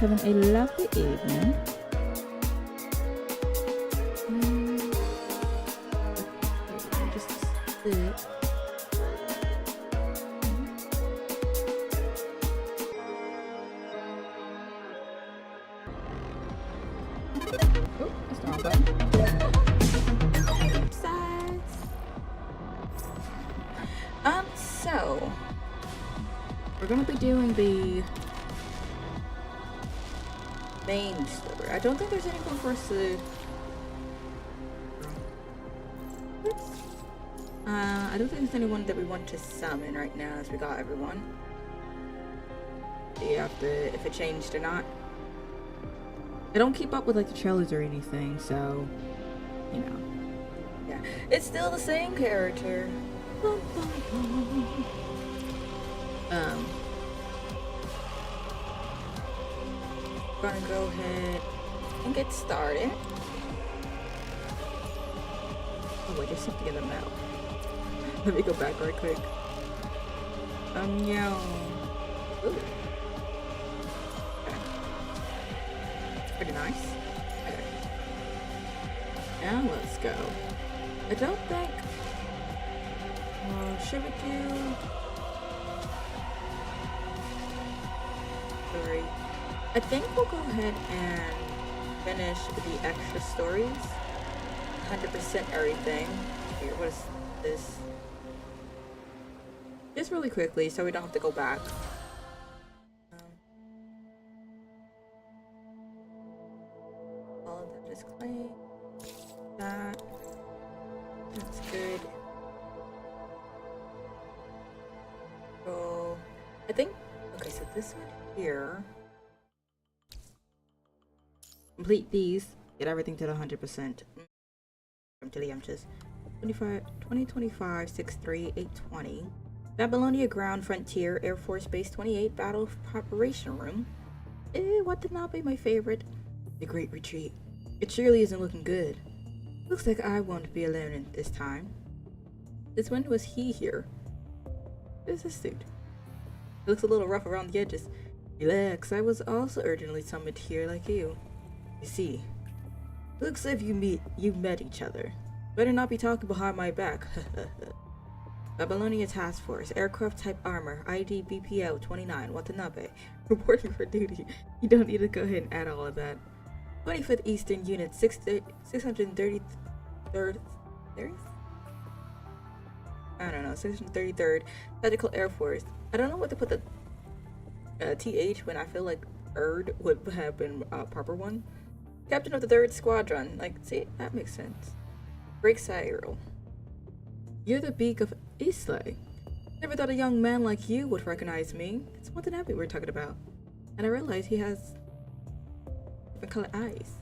everyone's having a lovely evening. Just sit. Oh, that's the wrong button. So we're gonna be doing the main story. I don't think there's anything for us to. I don't think there's anyone that we want to summon right now, as we got everyone. See if it changed or not. I don't keep up with like the trailers or anything, so you know. Yeah, it's still the same character. Gonna go ahead and get started. Oh wait, there's something in the mouth. Let me go back right quick. Yeah. Ooh. Okay. It's pretty nice. Okay. Now let's go. I don't think. Should we do? Sorry. I think we'll go ahead and finish the extra stories. 100% everything. Here, what is this? Just really quickly, so we don't have to go back. All of that is clean. That's good. So, I think. Okay, so this one here. Complete these. Get everything to the 100%. I'm to the empties. 2025 63820. Babylonia Ground Frontier Air Force Base 28 Battle Preparation Room. Watanabe, my favorite. The Great Retreat. It surely isn't looking good. Looks like I won't be alone this time. Since when was he here? What is this suit? It looks a little rough around the edges. Relax, I was also urgently summoned here like you. You see, looks as if you met each other. Better not be talking behind my back. Babylonia Task Force, Aircraft Type Armor, ID BPL 29, Watanabe. Reporting for duty. You don't need to go ahead and add all of that. 25th Eastern Unit, 633rd. I don't know, 633rd Tactical Air Force. I don't know what to put the TH when I feel like ERD would have been a proper one. Captain of the 3rd Squadron. Like, see, that makes sense. Drake Cyril. You're the Beak of Islay. Never thought a young man like you would recognize me. It's Watanabe we're talking about. And I realize he has different colored eyes.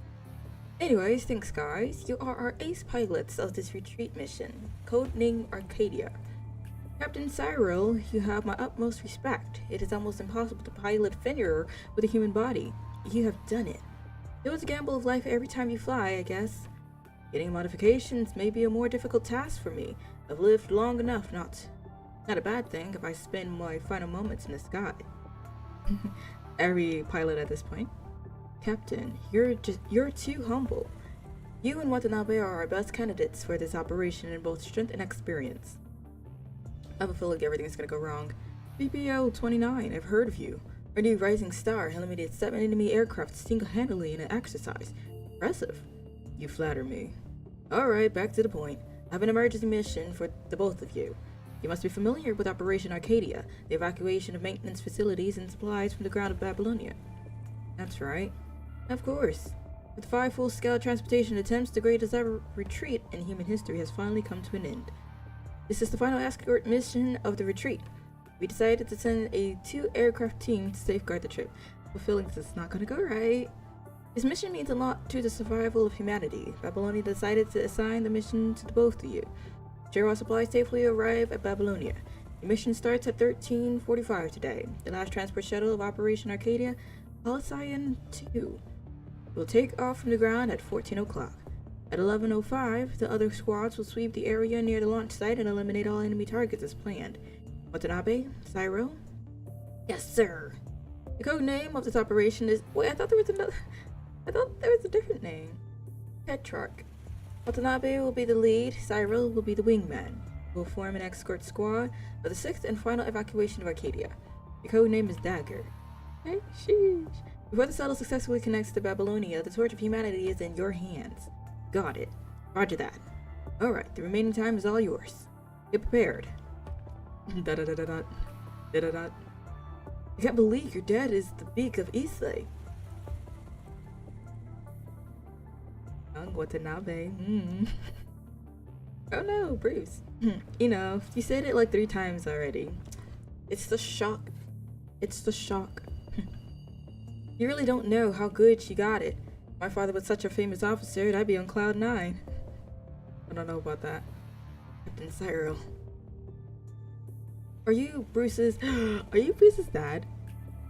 Anyways, thanks guys. You are our ace pilots of this retreat mission. Codename Arcadia. Captain Cyril, you have my utmost respect. It is almost impossible to pilot Fenrir with a human body. You have done it. It was a gamble of life every time you fly, I guess. Getting modifications may be a more difficult task for me. I've lived long enough, not a bad thing if I spend my final moments in the sky. Every pilot at this point. Captain, you're too humble. You and Watanabe are our best candidates for this operation in both strength and experience. I have a feeling everything's gonna go wrong. BPL 29, I've heard of you. Our new Rising Star eliminated 7 enemy aircraft single-handedly in an exercise. Impressive. You flatter me. Alright, back to the point. I have an emergency mission for the both of you. You must be familiar with Operation Arcadia, the evacuation of maintenance facilities and supplies from the ground of Babylonia. That's right. Of course. With 5 full-scale transportation attempts, the greatest ever retreat in human history has finally come to an end. This is the final escort mission of the retreat. We decided to send a 2-aircraft team to safeguard the trip. I have a feeling this is not gonna go right. This mission means a lot to the survival of humanity. Babylonia decided to assign the mission to the both of you. Ensure all supplies safely arrive at Babylonia. The mission starts at 13:45 today. The last transport shuttle of Operation Arcadia, Halcyon 2, will take off from the ground at 14 o'clock. At 11:05, the other squads will sweep the area near the launch site and eliminate all enemy targets as planned. Watanabe, Cyril? Yes, sir. The code name of this operation is... Wait, I thought there was another... I thought there was a different name. Petrarch. Watanabe will be the lead, Cyril will be the wingman. We'll form an escort squad for the 6th and final evacuation of Arcadia. The code name is Dagger. Hey, sheesh. Before the shuttle successfully connects to Babylonia, the torch of humanity is in your hands. Got it. Roger that. Alright, the remaining time is all yours. Get prepared. Da-da-da-da-da. Da-da-da. I can't believe your dad is the beak of Islay. Young Watanabe. Oh no, Bruce. You know, you said it like 3 times already. It's the shock. It's the shock. You really don't know how good she got it. My father was such a famous officer, I'd be on cloud 9. I don't know about that. Captain Cyril. Are you Bruce's dad?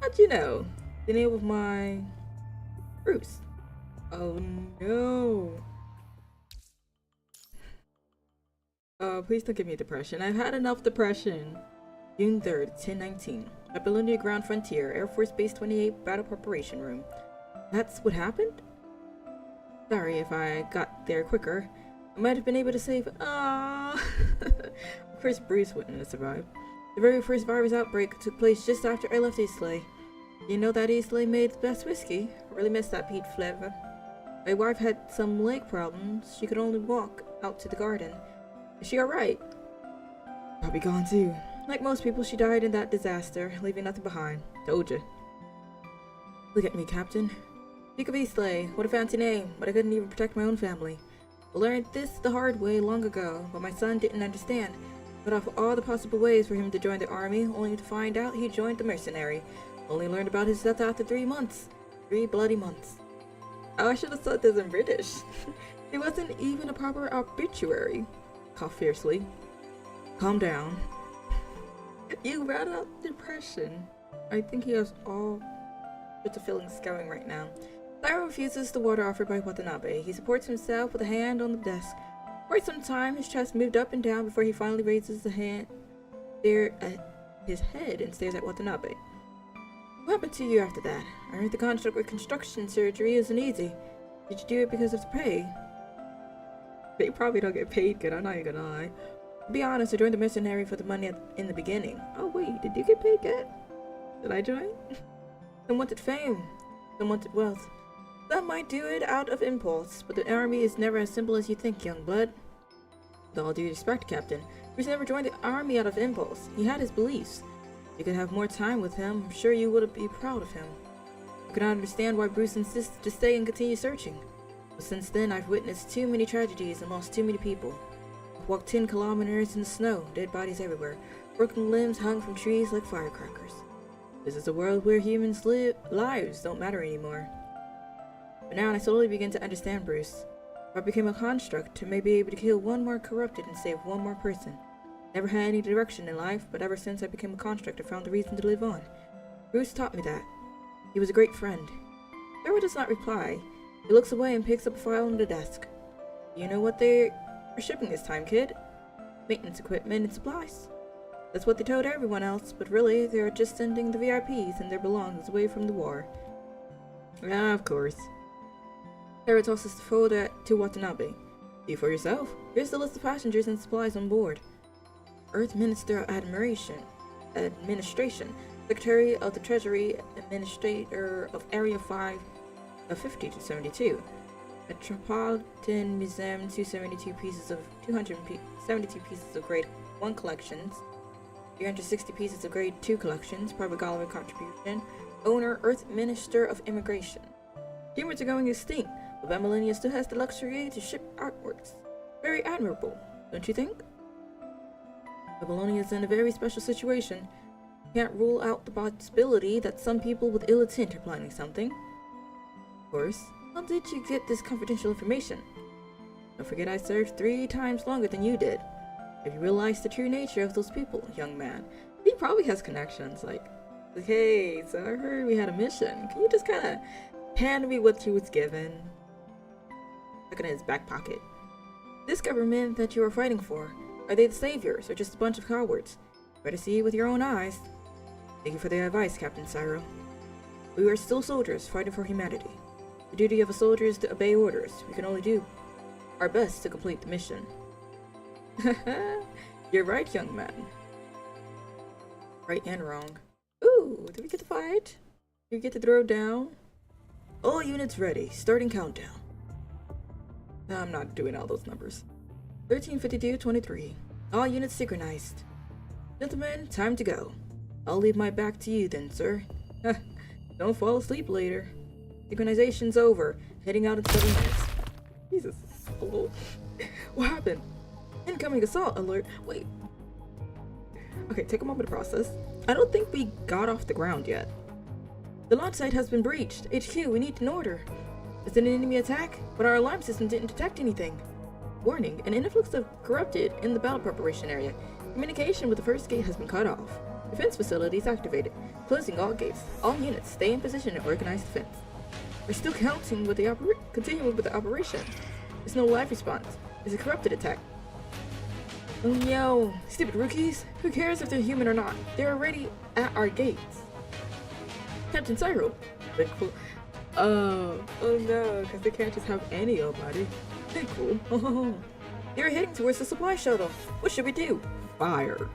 How'd you know? The name of my... Bruce. Oh no. Oh, please don't give me depression. I've had enough depression. June 3rd, 1019. Babylonia Ground Frontier, Air Force Base 28, Battle Preparation Room. That's what happened? Sorry if I got there quicker. I might have been able to save... Ah. Of course Bruce wouldn't have survived. The very first virus outbreak took place just after I left Islay. You know that Islay made the best whiskey? I really miss that peat flavor. My wife had some leg problems. She could only walk out to the garden. Is she alright? Probably gone too. Like most people, she died in that disaster, leaving nothing behind. Told ya. Look at me, Captain. Duke of Islay, what a fancy name, but I couldn't even protect my own family. I learned this the hard way long ago, but my son didn't understand. Cut off all the possible ways for him to join the army, only to find out he joined the mercenary. Only learned about his death after 3 months. 3 bloody months. Oh, I should have said this in British. It wasn't even a proper obituary. Cough fiercely. Calm down. You brought up depression. I think he has all sorts of feelings going right now. Cyril refuses the water offered by Watanabe. He supports himself with a hand on the desk. For some time, his chest moved up and down before he finally raises his head and stares at Watanabe. What happened to you after that? I heard the construct reconstruction surgery isn't easy. Did you do it because of the pay? They probably don't get paid good, I'm not even gonna lie. To be honest, I joined the mercenary for the money in the beginning. Oh wait, did you get paid good? Did I join? Some wanted fame, some wanted wealth. Some might do it out of impulse, but the army is never as simple as you think, young blood. With all due respect, Captain, Bruce never joined the army out of impulse. He had his beliefs. If you could have more time with him, I'm sure you would be proud of him. I cannot understand why Bruce insisted to stay and continue searching. But since then, I've witnessed too many tragedies and lost too many people. I've walked 10 kilometers in the snow, dead bodies everywhere, broken limbs hung from trees like firecrackers. This is a world where humans' lives don't matter anymore. But now I slowly begin to understand Bruce. If I became a construct, I may be able to kill one more corrupted and save one more person. Never had any direction in life, but ever since I became a construct, I found a reason to live on. Bruce taught me that. He was a great friend. Sarah does not reply. He looks away and picks up a file on the desk. You know what they are shipping this time, kid? Maintenance equipment and supplies. That's what they told everyone else, but really, they are just sending the VIPs and their belongings away from the war. Ah, of course. Sarah tosses the folder to Watanabe. See for yourself. Here's the list of passengers and supplies on board. Earth Minister of Administration, Secretary of the Treasury, Administrator of Area 5 of 50 to 72. Metropolitan Museum 272 pieces of 272 pieces of grade 1 collections, 360 pieces of grade 2 collections, private gallery contribution. Owner Earth Minister of Immigration. Humans are going extinct, but Babylonia still has the luxury to ship artworks. Very admirable, don't you think? Babylonia is in a very special situation. Can't rule out the possibility that some people with ill intent are planning something. Of course, how did you get this confidential information? Don't forget I served 3 times longer than you did. Have you realized the true nature of those people, young man? He probably has connections, like, hey, so I heard we had a mission. Can you just kind of hand me what you was given? Looking in his back pocket. This government that you are fighting for, are they the saviors or just a bunch of cowards? Better see with your own eyes. Thank you for the advice, Captain Cyril. We are still soldiers fighting for humanity. The duty of a soldier is to obey orders. We can only do our best to complete the mission. You're right, young man. Right and wrong. Ooh, did we get to fight? Did we get to throw down? All units ready. Starting countdown. No, I'm not doing all those numbers. 13:52:23. All units synchronized. Gentlemen, time to go. I'll leave my back to you then, sir. Don't fall asleep later. Synchronization's over. Heading out in 7 minutes. Jesus. Oh. What happened? Incoming assault alert. Wait. Okay, take a moment to process. I don't think we got off the ground yet. The launch site has been breached. HQ, we need an order. Is it an enemy attack? But our alarm system didn't detect anything. Warning, an influx of corrupted in the battle preparation area. Communication with the first gate has been cut off. Defense facilities activated. Closing all gates. All units stay in position to organize defense. We're still continuing with the operation. There's no live response. It's a corrupted attack. Oh no, stupid rookies. Who cares if they're human or not? They're already at our gates. Captain Cyril. Big cool. Oh no, because they can't just have any old body. Big cool. Oh, they're heading towards the supply shuttle. What should we do? Fire.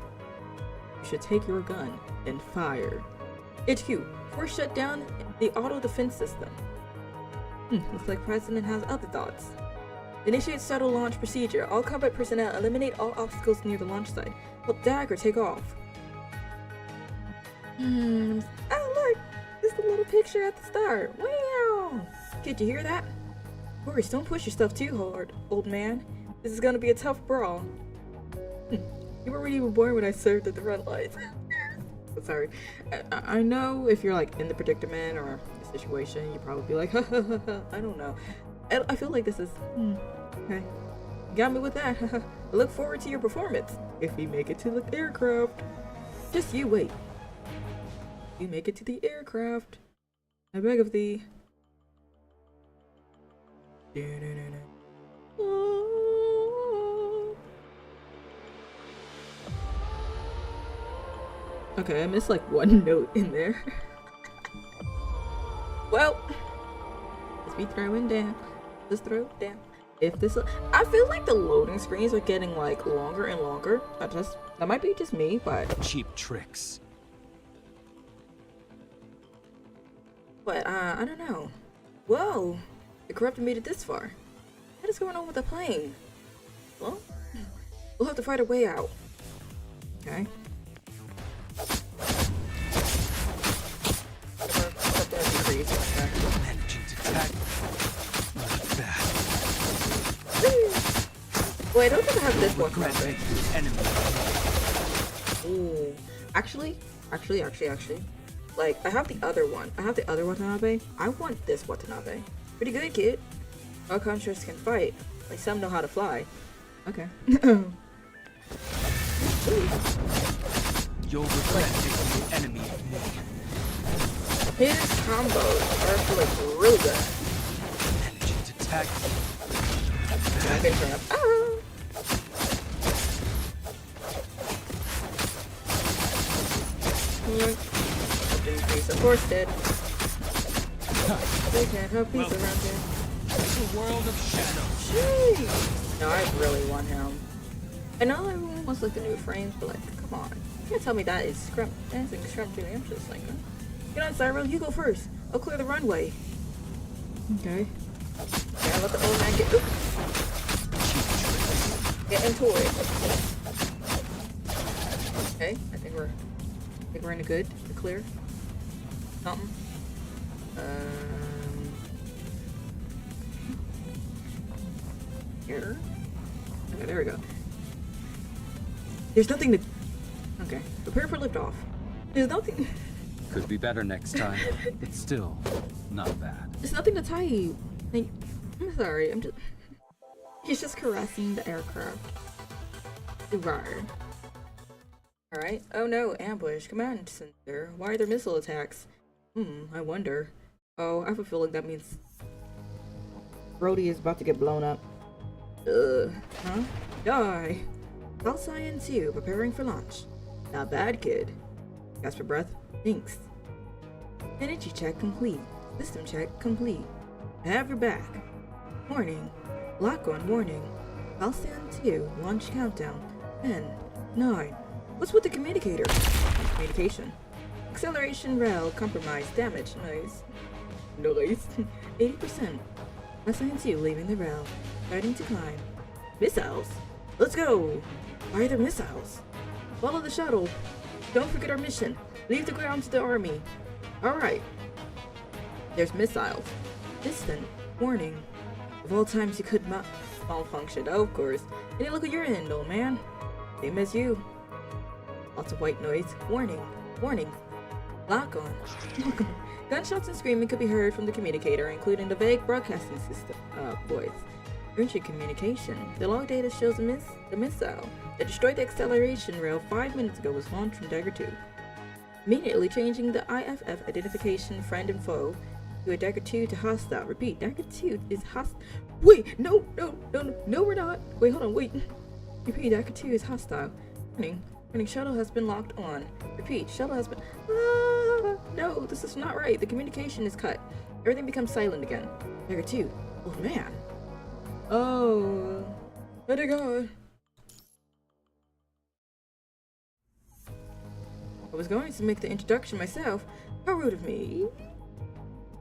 You should take your gun and fire. HQ, force shut down the auto defense system. Looks like President has other thoughts. Initiate shuttle launch procedure. All combat personnel eliminate all obstacles near the launch site. Help Dagger take off. Oh look! There's the little picture at the start. Wow! Did you hear that? Boris, don't push yourself too hard, old man. This is gonna be a tough brawl. You weren't even born when I served at the front lines. Sorry. I know if you're like in the predicament or the situation, you'd probably be like, I don't know. I feel like this is okay. Got me with that. I look forward to your performance if we make it to the aircraft. Just you wait. You make it to the aircraft. I beg of thee. Okay, I missed like one note in there. Well, let's be throwing down. Let's throw it down. If this, I feel like the loading screens are getting like longer and longer. That might be just me, but cheap tricks. But I don't know. Whoa, the corrupted made it this far. What is going on with the plane? Well, we'll have to fight our way out. Okay. Managing to tag. Wait, I don't think I have this one. Enemy. Ooh, actually, like I have the other one. I have the other Watanabe. I want this Watanabe. Pretty good, kid. All constructs can fight. Like some know how to fly. Okay. You'll regret taking the enemy of me. His combos are like really good. Managing to tag. Good trap. Ah! Increase of force dead. They can't have peace around here. It's a world of shadows. Jeez. No, I really want him. I know everyone wants like the new frames, but like, come on. You can't tell me that is dancing scrum too. I'm just like, get on, Cyril, you go first. I'll clear the runway. Okay. Yeah, let the old man get into it. Okay, I think we're in a good, clear. Something. Here. Okay, there we go. There's nothing to. Okay, prepare for liftoff. There's nothing. Could be better next time, but still not bad. There's nothing to tie you. Like, I'm sorry. I'm just. He's just caressing the aircraft. Rawr. Alright. Oh no, ambush. Command center. Why are there missile attacks? I wonder. Oh, I have a feeling that means Brody is about to get blown up. Huh? Die. Halcyon 2, preparing for launch. Not bad, kid. Gasp for breath. Thanks. Energy check complete. System check complete. I have your back. Warning. Lock on warning. Halcyon 2 launch countdown. 10, 9. What's with the communicator? Communication. Acceleration rail compromised. Damage. Noise. 80%. Halcyon 2 leaving the rail. Starting to climb. Missiles. Let's go. Why are there missiles? Follow the shuttle. Don't forget our mission. Leave the ground to the army. Alright. There's missiles. Distant. Warning. Of all times you could malfunction. Oh, of course. Any look at your end, old man. Same as you. Lots of white noise. Warning. Warning. Lock on. Gunshots and screaming could be heard from the communicator, including the vague broadcasting system voice. Urgent communication. The log data shows the missile that destroyed the acceleration rail 5 minutes ago was launched from Dagger 2. Immediately changing the IFF identification friend and foe to a Dagger 2 to hostile. Repeat, Dagger 2 is hostile. Wait, no, we're not. Wait, hold on, wait. Repeat, Dagger 2 is hostile. Warning, shuttle has been locked on. Repeat, shuttle has been... no, this is not right. The communication is cut. Everything becomes silent again. Dagger 2. Oh, man. Oh. Let it go. I was going to make the introduction myself. How rude of me.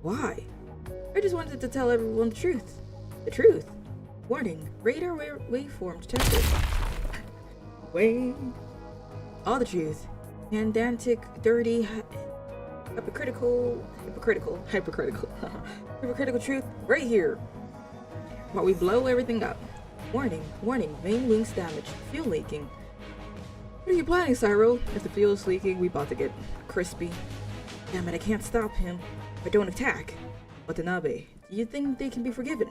Why? I just wanted to tell everyone the truth. The truth. Warning. Radar waveform detected. Wait. All the truth. Pedantic, dirty, hypocritical truth right here. While we blow everything up. Warning, main wings damaged, fuel leaking. What are you planning, Cyril? If the fuel is leaking, we about to get crispy. Damn it, I can't stop him. If I don't attack. Watanabe, do you think they can be forgiven?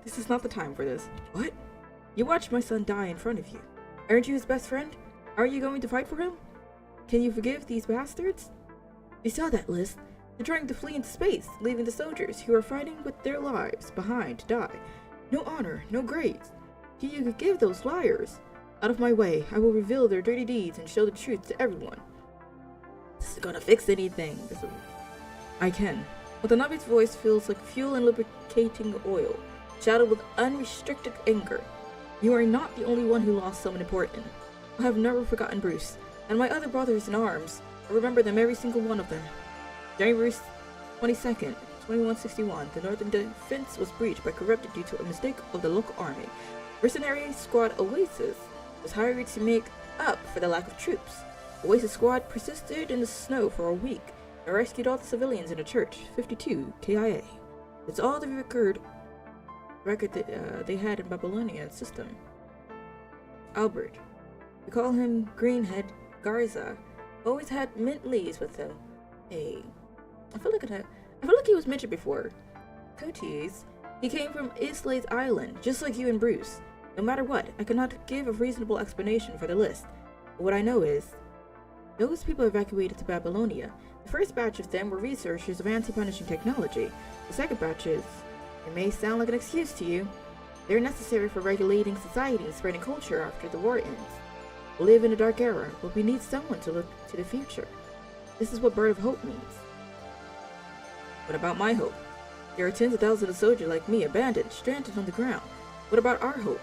This is not the time for this. What? You watched my son die in front of you. Aren't you his best friend? Are you going to fight for him? Can you forgive these bastards? You saw that list. They're trying to flee into space, leaving the soldiers who are fighting with their lives behind to die. No honor, no grades. Can you give those liars? Out of my way, I will reveal their dirty deeds and show the truth to everyone. This isn't gonna fix anything. I can. Watanabe's voice feels like fuel and lubricating oil, shadowed with unrestricted anger. You are not the only one who lost someone important. I have never forgotten Bruce, and my other brothers in arms. I remember them, every single one of them. January 22nd, 2161, the northern defense was breached by corrupted due to a mistake of the local army. Mercenary squad Oasis was hired to make up for the lack of troops. Oasis squad persisted in the snow for a week and rescued all the civilians in the church, 52 KIA. It's all the record that they had in Babylonia system. Albert, we call him Greenhead Garza, always had mint leaves with him. Hey, I feel like he was mentioned before. Coates, he came from Islay's Island, just like you and Bruce. No matter what, I cannot give a reasonable explanation for the list. But what I know is, those people evacuated to Babylonia. The first batch of them were researchers of anti-punishing technology. The second batches, it may sound like an excuse to you. They're necessary for regulating society and spreading culture after the war ends. We live in a dark era, but we need someone to look to the future. This is what Bird of Hope means. What about my hope? There are tens of thousands of soldiers like me abandoned, stranded on the ground. What about our hope?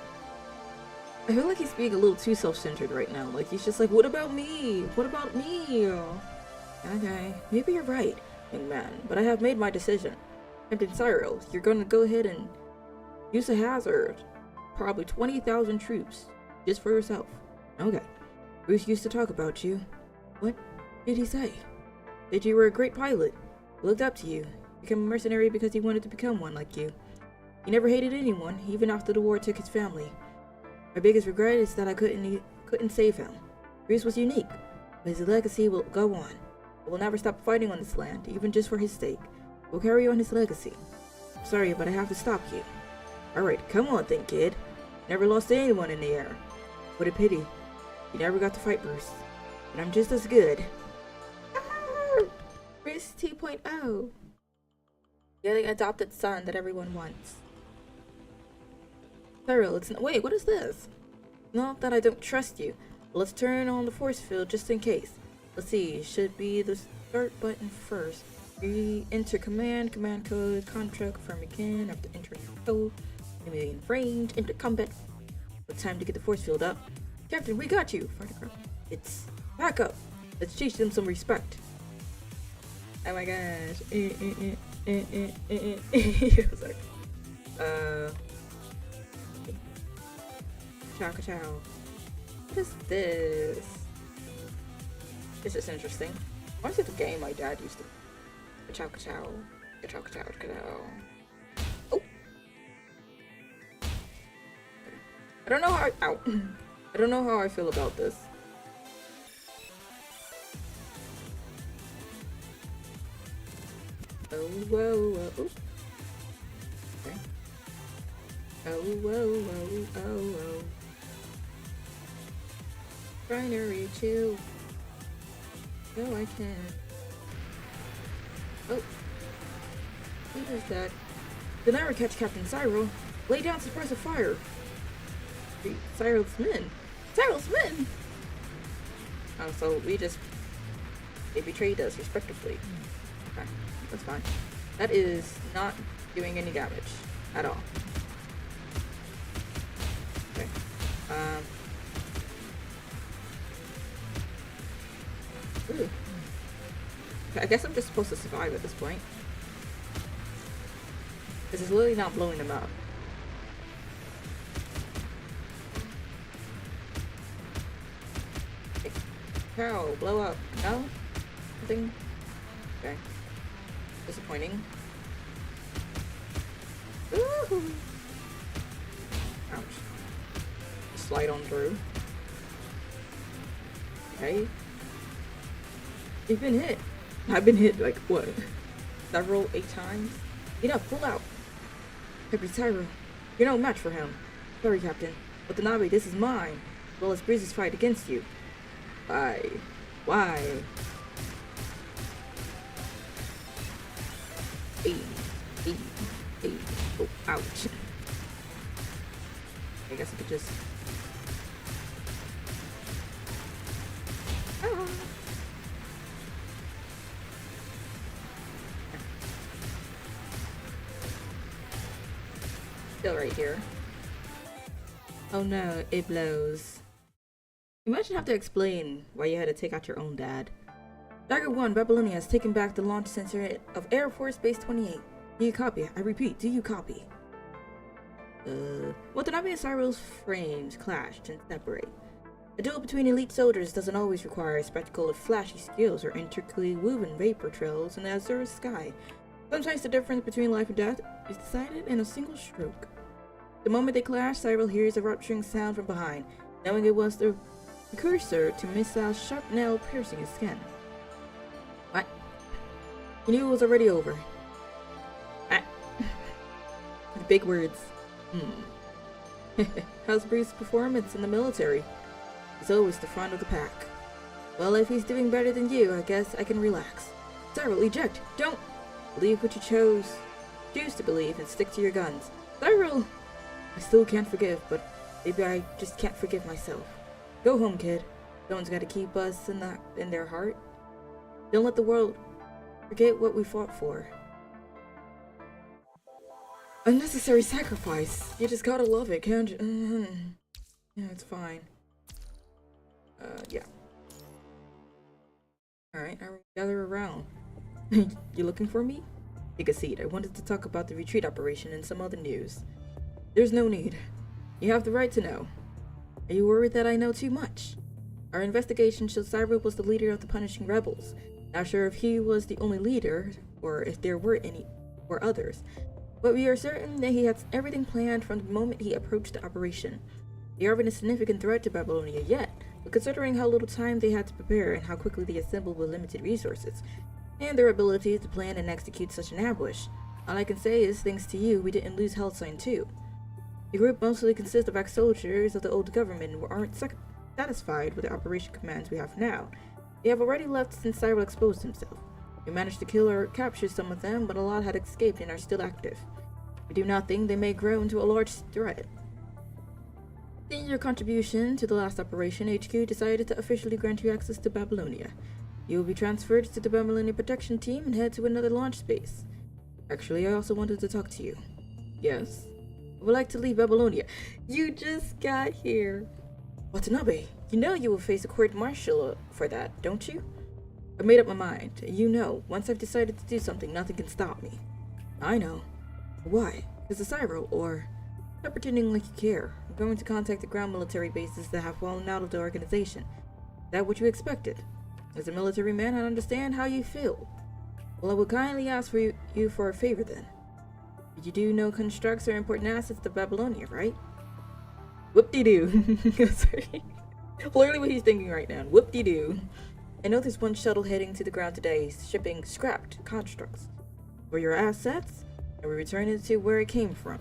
I feel like he's being a little too self-centered right now. Like, he's just like, what about me? What about me? Okay, maybe you're right, young man, but I have made my decision. Captain Cyril, you're gonna go ahead and use a hazard. Probably 20,000 troops, just for yourself. Okay. Bruce used to talk about you. What did he say? That you were a great pilot. He looked up to you. Became a mercenary because he wanted to become one like you. He never hated anyone, even after the war took his family. My biggest regret is that I couldn't save him. Bruce was unique, but his legacy will go on. I will never stop fighting on this land, even just for his sake. We'll carry on his legacy. Sorry, but I have to stop you. Alright, come on then, kid. Never lost to anyone in the air. What a pity. You never got to fight Bruce. But I'm just as good. Bruce 2.0. You're the adopted son that everyone wants. Cyril, it's not— wait, what is this? Not that I don't trust you. Let's turn on the force field just in case. Let's see, should be start button first. Enter command code, contract, confirm again, after entering your code, enemy in range, enter combat. It's time to get the force field up. Captain, we got you! Fire the crowd. It's back up! Let's teach them some respect. Oh my gosh. Sorry. Chow chow. What is this? This is interesting. I want to see the game my dad used to. Chow chow. Chow chow chow. Oh! I don't know how I don't know how I feel about this. Oh, whoa, whoa. Oops. Okay. Oh, whoa, whoa, oh, whoa. Trying to reach you. No, I can't. Oh. What is that? The Naira catch Captain Cyril. Lay down suppressive fire. Cyril's men. Cyril's men! Oh, so they betrayed us respectively. Okay, that's fine. That is not doing any damage at all. Okay. Ooh. Okay, I guess I'm just supposed to survive at this point. This is literally not blowing them up. Okay. Cow, blow up. No? Nothing? Okay. Disappointing. Ooh. Ouch. Slide on through. Okay. You've been hit. I've been hit like what? 8 times? Enough, pull out. Captain Cyril, you're no match for him. Sorry, Captain. But the Navi, this is mine. As well as Breeze's fight against you. Why? Why? Hey. Oh, ouch. I guess I could just... Ah. Still right here. Oh no, it blows. Imagine having to explain why you had to take out your own dad. Dagger 1, Babylonia has taken back the launch sensor of Air Force Base 28. Do you copy? I repeat, do you copy? Watanabe and Cyril's frames clashed and separate. A duel between elite soldiers doesn't always require a spectacle of flashy skills or intricately woven vapor trails in the azure sky. Sometimes the difference between life and death is decided in a single stroke. The moment they clash, Cyril hears a rupturing sound from behind, knowing it was the precursor to Missile's sharp nail piercing his skin. What? He knew it was already over. Ah. Big words. How's Breeze's performance in the military? He's always the front of the pack. Well, if he's doing better than you, I guess I can relax. Cyril, eject! Don't! Believe what you choose to believe and stick to your guns. Cyril! I still can't forgive, but maybe I just can't forgive myself. Go home, kid. Someone's gotta keep us in their heart. Don't let the world forget what we fought for. Unnecessary sacrifice. You just gotta love it, can't you? Yeah, it's fine. Yeah. Alright, now gather around. You looking for me? Take a seat. I wanted to talk about the retreat operation and some other news. There's no need. You have the right to know. Are you worried that I know too much? Our investigation showed Cyril was the leader of the Punishing Rebels. Not sure if he was the only leader, or if there were any or others. But we are certain that he had everything planned from the moment he approached the operation. They aren't a significant threat to Babylonia yet, but considering how little time they had to prepare and how quickly they assembled with limited resources, and their ability to plan and execute such an ambush, all I can say is, thanks to you, we didn't lose Hellsign too. The group mostly consists of ex-soldiers of the old government who aren't satisfied with the operation commands we have now. They have already left since Cyril exposed himself. We managed to kill or capture some of them, but a lot had escaped and are still active. We do not think they may grow into a large threat. In your contribution to the last operation, HQ decided to officially grant you access to Babylonia. You will be transferred to the Babylonian Protection Team and head to another launch space. Actually, I also wanted to talk to you. Yes? I would like to leave Babylonia. You just got here. Watanabe, you know you will face a court-martial for that, don't you? I made up my mind. You know, once I've decided to do something, nothing can stop me. I know. Why? Because the Cyro, or... Not pretending like you care. I'm going to contact the ground military bases that have fallen out of the organization. Is that what you expected? As a military man, I understand how you feel. Well, I would kindly ask for you for a favor then. You do know constructs are important assets to Babylonia, right? Whoop-de-doo. Sorry. Literally what he's thinking right now. Whoop-de-doo. I know there's one shuttle heading to the ground today, shipping scrapped constructs. For your assets, and we return it to where it came from.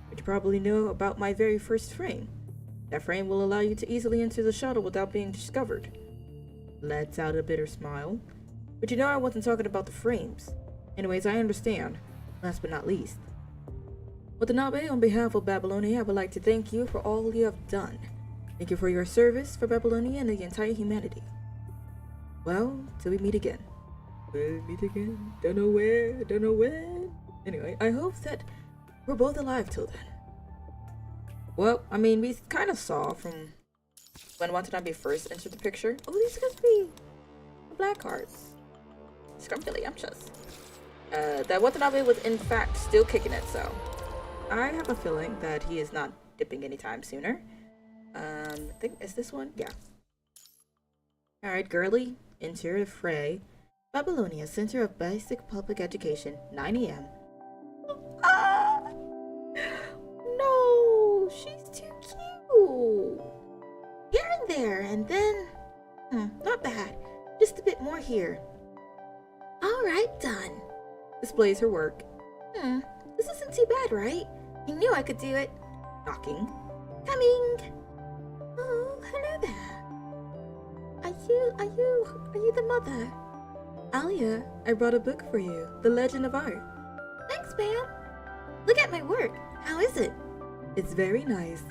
But you probably know about my very first frame. That frame will allow you to easily enter the shuttle without being discovered. Lets out a bitter smile. But you know I wasn't talking about the frames. Anyways, I understand. Last but not least. Watanabe, on behalf of Babylonia, I would like to thank you for all you have done. Thank you for your service for Babylonia and the entire humanity. Well, till we meet again. We'll meet again. Don't know where, don't know when. Anyway, I hope that we're both alive till then. Well, I mean, we kind of saw from when Watanabe first entered the picture. Oh, these could be the black hearts. Scrumptious. That Watanabe was in fact still kicking it, so I have a feeling that he is not dipping anytime sooner. I think, is this one? Yeah. Alright, girly, enter the fray. Babylonia, Center of Basic Public Education, 9 a.m. Ah! No, she's too cute. Here and there, and then... not bad. Just a bit more here. Alright, done. Displays her work. This isn't too bad, right? I knew I could do it. Knocking. Coming. Oh, hello there. Are you the mother? Alia, I brought a book for you, The Legend of Art. Thanks, ma'am. Look at my work. How is it? It's very nice.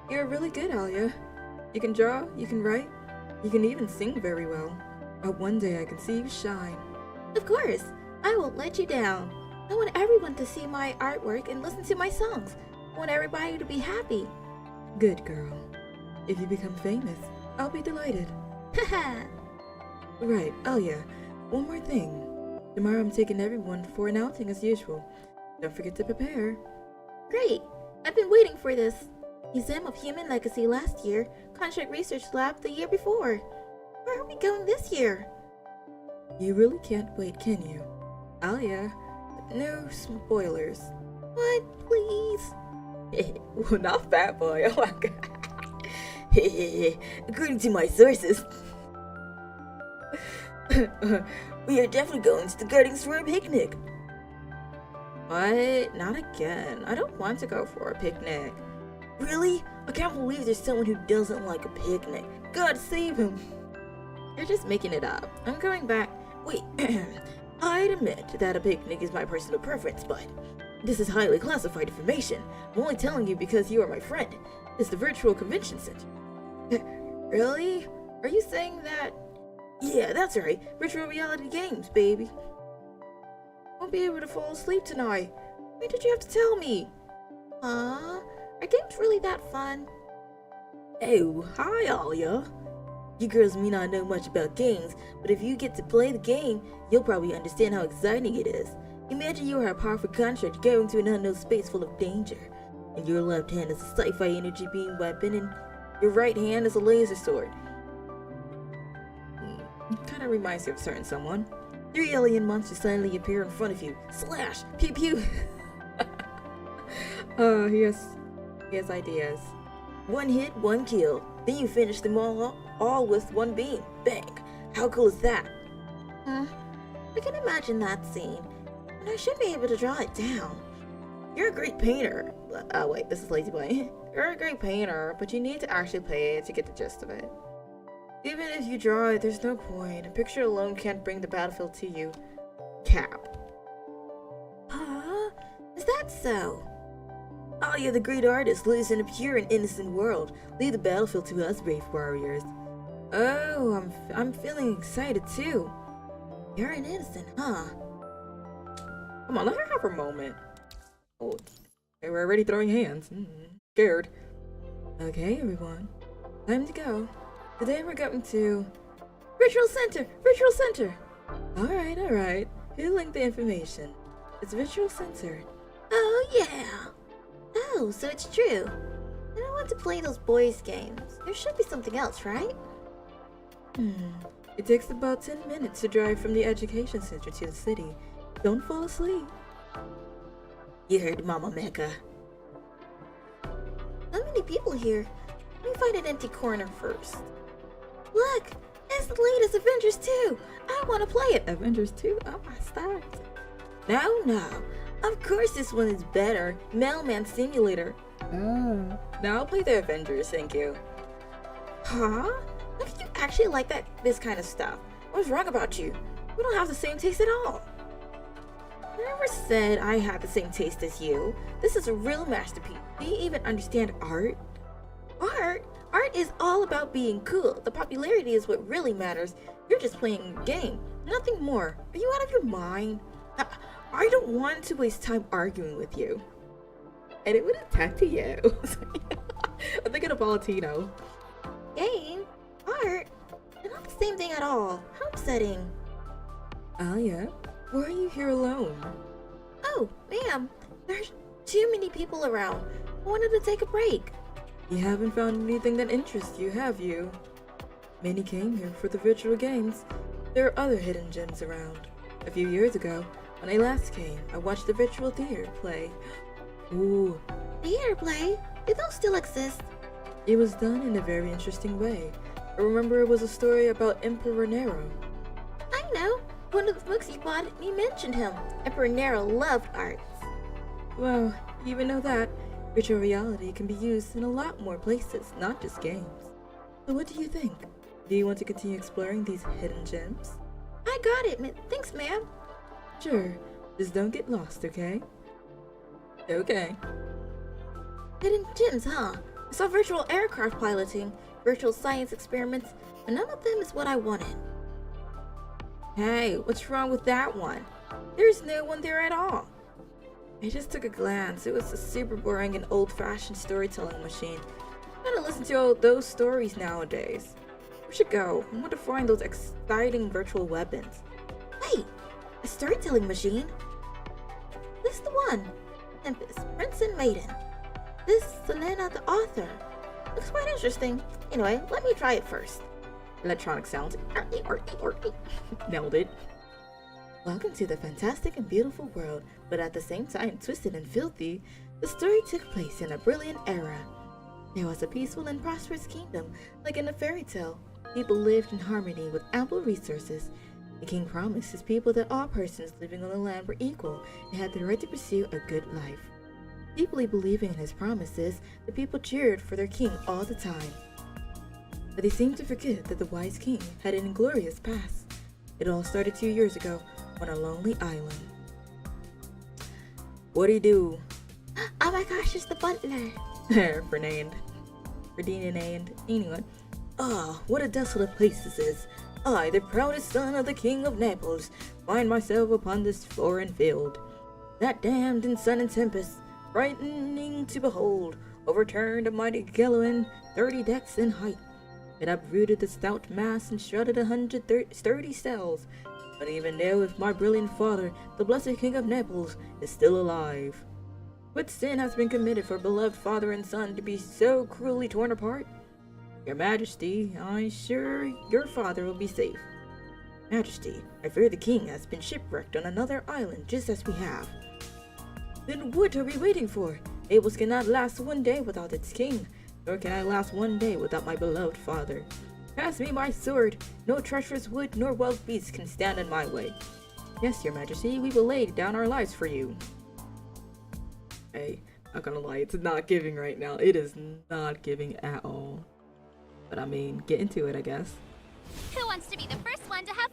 You're really good, Alia. You can draw, you can write, you can even sing very well. But one day I can see you shine. Of course. I won't let you down. I want everyone to see my artwork and listen to my songs. I want everybody to be happy. Good girl. If you become famous, I'll be delighted. Haha. Right, oh yeah. One more thing. Tomorrow I'm taking everyone for an outing as usual. Don't forget to prepare. Great. I've been waiting for this. Museum of Human Legacy last year, Contract Research Lab the year before. Where are we going this year? You really can't wait, can you? Alia, no spoilers. What, please? Well, not Fat Boy, oh my god. According to my sources, we are definitely going to the gardens for a picnic. What? Not again. I don't want to go for a picnic. Really? I can't believe there's someone who doesn't like a picnic. God save him. You're just making it up. I'm going back. Wait, I'd admit that a picnic is my personal preference, but this is highly classified information. I'm only telling you because you are my friend. It's the virtual convention center. Really? Are you saying that? Yeah, that's right. Virtual reality games, baby. Won't be able to fall asleep tonight. Why did you have to tell me? Are games really that fun? Oh, hi, Alia. You girls may not know much about games, but if you get to play the game, you'll probably understand how exciting it is. Imagine you are a powerful contract going to an unknown space full of danger, and your left hand is a sci-fi energy beam weapon, and your right hand is a laser sword. Kinda reminds you of certain someone. 3 alien monsters suddenly appear in front of you. Slash! Pew pew! Oh, he has ideas. One hit, one kill. Then you finish them all with one beam. Bang! How cool is that? I can imagine that scene. And I should be able to draw it down. You're a great painter. Oh wait, this is Lazy Boy. You're a great painter, but you need to actually play it to get the gist of it. Even if you draw it, there's no point. A picture alone can't bring the battlefield to you. Cap. Huh? Is that so? Alia, the great artist, lives in a pure and innocent world. Leave the battlefield to us, brave warriors. Oh, I'm feeling excited too. You're an innocent, huh? Come on, let her have her moment. Oh, they were already throwing hands. Scared. Okay, everyone. Time to go. Today we're going to... Ritual Center! Ritual Center! Alright. Who linked the information? It's Ritual Center. Oh, yeah. Oh, so it's true. I don't want to play those boys' games. There should be something else, right? It takes about 10 minutes to drive from the education center to the city. Don't fall asleep. You heard Mama Mecha. How many people here? Let me find an empty corner first. Look! It's the latest Avengers 2! I want to play it! Avengers 2? Oh my stars. No. Of course this one is better. Mailman Simulator. Now I'll play the Avengers, thank you. Huh? How could you actually like this kind of stuff? What's wrong about you? We don't have the same taste at all. I never said I had the same taste as you. This is a real masterpiece. Do you even understand art? Art? Art is all about being cool. The popularity is what really matters. You're just playing a game, nothing more. Are you out of your mind? I don't want to waste time arguing with you. And it would attack to you. I'm thinking of Valentino. Game? Art? They're not the same thing at all. How upsetting. Alia, why are you here alone? Oh, ma'am. There's too many people around. I wanted to take a break. You haven't found anything that interests you, have you? Many came here for the virtual games. There are other hidden gems around. A few years ago, when I last came, I watched the virtual theater play. Ooh. Theater play? Do those still exist? It was done in a very interesting way. I remember it was a story about Emperor Nero. I know. One of the books you bought, you mentioned him. Emperor Nero loved arts. Well, even though that, virtual reality can be used in a lot more places, not just games. So what do you think? Do you want to continue exploring these hidden gems? I got it. Thanks, ma'am. Sure. Just don't get lost, okay? Okay. Hidden gems, huh? I saw virtual aircraft piloting, virtual science experiments, but none of them is what I wanted. Hey, what's wrong with that one? There's no one there at all. I just took a glance. It was a super boring and old-fashioned storytelling machine. I gotta listen to all those stories nowadays. We should go. I want to find those exciting virtual weapons. Wait, a storytelling machine? This is the one. Tempest, Prince and Maiden. This is Selena, the author. Looks quite interesting. Anyway, let me try it first. Electronic sounds. Nailed it. Welcome to the fantastic and beautiful world, but at the same time twisted and filthy. The story took place in a brilliant era. There was a peaceful and prosperous kingdom, like in a fairy tale. People lived in harmony with ample resources. The king promised his people that all persons living on the land were equal and had the right to pursue a good life. Deeply believing in his promises, the people cheered for their king all the time. But they seemed to forget that the wise king had an inglorious past. It all started 2 years ago on a lonely island. What do you do? Oh my gosh, it's the butler. Ferdinand. Anyone. Ah, what a desolate place this is. I, the proudest son of the King of Naples, find myself upon this foreign field. That damned and sudden tempest, frightening to behold, overturned a mighty galleon 30 decks in height. It uprooted the stout mast and shredded 100 sturdy sails. But even now, if my brilliant father, the blessed King of Naples, is still alive. What sin has been committed for beloved father and son to be so cruelly torn apart? Your Majesty, I'm sure your father will be safe. Majesty, I fear the king has been shipwrecked on another island just as we have. Then what are we waiting for? Naples cannot last one day without its king, nor can I last one day without my beloved father. Pass me my sword. No treacherous wood nor wild beasts can stand in my way. Yes, your Majesty, we will lay down our lives for you. Hey, not gonna lie, it's not giving right now. It is not giving at all. But I mean, get into it, I guess. Who wants to be the first one to have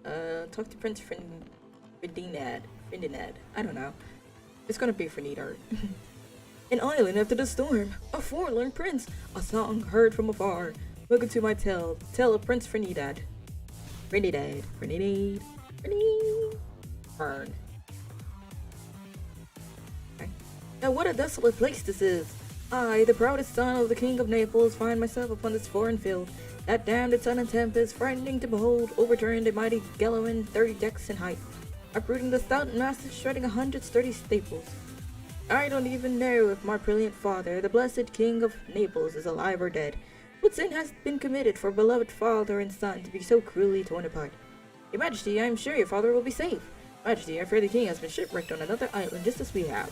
fun? Talk to Prince Ferdinand. I don't know. It's gonna be Ferdinand. An island after the storm, a forlorn prince, a song heard from afar. Welcome to my tale of Prince Ferdinand. Grenade. Grenade. Grenade. Burn. Okay. Now what a desolate place this is. I, the proudest son of the King of Naples, find myself upon this foreign field. That damned sun and tempest, frightening to behold, overturned a mighty Gallowin 30 decks in height, uprooting the stout masses, shredding 100 sturdy staples. I don't even know if my brilliant father, the blessed King of Naples, is alive or dead. What sin has been committed for beloved father and son to be so cruelly torn apart? Your Majesty, I am sure your father will be safe. Majesty, I fear the king has been shipwrecked on another island just as we have.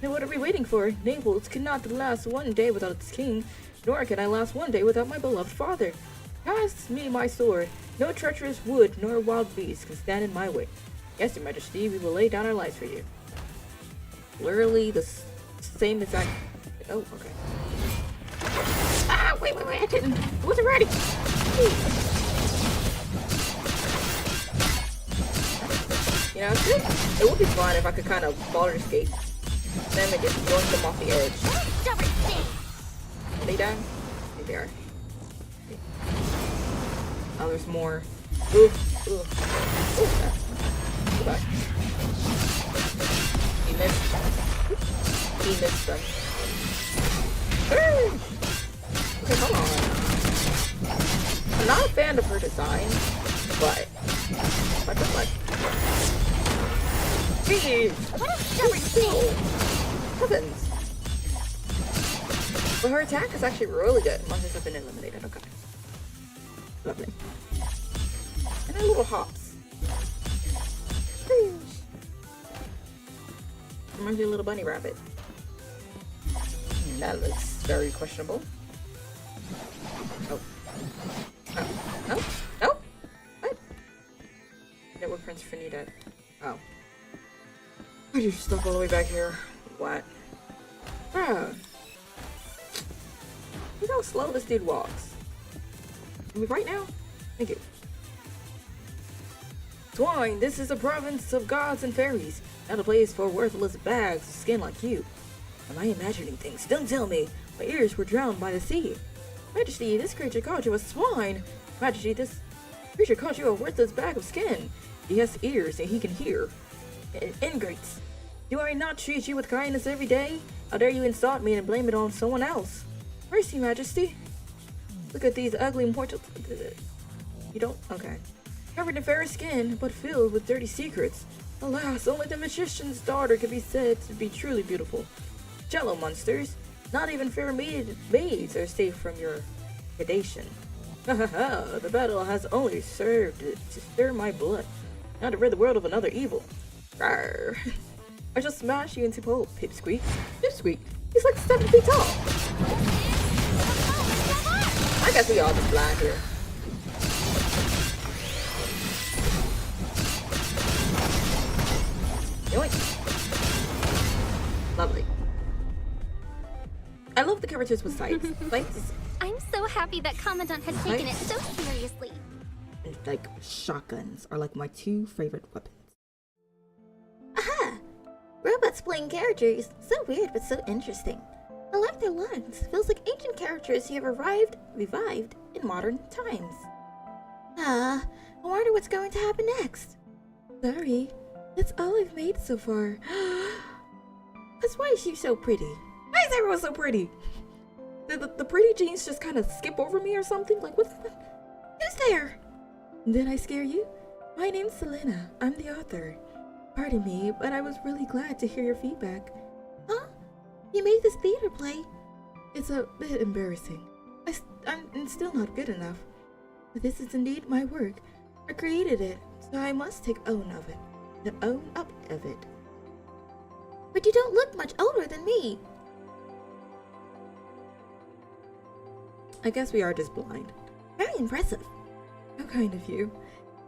Now what are we waiting for? Naples cannot last one day without its king, nor can I last one day without my beloved father. Pass me my sword. No treacherous wood nor wild beast can stand in my way. Yes, your Majesty, we will lay down our lives for you. Literally the same exact... Oh, okay. Ah, wait, I didn't... I wasn't ready! You know, it would be fun if I could kind of baller escape. Then we just yoink them off the edge. Are they down? I think they are. Okay. Oh, there's more. Oof. Goodbye. He missed them. Okay, hold on. I'm not a fan of her design, but I just like. Jeez! Heavens! But her attack is actually really good. Monsters have been eliminated. Okay. Lovely. And her little hops. Reminds me of a little bunny rabbit. That looks very questionable. Oh. Oh. What? Network prints for new dead. Oh. Why'd you stop all the way back here? What? Bruh. Look how slow this dude walks. Move right now? Thank you. Twine, this is a province of gods and fairies, not a place for worthless bags of skin like you. Am I imagining things? Don't tell me. My ears were drowned by the sea. Majesty, this creature called you a swine. Majesty, this creature called you a worthless bag of skin. He has ears and he can hear. Ingrates. Do I not treat you with kindness every day? How dare you insult me and blame it on someone else? Mercy, Majesty. Look at these ugly mortals. You don't? Okay. Covered in fair skin, but filled with dirty secrets. Alas, only the magician's daughter can be said to be truly beautiful. Jello monsters. Not even fair maids are safe from your predation. Ha ha ha, the battle has only served to stir my blood, not to rid the world of another evil. Rawr. I shall smash you into pulp, Pipsqueak. Pipsqueak? He's like 7 feet tall. I guess we all just blind here. Yoink. Lovely. I love the characters with sights. Sights. I'm so happy that Commandant has taken it so seriously. Like, shotguns are like my 2 favorite weapons. Aha! Robots playing characters. So weird but so interesting. I like their lines. Feels like ancient characters who have revived in modern times. I wonder what's going to happen next. Sorry, that's all I've made so far. That's why she's so pretty. Why is everyone so pretty? The pretty jeans just kind of skip over me or something? Like, what? Who's there? Did I scare you? My name's Selena. I'm the author. Pardon me, but I was really glad to hear your feedback. Huh? You made this theater play? It's a bit embarrassing. I'm still not good enough. But this is indeed my work. I created it, so I must take own up of it. But you don't look much older than me. I guess we are just blind. Very impressive. How kind of you.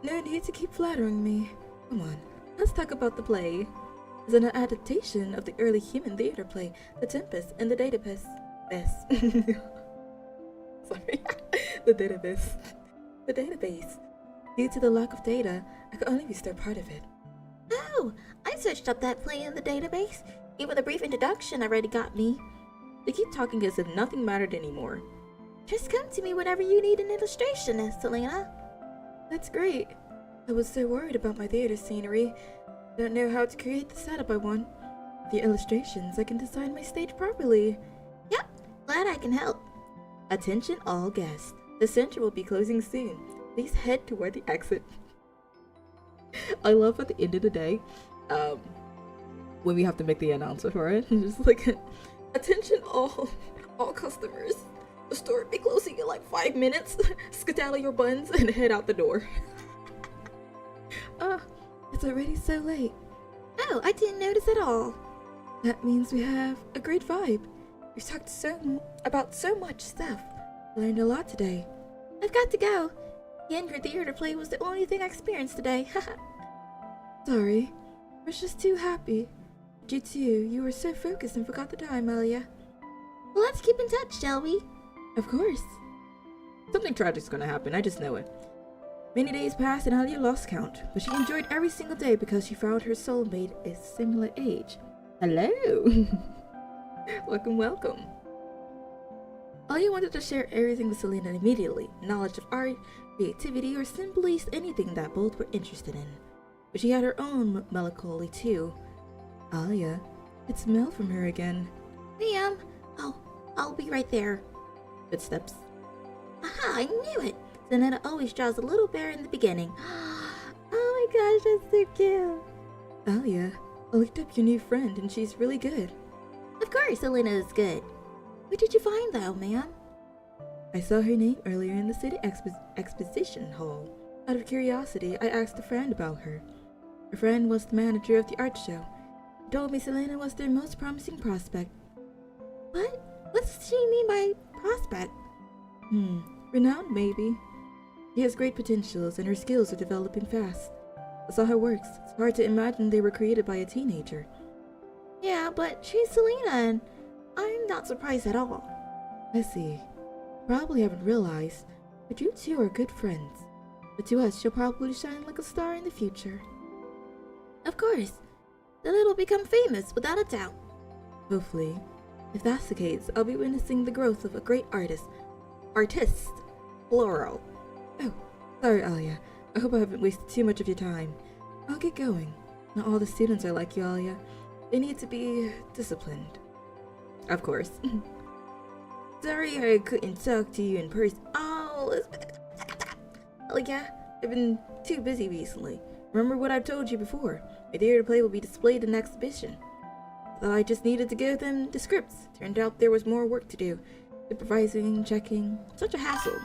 No need to keep flattering me. Come on, let's talk about the play. It's an adaptation of the early human theater play, The Tempest and the Database. Sorry. The database. Due to the lack of data, I could only restore part of it. Oh, I searched up that play in the database. Even the brief introduction already got me. They keep talking as if nothing mattered anymore. Just come to me whenever you need an illustration, Selena. That's great. I was so worried about my theater scenery. Don't know how to create the setup I want. With the illustrations, I can design my stage properly. Yep, glad I can help. Attention all guests. The center will be closing soon. Please head toward the exit. I love at the end of the day, when we have to make the announcement for it, just like, attention all customers. The store will be closing in like 5 minutes. Skedaddle your buns and head out the door. It's already so late. Oh, I didn't notice at all. That means we have a great vibe. We've talked about so much stuff. Learned a lot today. I've got to go. The Andrew theater play was the only thing I experienced today. Sorry. I was just too happy. You too. You were so focused and forgot the time, Alia. Well, let's keep in touch, shall we? Of course. Something tragic's gonna happen, I just know it. Many days passed and Alia lost count, but she enjoyed every single day because she found her soulmate a similar age. Hello! Welcome. Alia wanted to share everything with Selena immediately, knowledge of art, creativity, or simply anything that both were interested in. But she had her own melancholy too. Alia, it's Mel from her again. Ma'am, I'll be right there. Footsteps. Aha, I knew it! Selena always draws a little bear in the beginning. Oh my gosh, that's so cute. Alia, I looked up your new friend and she's really good. Of course, Selena is good. What did you find though, ma'am? I saw her name earlier in the city exposition hall. Out of curiosity, I asked a friend about her. Her friend was the manager of the art show. He told me Selena was their most promising prospect. What? What does she mean by prospect? Renowned maybe. She has great potentials and her skills are developing fast. That's how her works. It's hard to imagine they were created by a teenager. Yeah, but she's Selena and I'm not surprised at all. I see. Probably haven't realized, but you two are good friends. But to us, she'll probably shine like a star in the future. Of course. Selena will become famous without a doubt. Hopefully. If that's the case, I'll be witnessing the growth of a great artist. Artist. Plural. Oh, sorry, Alia. I hope I haven't wasted too much of your time. I'll get going. Not all the students are like you, Alia. They need to be disciplined. Of course. Sorry I couldn't talk to you in person. Oh, Alia, I've been too busy recently. Remember what I've told you before. My theater play will be displayed in the exhibition. Thought I just needed to give them the scripts. Turned out there was more work to do. Supervising, checking. Such a hassle.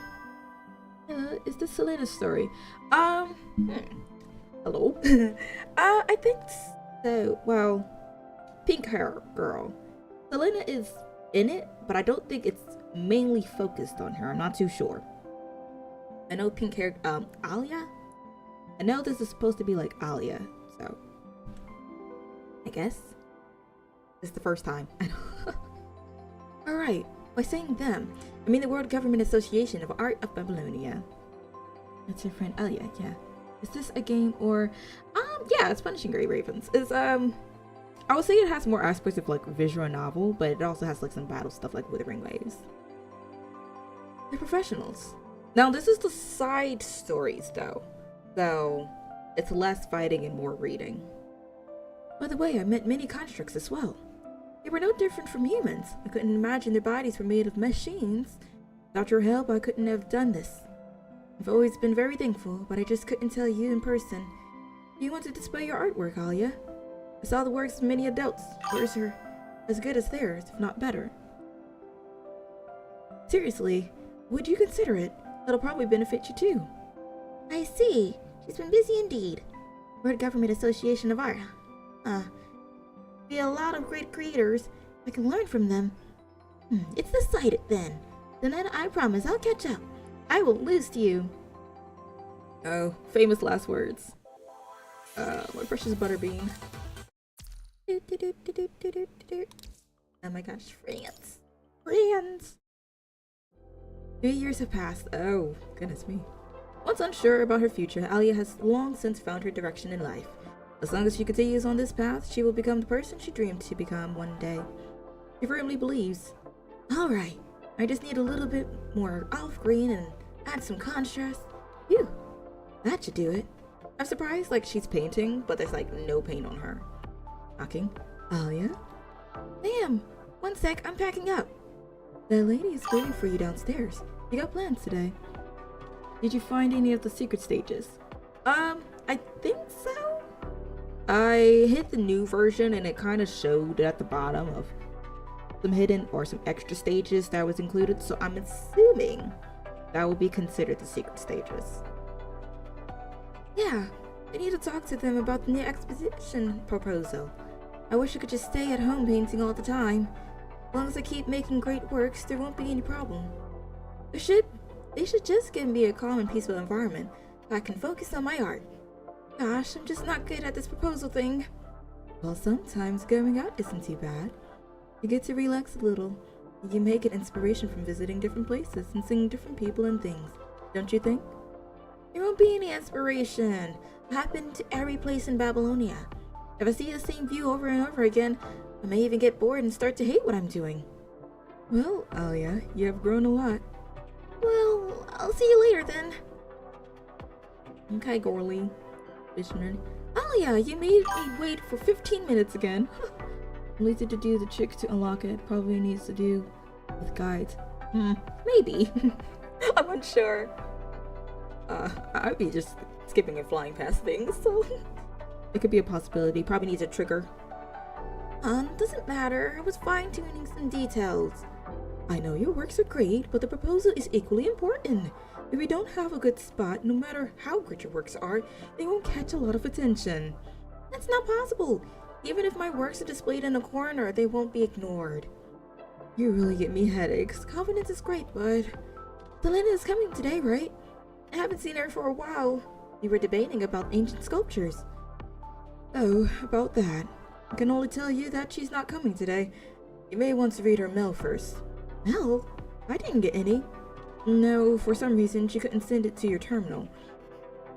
Is this Selena's story? Hello? I think so. Well, pink hair girl. Selena is in it, but I don't think it's mainly focused on her. I'm not too sure. I know pink hair, Alia? I know this is supposed to be like Alia, so I guess this is the first time. Alright, by saying them, I mean the World Government Association of Art of Babylonia. That's your friend Alia, yeah. Is this a game or yeah, it's Punishing Gray Ravens. Is I would say it has more aspects of like visual novel, but it also has like some battle stuff like Withering Waves. They're professionals. Now this is the side stories though. So it's less fighting and more reading. By the way, I met many constructs as well. They were no different from humans. I couldn't imagine their bodies were made of machines. Without your help, I couldn't have done this. I've always been very thankful, but I just couldn't tell you in person. Do you want to display your artwork, Alia? I saw the works of many adults. Yours are as good as theirs, if not better. Seriously, would you consider it? That'll probably benefit you too. I see. She's been busy indeed. World Government Association of Art. Be a lot of great creators. I can learn from them. It's decided then. Then I promise I'll catch up. I won't lose to you. Oh, famous last words. My precious Butterbean. Oh my gosh, friends. 2 years have passed. Oh, goodness me. Once unsure about her future, Alia has long since found her direction in life. As long as she continues on this path, she will become the person she dreamed to become one day. She firmly believes. Alright, I just need a little bit more olive green and add some contrast. Phew. That should do it. I'm surprised, like, she's painting, but there's, like, no paint on her. Knocking. Alia? Ma'am, one sec, I'm packing up. The lady is waiting for you downstairs. You got plans today. Did you find any of the secret stages? I think so. I hit the new version and it kind of showed at the bottom of some hidden or some extra stages that was included, so I'm assuming that will be considered the secret stages. Yeah, I need to talk to them about the new exposition proposal. I wish I could just stay at home painting all the time. As long as I keep making great works, there won't be any problem. They should just give me a calm and peaceful environment so I can focus on my art. Gosh, I'm just not good at this proposal thing. Well, sometimes going out isn't too bad. You get to relax a little. You can make an inspiration from visiting different places and seeing different people and things. Don't you think? There won't be any inspiration. I've been to every place in Babylonia. If I see the same view over and over again, I may even get bored and start to hate what I'm doing. Well, Alia, you have grown a lot. Well, I'll see you later then. Okay, Gorley. Fisherman. Alia, you made me wait for 15 minutes again. Later to do the trick to unlock it. Probably needs to do with guides. Maybe. I'm unsure. I'd be just skipping and flying past things, so it could be a possibility. Probably needs a trigger. Doesn't matter. I was fine-tuning some details. I know your works are great, but the proposal is equally important. If we don't have a good spot, no matter how good your works are, they won't catch a lot of attention. That's not possible. Even if my works are displayed in a corner, they won't be ignored. You really get me headaches. Confidence is great, but Selena is coming today, right? I haven't seen her for a while. We were debating about ancient sculptures. Oh, about that. I can only tell you that she's not coming today. You may want to read her mail first. Mail? I didn't get any. No, for some reason she couldn't send it to your terminal.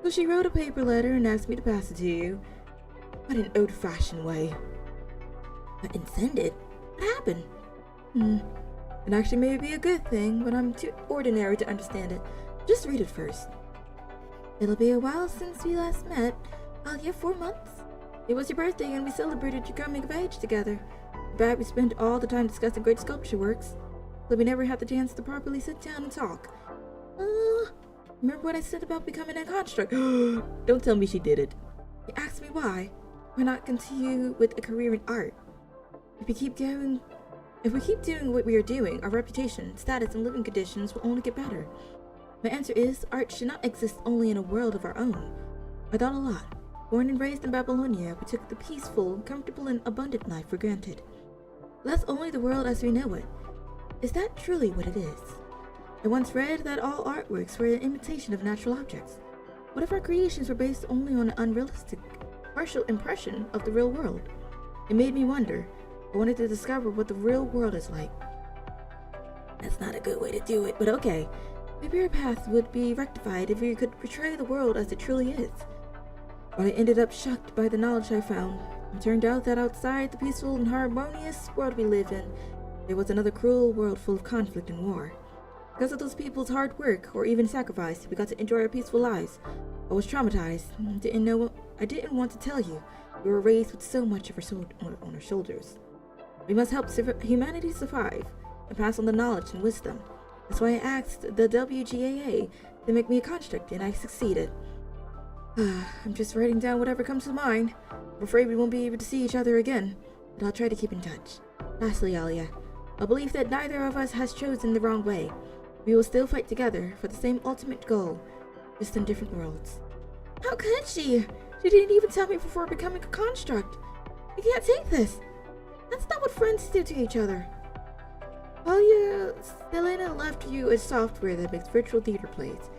So she wrote a paper letter and asked me to pass it to you. But in an old-fashioned way. I didn't send it? What happened? It actually may be a good thing, but I'm too ordinary to understand it. Just read it first. It'll be a while since we last met. Alia, 4 months. It was your birthday and we celebrated your coming of age together. But we spent all the time discussing great sculpture works, so we never had the chance to properly sit down and talk. Remember what I said about becoming a construct? Don't tell me she did it. You asked me why. Why not continue with a career in art? If we keep doing what we are doing, our reputation, status, and living conditions will only get better. My answer is, art should not exist only in a world of our own. I thought a lot. Born and raised in Babylonia, we took the peaceful, comfortable, and abundant life for granted. That's only the world as we know it. Is that truly what it is? I once read that all artworks were an imitation of natural objects. What if our creations were based only on an unrealistic, partial impression of the real world? It made me wonder. I wanted to discover what the real world is like. That's not a good way to do it, but okay. Maybe our path would be rectified if we could portray the world as it truly is. But I ended up shocked by the knowledge I found. It turned out that outside the peaceful and harmonious world we live in, there was another cruel world full of conflict and war. Because of those people's hard work, or even sacrifice, we got to enjoy our peaceful lives. I was traumatized. I didn't want to tell you. We were raised with so much of on our shoulders. We must help humanity survive and pass on the knowledge and wisdom. That's why I asked the WGAA to make me a construct, and I succeeded. I'm just writing down whatever comes to mind. I'm afraid we won't be able to see each other again, but I'll try to keep in touch. Lastly, Alia, I believe that neither of us has chosen the wrong way. We will still fight together for the same ultimate goal, just in different worlds. How could she? She didn't even tell me before becoming a construct. I can't take this. That's not what friends do to each other. Alia, Selena left you a software that makes virtual theater plays.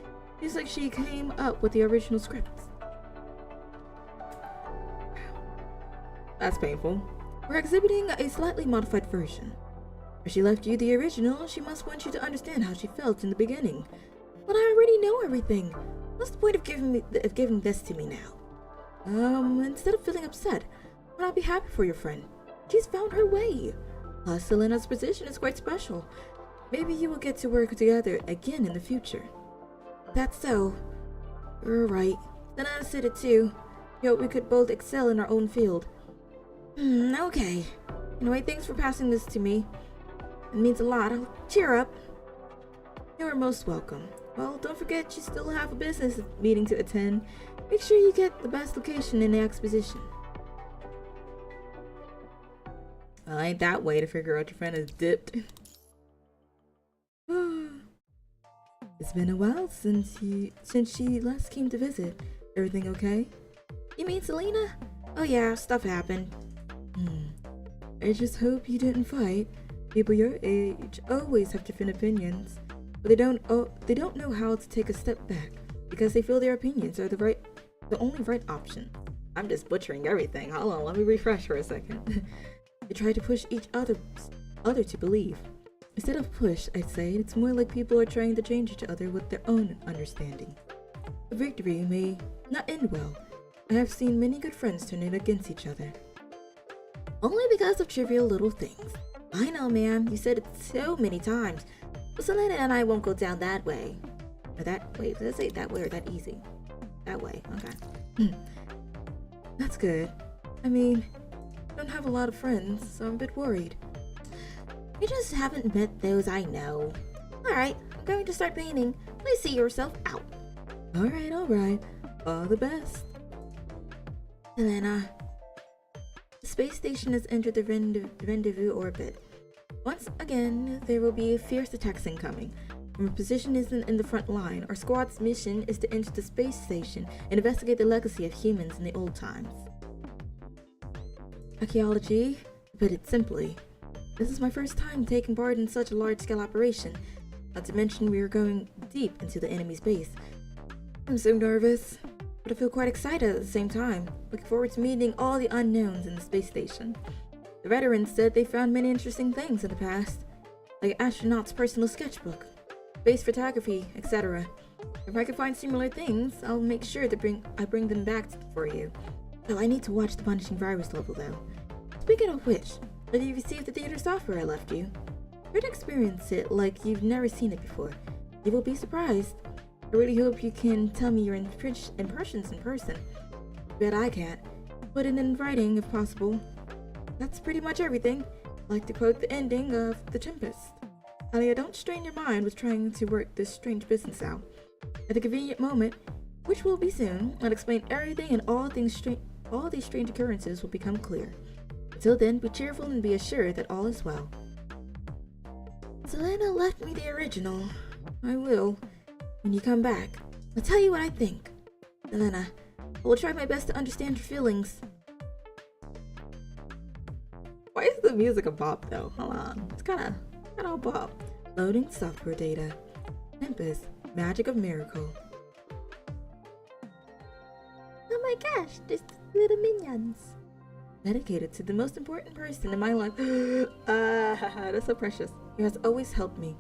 It's like she came up with the original scripts. That's painful. We're exhibiting a slightly modified version. If she left you the original, she must want you to understand how she felt in the beginning. But I already know everything. What's the point of giving this to me now? Instead of feeling upset, why not be happy for your friend? She's found her way. Plus, Selena's position is quite special. Maybe you will get to work together again in the future. That's so. You're right. Then I said it too. You know, we could both excel in our own field. Okay. Anyway, thanks for passing this to me. It means a lot. I'll cheer up. You are most welcome. Well, don't forget you still have a business meeting to attend. Make sure you get the best location in the exposition. Well, ain't that way to figure out your friend is dipped. It's been a while since she last came to visit. Everything okay? You mean Selena? Oh yeah, stuff happened. I just hope you didn't fight. People your age always have different opinions, but they don't know how to take a step back because they feel their opinions are the only right option. I'm just butchering everything. Hold on, let me refresh for a second. They try to push each other to believe. Instead of push, I'd say it's more like people are trying to change each other with their own understanding. A victory may not end well. I have seen many good friends turn it against each other. Only because of trivial little things. I know, ma'am. You said it so many times. But Selena and I won't go down that way. Or that way. Did I say that way or that easy? That way. Okay. That's good. I mean, I don't have a lot of friends, so I'm a bit worried. You just haven't met those I know. Alright, I'm going to start painting. Please see yourself out. Alright. All the best. Selena. The space station has entered the rendezvous orbit. Once again, there will be fierce attacks incoming. Our position isn't in the front line. Our squad's mission is to enter the space station and investigate the legacy of humans in the old times. Archaeology, to put it simply. This is my first time taking part in such a large-scale operation. Not to mention we are going deep into the enemy's base. I'm so nervous, but I feel quite excited at the same time. Looking forward to meeting all the unknowns in the space station. The veterans said they found many interesting things in the past, like an astronaut's personal sketchbook, space photography, etc. If I can find similar things, I'll make sure to bring them back for you. Oh, I need to watch the Punishing Virus level though. Speaking of which, did you receive the theater software I left you? Try to experience it like you've never seen it before. You will be surprised. I really hope you can tell me your impressions in person. Bet I can't. Put it in writing if possible. That's pretty much everything. I'd like to quote the ending of The Tempest. Alia, don't strain your mind with trying to work this strange business out. At a convenient moment, which will be soon, I'll explain everything and all these strange occurrences will become clear. Until then, be cheerful and be assured that all is well. Selena left me the original. I will. When you come back, I'll tell you what I think. Selena, I will try my best to understand your feelings. Why is the music a bop though? Hold on. It's kinda a bop. Loading software data. Tempest, Magic of Miracle. Oh my gosh, there's little minions. Dedicated to the most important person in my life. That's so precious. He has always helped me.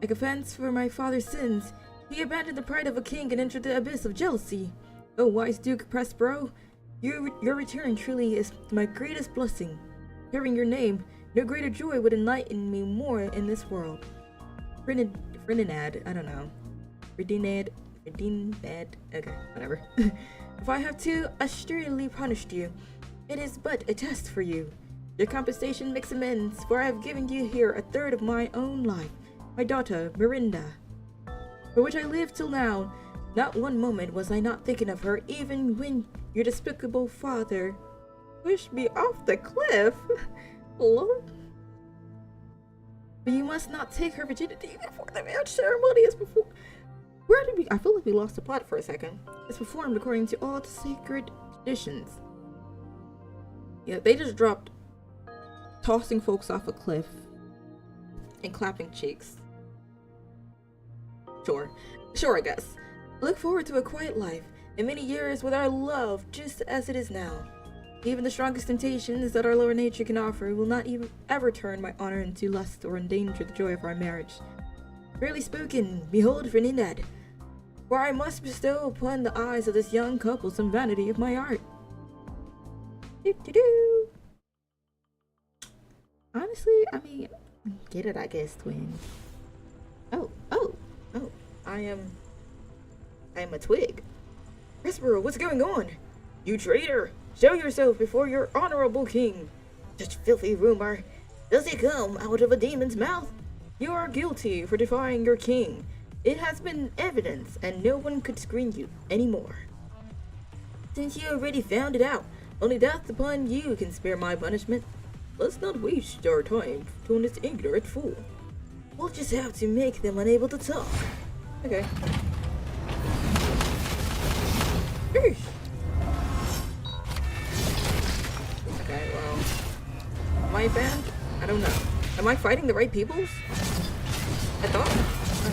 Like a offense for my father's sins, he abandoned the pride of a king and entered the abyss of jealousy. Oh, wise Duke Prospero, your return truly is my greatest blessing. Hearing your name, no greater joy would enlighten me more in this world. Ferdinand, I don't know. Ferdinand, okay, whatever. If I have too austerely punished you, it is but a test for you. Your compensation makes amends, for I have given you here a third of my own life, my daughter, Mirinda, for which I lived till now. Not one moment was I not thinking of her, even when your despicable father pushed me off the cliff. Lord. But you must not take her virginity before the marriage ceremony is performed. I feel like we lost the plot for a second. It's performed according to all the sacred traditions. Yeah, they just dropped tossing folks off a cliff and clapping cheeks. Sure, I guess. I look forward to a quiet life and many years with our love just as it is now. Even the strongest temptations that our lower nature can offer will not even ever turn my honor into lust or endanger the joy of our marriage. Fairly spoken, behold Ferdinand, for I must bestow upon the eyes of this young couple some vanity of my art. Do-do-do. Honestly, I mean, get it, I guess, twin. Oh, I am I am a twig. Prospero, what's going on? You traitor! Show yourself before your honorable king! Such filthy rumor. Does it come out of a demon's mouth? You are guilty for defying your king. It has been evidence, and no one could screen you anymore. Since you already found it out, only death upon you can spare my punishment. Let's not waste our time on this ignorant fool. We'll just have to make them unable to talk. Okay. Eesh. Okay, well. Am I banned? I don't know. Am I fighting the right peoples? I thought.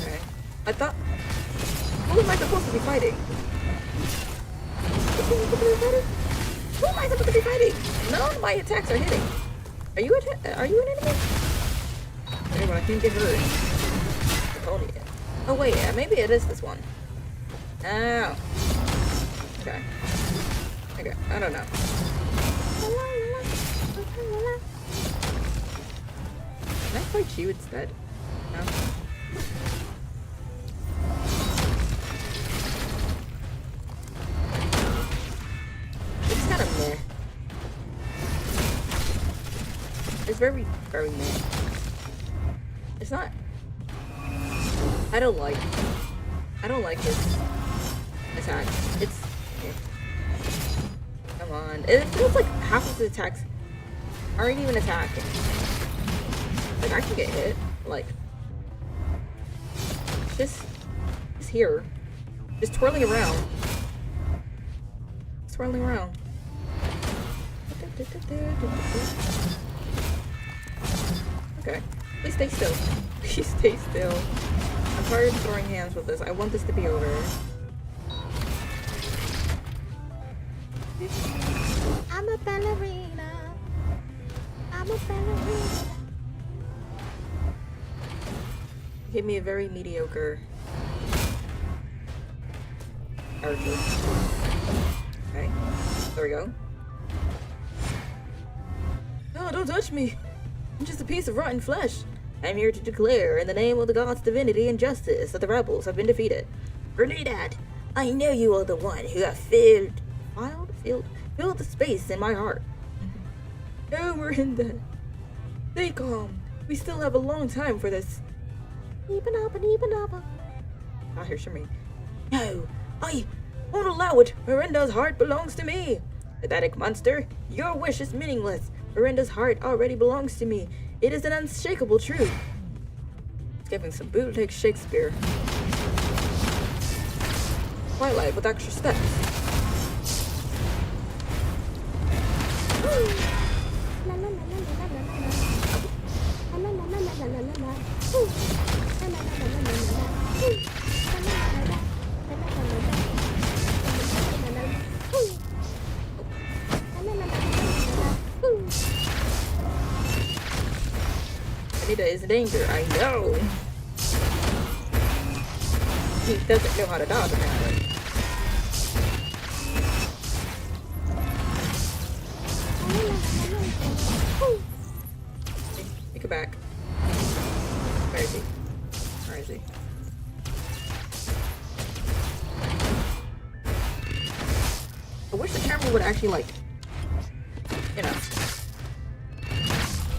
Okay. I thought. Who am I supposed to be fighting? Who am I supposed to be fighting? None of my attacks are hitting. Are you an enemy? Okay, but I can't get hurt. Napoleon. Oh wait, yeah, maybe it is this one. Oh. Okay. Okay, I don't know. Can I fight you instead? No. It's kind of meh. It's very, very meh. It's not. I don't like his attack. It's. Come on. It feels like half of his attacks aren't even attacking. Like, I can get hit. Like, just here. Just twirling around. Swirling around. Okay. Please stay still. Please stay still. I'm tired of throwing hands with this. I want this to be over. I'm a ballerina. I'm a ballerina. Give me a very mediocre archer. Okay. There we go. No, don't touch me. I'm just a piece of rotten flesh. I'm here to declare, in the name of the gods' divinity and justice, that the rebels have been defeated. Bernadette, I know you are the one who have filled the space in my heart. No, Miranda. Stay calm. We still have a long time for this. Ah, here's Shami. No, I won't allow it. Miranda's heart belongs to me. Pathetic monster, your wish is meaningless. Miranda's heart already belongs to me. It is an unshakable truth. It's giving some bootleg Shakespeare. Twilight with extra steps. Anita is in danger, I know. He doesn't know how to dodge apparently. Take it back. Where is he? Where is he? I wish the camera would actually, like, you know,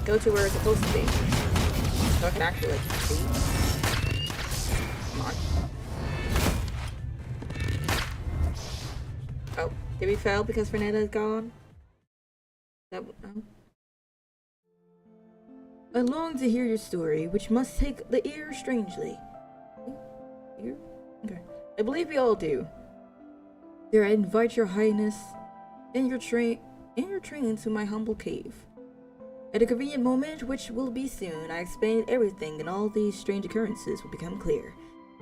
go to where it's supposed to be. So I can actually, like, see. Come on. Oh, did we fail because Fernanda is gone? That, no? I long to hear your story, which must take the ear strangely. Ear? Okay. I believe we all do. There, I invite your highness and your train to my humble cave. At a convenient moment, which will be soon, I explain everything, and all these strange occurrences will become clear.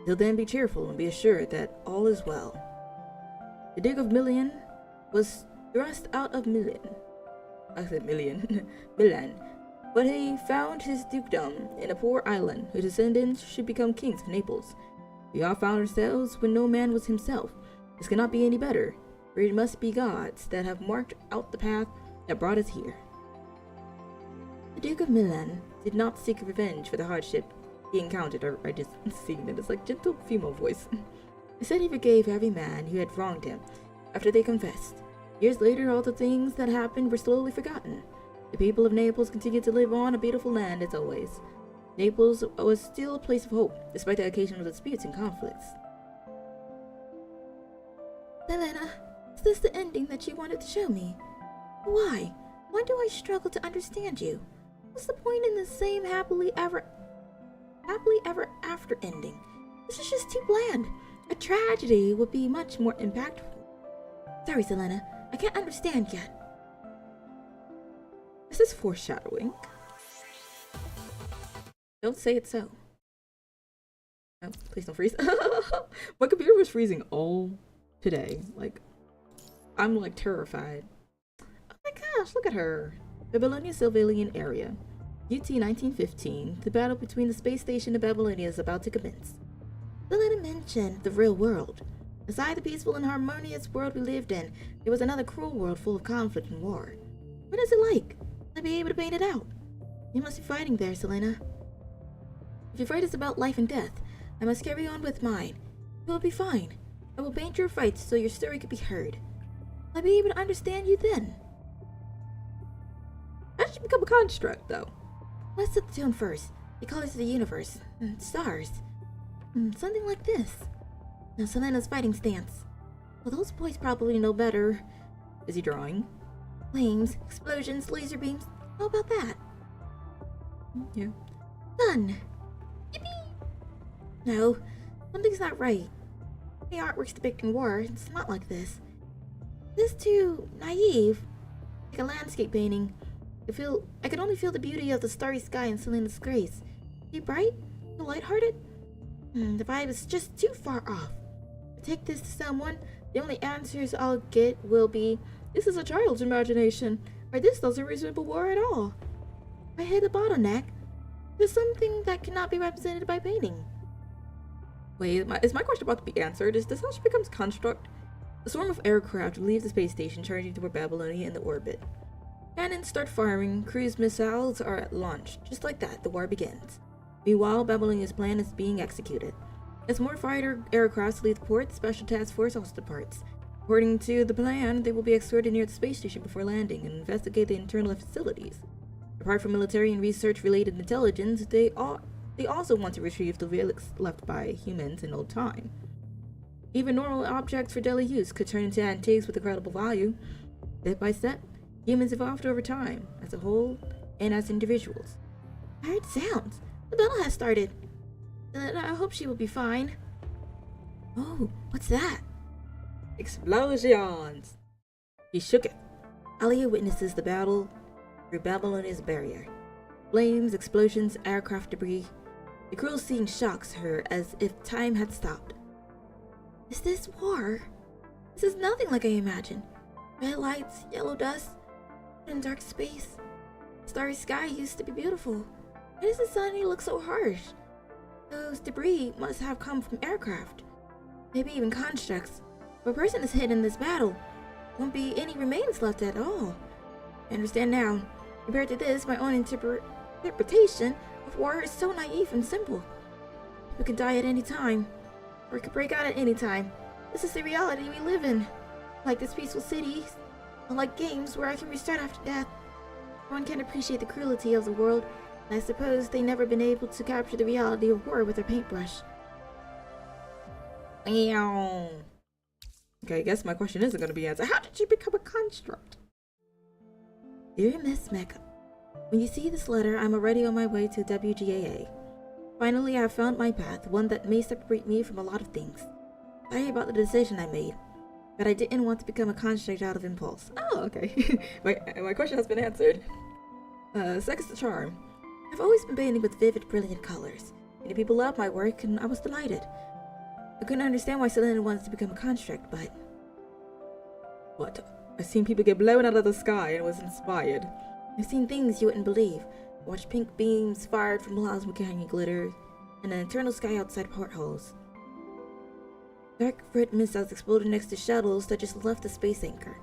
Till then, be cheerful and be assured that all is well. The Duke of Milan was thrust out of Milan. I said Milan. Milan. But he found his dukedom in a poor island, whose descendants should become kings of Naples. We all found ourselves when no man was himself. This cannot be any better, for it must be gods that have marked out the path that brought us here. The Duke of Milan did not seek revenge for the hardship he encountered. I just seen it. It's like gentle female voice. He said he forgave every man who had wronged him after they confessed. Years later, all the things that happened were slowly forgotten. The people of Naples continued to live on a beautiful land as always. Naples was still a place of hope, despite the occasional disputes and conflicts. Selena, is this the ending that you wanted to show me? Why? Why do I struggle to understand you? What's the point in the same happily ever after ending? This is just too bland. A tragedy would be much more impactful. Sorry, Selena. I can't understand yet. This is foreshadowing. Don't say it so. Oh, please don't freeze. My computer was freezing all today. Like, I'm like terrified. Oh my gosh, look at her. Babylonia civilian area. UT 1915. The battle between the space station and Babylonia is about to commence. Selena mentioned the real world. Aside the peaceful and harmonious world we lived in, there was another cruel world full of conflict and war. What is it like? Will I be able to paint it out? You must be fighting there, Selena. If your fight is about life and death, I must carry on with mine. You will be fine. I will paint your fights so your story can be heard. Will I be able to understand you then? I should become a construct, though. Let's set the tone first. The colors of the universe. Stars. Something like this. Now Selena's fighting stance. Well, those boys probably know better. Is he drawing? Flames, explosions, laser beams. How about that? Yeah. Done. Yippee! No, something's not right. The artwork's depicting war. It's not like this. This too naive. Like a landscape painting. I could only feel the beauty of the starry sky and Selena's grace. Too bright? Too lighthearted? The vibe is just too far off. If I take this to someone, the only answers I'll get will be, this is a child's imagination, or this doesn't resemble war at all. I hit a bottleneck. There's something that cannot be represented by painting. Wait, is my question about to be answered? Is this how she becomes construct? A swarm of aircraft leave the space station, charging toward Babylonia in the orbit. Cannons start firing, cruise missiles are launched. Just like that, the war begins. Meanwhile, Babylonia's plan is being executed. As more fighter aircrafts leave the port, Special Task Force also departs. According to the plan, they will be escorted near the space station before landing and investigate the internal facilities. Apart from military and research-related intelligence, they also want to retrieve the relics left by humans in old time. Even normal objects for daily use could turn into antiques with incredible value. Step by step, humans evolved over time, as a whole and as individuals. I heard sounds. The battle has started. I hope she will be fine. Oh, what's that? Explosions! He shook it. Alia witnesses the battle through Babylonia's barrier. Flames, explosions, aircraft debris. The cruel scene shocks her as if time had stopped. Is this war? This is nothing like I imagined. Red lights, yellow dust, and dark space. Starry sky used to be beautiful. Why does the sun look so harsh? Those debris must have come from aircraft. Maybe even constructs. If a person is hit in this battle, won't be any remains left at all. I understand now. Compared to this, my own interpretation of war is so naive and simple. People can die at any time, or it could break out at any time. This is the reality we live in. Like this peaceful city, unlike games where I can restart after death. One can appreciate the cruelty of the world, and I suppose they've never been able to capture the reality of war with their paintbrush. Meow. Okay, I guess my question isn't going to be answered. How did you become a construct? Dear Miss Mecca, when you see this letter, I'm already on my way to WGAA. Finally, I have found my path, one that may separate me from a lot of things. Sorry about the decision I made, but I didn't want to become a construct out of impulse. Oh, okay. my question has been answered. Sex the charm. I've always been painting with vivid, brilliant colors. Many people love my work, and I was delighted. I couldn't understand why Selena wanted to become a construct, but... What? I've seen people get blown out of the sky and was inspired. I've seen things you wouldn't believe. Watched pink beams fired from plasma carrying glitter, and an eternal sky outside portholes. Dark red missiles exploded next to shuttles that just left the space anchor.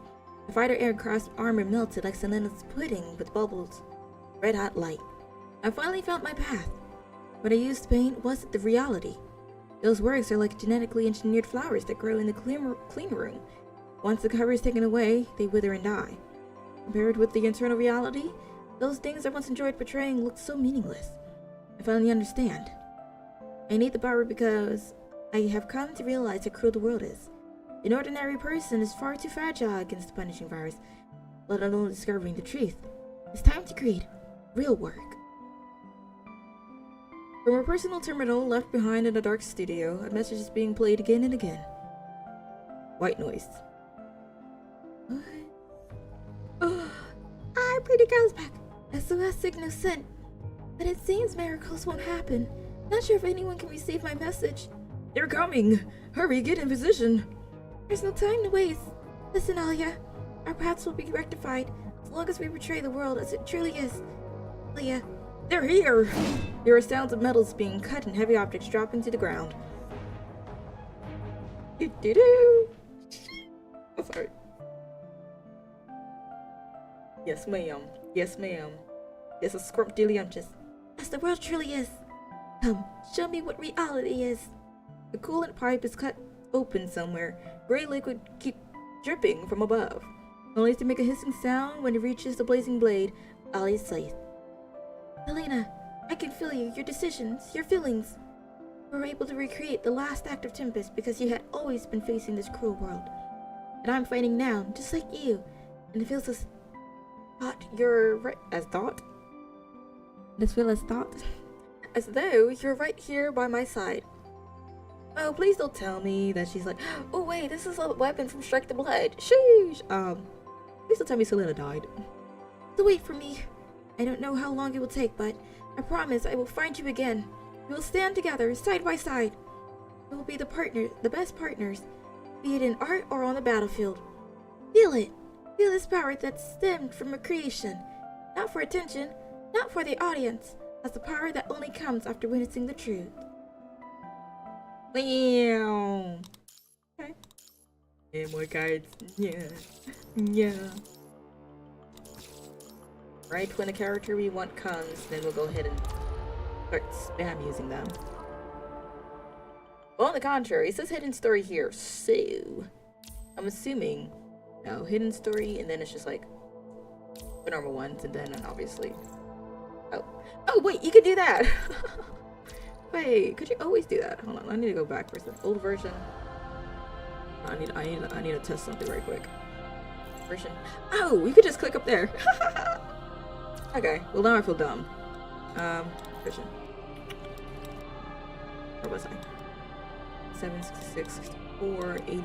The fighter aircraft's armor melted like Selena's pudding with bubbles. Red-hot light. I finally found my path. What I used to paint wasn't the reality. Those works are like genetically engineered flowers that grow in the clean room. Once the cover is taken away, they wither and die. Compared with the internal reality, those things I once enjoyed portraying look so meaningless. I finally understand. I need the power because I have come to realize how cruel the world is. An ordinary person is far too fragile against the punishing virus, let alone discovering the truth. It's time to create real work. From a personal terminal left behind in a dark studio, a message is being played again and again. White noise. What? Oh, our pretty girl's back. SOS signal sent. But it seems miracles won't happen. Not sure if anyone can receive my message. They're coming! Hurry, get in position! There's no time to waste. Listen, Alia. Our paths will be rectified as long as we portray the world as it truly is. Alia. They're here! There are sounds of metals being cut and heavy objects dropping to the ground. Do-do-do! Oh, sorry. Yes, ma'am. Yes, ma'am. Yes, a scrumptious. As the world truly is. Come, show me what reality is. The coolant pipe is cut open somewhere. Gray liquid keep dripping from above, only to make a hissing sound when it reaches the blazing blade. Ali's scythe. Selena, I can feel you, your decisions, your feelings. You were able to recreate the last act of Tempest because you had always been facing this cruel world. And I'm fighting now, just like you. And it feels as thought you're right as thought? Does feel as thought? As though you're right here by my side. Oh, please don't tell me that she's like, oh wait, this is a weapon from Strike the Blood. Sheesh. Please don't tell me Selena died. So wait for me. I don't know how long it will take, but I promise I will find you again. We will stand together, side by side. We will be the best partners, be it in art or on the battlefield. Feel it. Feel this power that stemmed from a creation. Not for attention, not for the audience, as the power that only comes after witnessing the truth. Wow. Okay. And more cards. Yeah. Yeah. Right when the character we want comes, then we'll go ahead and start spam using them. Well, on the contrary, it says hidden story here, so I'm assuming no hidden story, and then it's just like the normal ones, and then obviously. Oh wait, you could do that. Wait, could you always do that? Hold on, I need to go back for the old version. I need to test something right quick. Version. Oh, you could just click up there. Okay, well now I feel dumb. Version. Where was I? 766, 64, 81.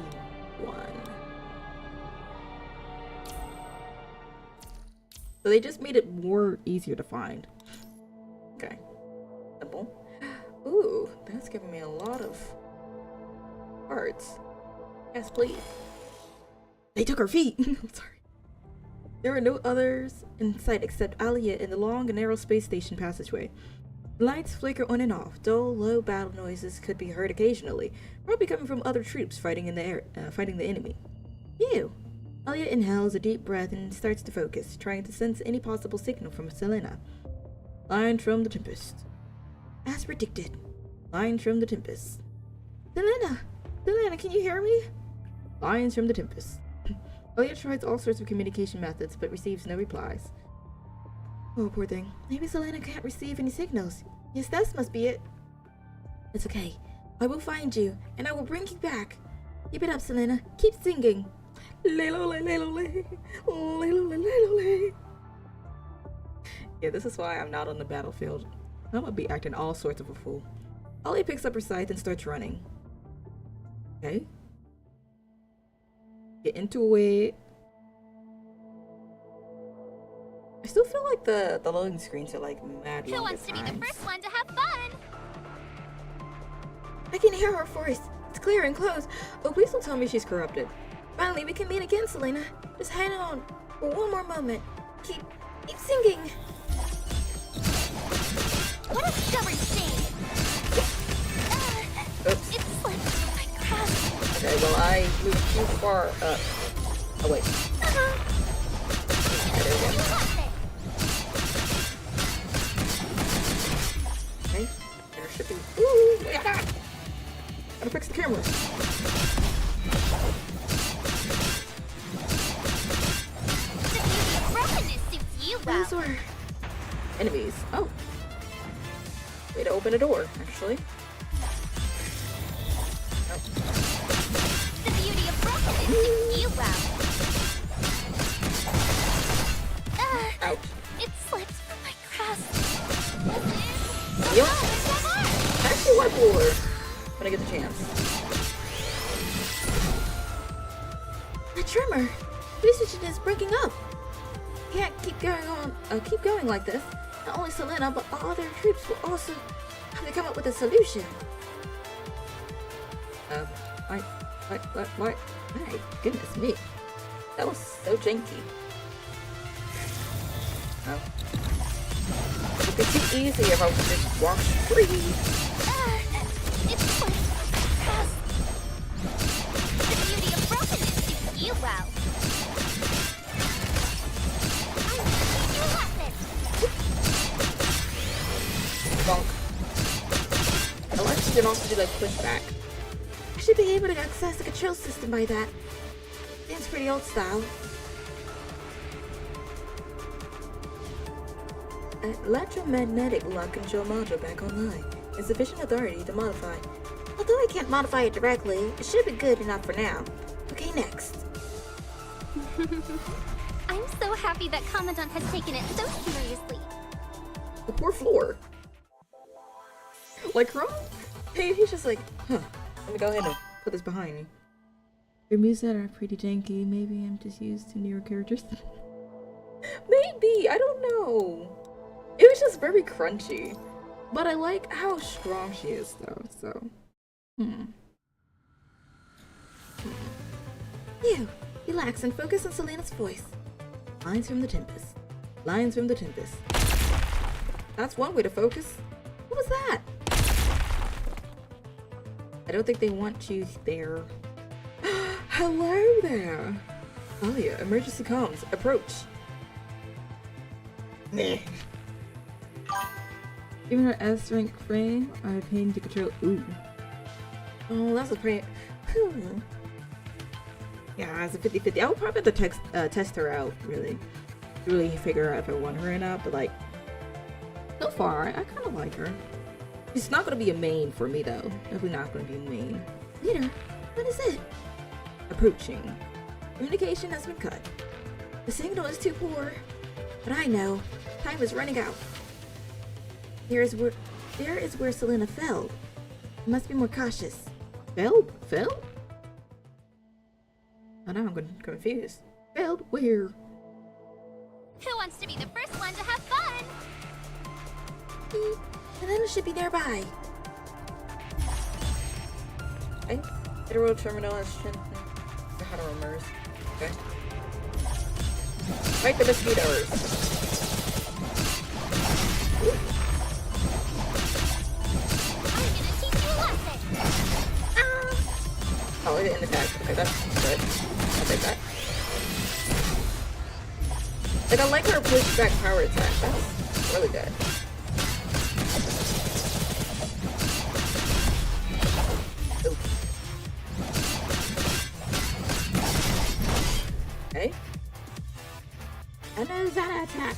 So they just made it more easier to find. Okay. Simple. Ooh, that's giving me a lot of cards. Yes, please. They took her feet! Sorry. There were no others in sight except Alia in the long and narrow space station passageway. The lights flicker on and off. Dull, low battle noises could be heard occasionally, probably coming from other troops fighting in the air, fighting the enemy. Ew! Alia inhales a deep breath and starts to focus, trying to sense any possible signal from Selena. Line from the Tempest. As predicted. Lines from the Tempest. Selena! Selena, can you hear me? Lines from the Tempest. Alia tries all sorts of communication methods, but receives no replies. Oh, poor thing. Maybe Selena can't receive any signals. Yes, that must be it. It's okay. I will find you, and I will bring you back. Keep it up, Selena. Keep singing. Yeah, this is why I'm not on the battlefield. I'm gonna be acting all sorts of a fool. Ollie picks up her scythe and starts running. Okay. Get into it. I still feel like the loading screens are like mad long. Who wants to be the first one to have fun? I can hear her voice. It's clear and close. Oh, please don't tell me she's corrupted. Finally, we can meet again, Selena. Just hang on for one more moment. Keep singing. What a stubborn thing! Oops. It slipped through my grasp. Okay, well I moved too far up. Oh wait. You There we go. got this. Okay. Air shipping. Ooh, yeah. Gotta fix the camera. Brokenness suits you well. These were enemies. Oh. Way to open a door, actually. Oh. The beauty of brokenness suits you well. Ouch. It slipped from my grasp. Yup. I actually want to pull her when I get the chance. The tremor. Oxygen is breaking up. Can't keep going like this. Not only Selena, but all other troops will also have to come up with a solution. What? My goodness me. That was so janky. Oh. It'd be too easy if I was just walk free. It slipped from my grasp. The beauty of brokenness suits you well. I'm gonna teach you a lesson. Bonk. I like she can also do like pushback. I should be able to access the control system by that. Seems pretty old style. Electromagnetic lock control module back online. Insufficient authority to modify. Although I can't modify it directly, it should be good enough for now. Okay, next. I'm so happy that Commandant has taken it so seriously. The poor floor. Like, Ron? Hey, he's just like, huh. Let me go ahead and put this behind me. Your moves that are pretty janky. Maybe I'm just used to newer characters. Maybe. I don't know. It was just very crunchy. But I like how strong she is, though, so. You, relax and focus on Selena's voice. Lines from the Tempest. Lines from the Tempest. That's one way to focus. What was that? I don't think they want you there. Hello there. Alia, emergency comms. Approach. Nah. Given her S rank frame, I pain to control. Ooh. Oh, that's a pretty. Yeah, it's a 50-50. I would probably have to test her out, really. Really figure out if I want her or not, but like, so far, I kind of like her. She's not gonna be a main for me, though. Definitely not gonna be a main. Leader, what is it? Approaching. Communication has been cut. The signal is too poor. But I know. Time is running out. There is where Selena fell. You must be more cautious. Fell? Oh, now I'm confused. Failed? Where? Who wants to be the first one to have fun? Selena should be nearby. Okay. Federal terminal is how to remember. Okay. Fight the mosquitoes. I'm gonna teach you a lesson. Oh, it didn't attack. Okay, that's good. I'll take that. Like, I like her pushback power attack. That's really good. Ooh. Okay. Another attack.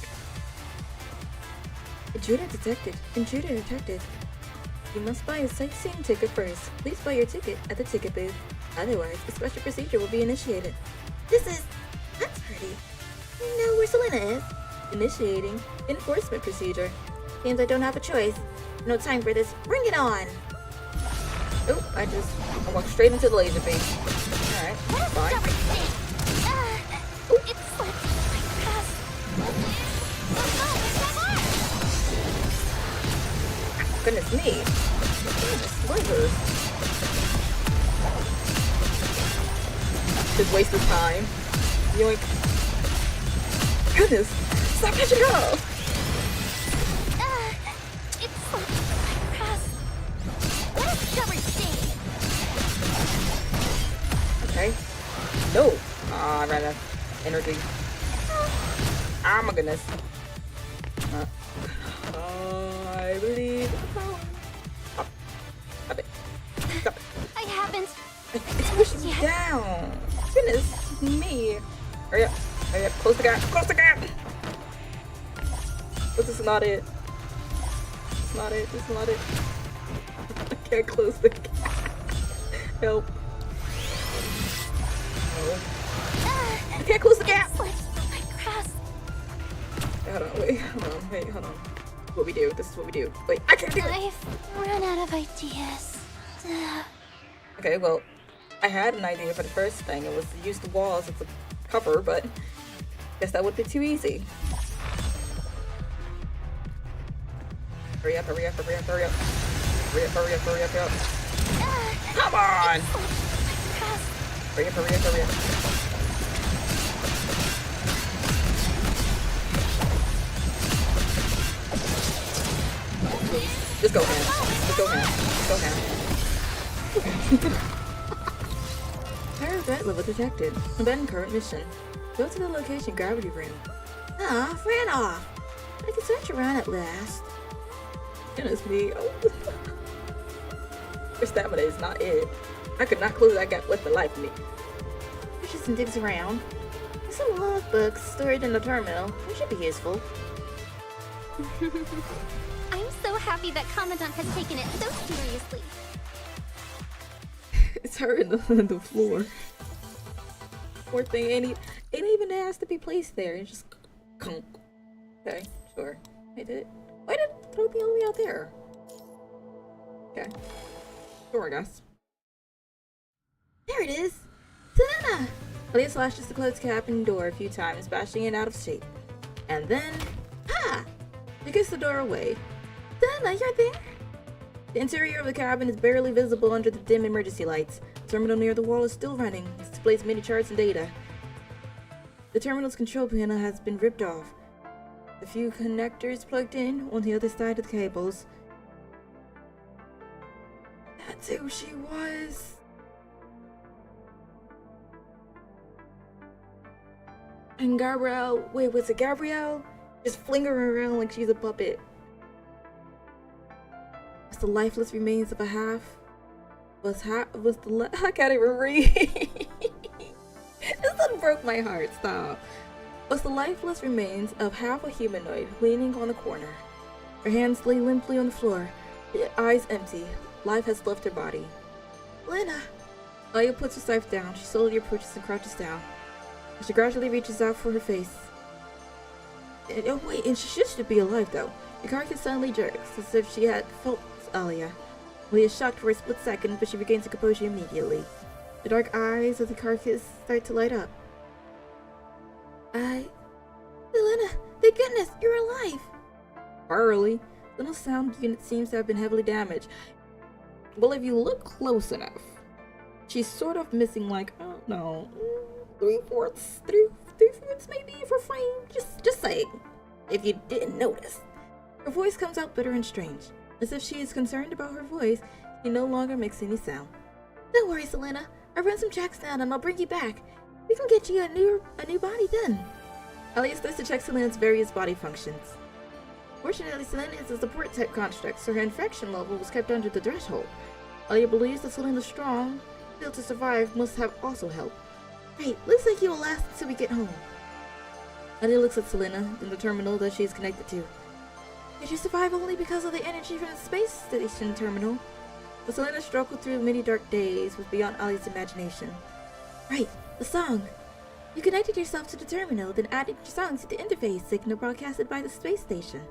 Intruder detected. Intruder detected. You must buy a sightseeing ticket first. Please buy your ticket at the ticket booth. Otherwise, a special procedure will be initiated. That's pretty. You know where Selena is? Initiating enforcement procedure. Seems I don't have a choice. No time for this. Bring it on. Oh, I walked straight into the laser beam. Alright, fine. It slipped from my grasp. Goodness me. Slivers. Just waste of time. Yoink. Goodness. Stop catching up. It slipped from my grasp. What a stubborn thing. Okay. No. Ah, I ran out of energy. Ah, my goodness. I believe in the power. Stop it. Stop it. I me. Hurry up. Hurry up. Close the gap. Close the gap. But this is not it. This is not it. This is not it. I can't close the gap. Help. No. I can't close the gap. Slips from my grasp. Hold on. Wait. Hold on. Wait. Hold on. What we do. This is what we do. Wait. I can't do it. I've run out of ideas. Okay. Well, I had an idea for the first thing. It was to use the walls as a cover, but guess that would be too easy. Hurry up, hurry up, hurry up, hurry up. Hurry up, hurry up, hurry up, hurry up. Come on! Hurry up, hurry up, hurry up. Just go, man. Just go, man. Just go, man. Higher event level detected. Abandon current mission. Go to the location gravity room. Ah, ran off. I can search around at last. Goodness me. Oh. Your stamina is not it. I could not close that gap with the life of me. Searches and digs around. There's some log books stored in the terminal. They should be useful. I'm so happy that Commandant has taken it so seriously. It's her in the floor. Poor thing ain't even asked to be placed there. It's just conk. Okay, sure. I did it. Why did it throw me all the way out there? Okay. Sure, I guess. There it is. Selena! Leah slashes the closed cabin door a few times, bashing it out of shape. And then, she gets the door away. Selena, you're there? The interior of the cabin is barely visible under the dim emergency lights. The terminal near the wall is still running. It displays many charts and data. The terminal's control panel has been ripped off. A few connectors plugged in on the other side of the cables. That's who she was. And Gabrielle, wait, was it Gabrielle? Just fling her around like she's a puppet. Was the lifeless remains of a half? I can't even read. This one broke my heart, stop. Was the lifeless remains of half a humanoid leaning on a corner. Her hands lay limply on the floor, her eyes empty. Life has left her body. Lena! Aya puts her scythe down. She slowly approaches and crouches down. She gradually reaches out for her face. Oh wait, and she should be alive though. The carcass suddenly jerks, as if she had felt Alia. Leah is shocked for a split second, but she regains her composure immediately. The dark eyes of the carcass start to light up. Selena, thank goodness, you're alive! Barely. The little sound unit seems to have been heavily damaged. Well, if you look close enough, she's sort of missing like, I don't know, three-fourths maybe of her frame. Just saying, if you didn't notice. Her voice comes out bitter and strange. As if she is concerned about her voice, she no longer makes any sound. Don't worry, Selena. I'll run some checks down and I'll bring you back. We can get you a new body then. Alia starts to check Selena's various body functions. Fortunately, Selena is a support type construct, so her infection level was kept under the threshold. Alia believes that Selena's strong will to survive must have also helped. Great, looks like you will last until we get home. Alia looks at Selena in the terminal that she is connected to. Did you survive only because of the energy from the space station terminal? But Selena struggled through many dark days was beyond Alia's imagination. Right, the song. You connected yourself to the terminal, then added your song to the interface signal broadcasted by the space station.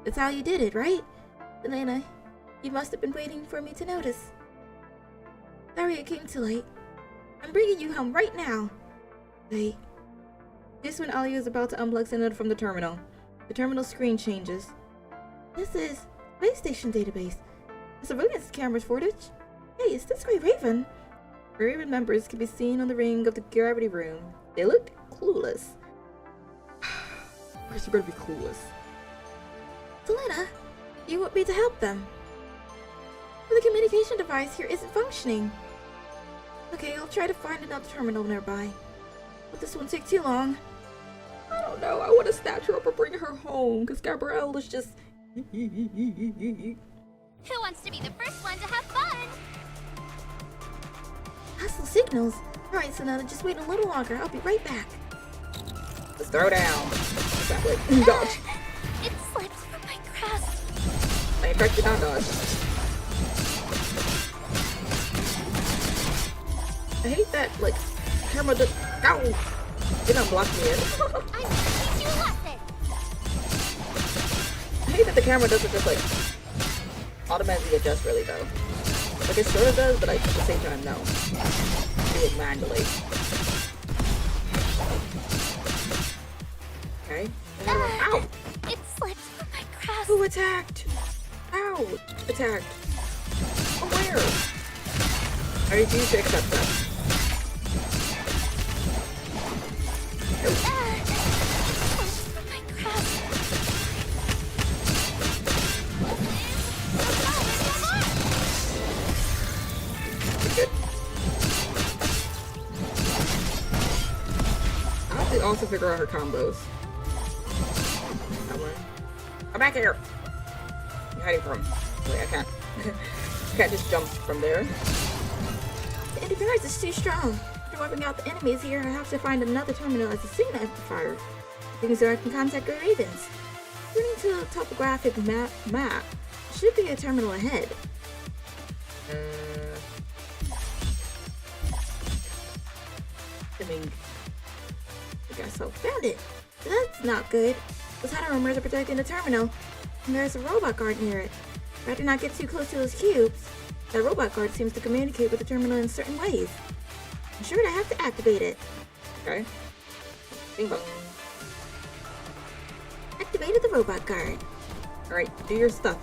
That's how you did it, right? Selena, you must have been waiting for me to notice. Sorry it came too late. I'm bringing you home right now. Wait. Just when Alia is about to unplug Selena from the terminal screen changes. This is space station database. The surveillance camera's footage. Hey, is this Grey Raven? Raven members can be seen on the ring of the gravity room. They looked clueless. Of course you're gonna be clueless. Selena, you want me to help them? But the communication device here isn't functioning. Okay, I'll try to find another terminal nearby. But this won't take too long. I don't know. I want to snatch her up or bring her home because Gabrielle is just. Who wants to be the first one to have fun? Hostile signals. Alright, Sonata, just wait a little longer. I'll be right back. Let's throw down. Exactly. Dodge. It slipped from my grasp. I infected on dodge. I hate that, like, camera does. Ow! It unblocked me in. I'm teaching you a lesson. I hate that the camera doesn't just, like, automatically adjust really, though. Like, it sort of does, but at the same time, no. Do it manually. Okay. Ow! It slipped from my grasp. Who attacked? Ow! Attacked. From where? I refuse to accept that. Slipped from my grasp. Good. I have to also figure out her combos. That one. Come back here! I'm hiding from. Wait, I can't. I can't just jump from there. The interference is too strong. After wiping out the enemies here, I have to find another terminal as a signal amplifier. Things so I can contact Grey Ravens. According to the topographic map, should be a terminal ahead. I mean, I guess so. Found it. That's not good. Those Hatter rumors are protecting the terminal, and there's a robot guard near it. If I do not get too close to those cubes, that robot guard seems to communicate with the terminal in certain ways. I'm sure I have to activate it. okay. Bing bong. Activated the robot guard. Alright, do your stuff.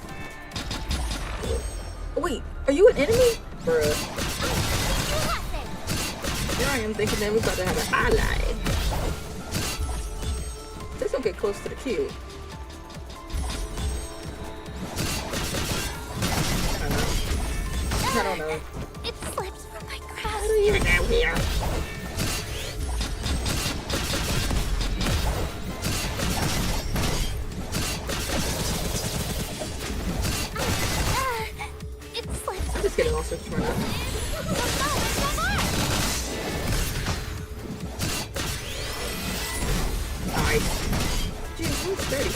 Oh, wait, are you an enemy? Bruh. Lesson. Here I am thinking that we're about to have an ally. Just don't get close to the cube. I don't know. It slipped from my How grasp. do you even get here? It slipped. I'm just getting all sorts of turned up. Nice. Gee, who's 30?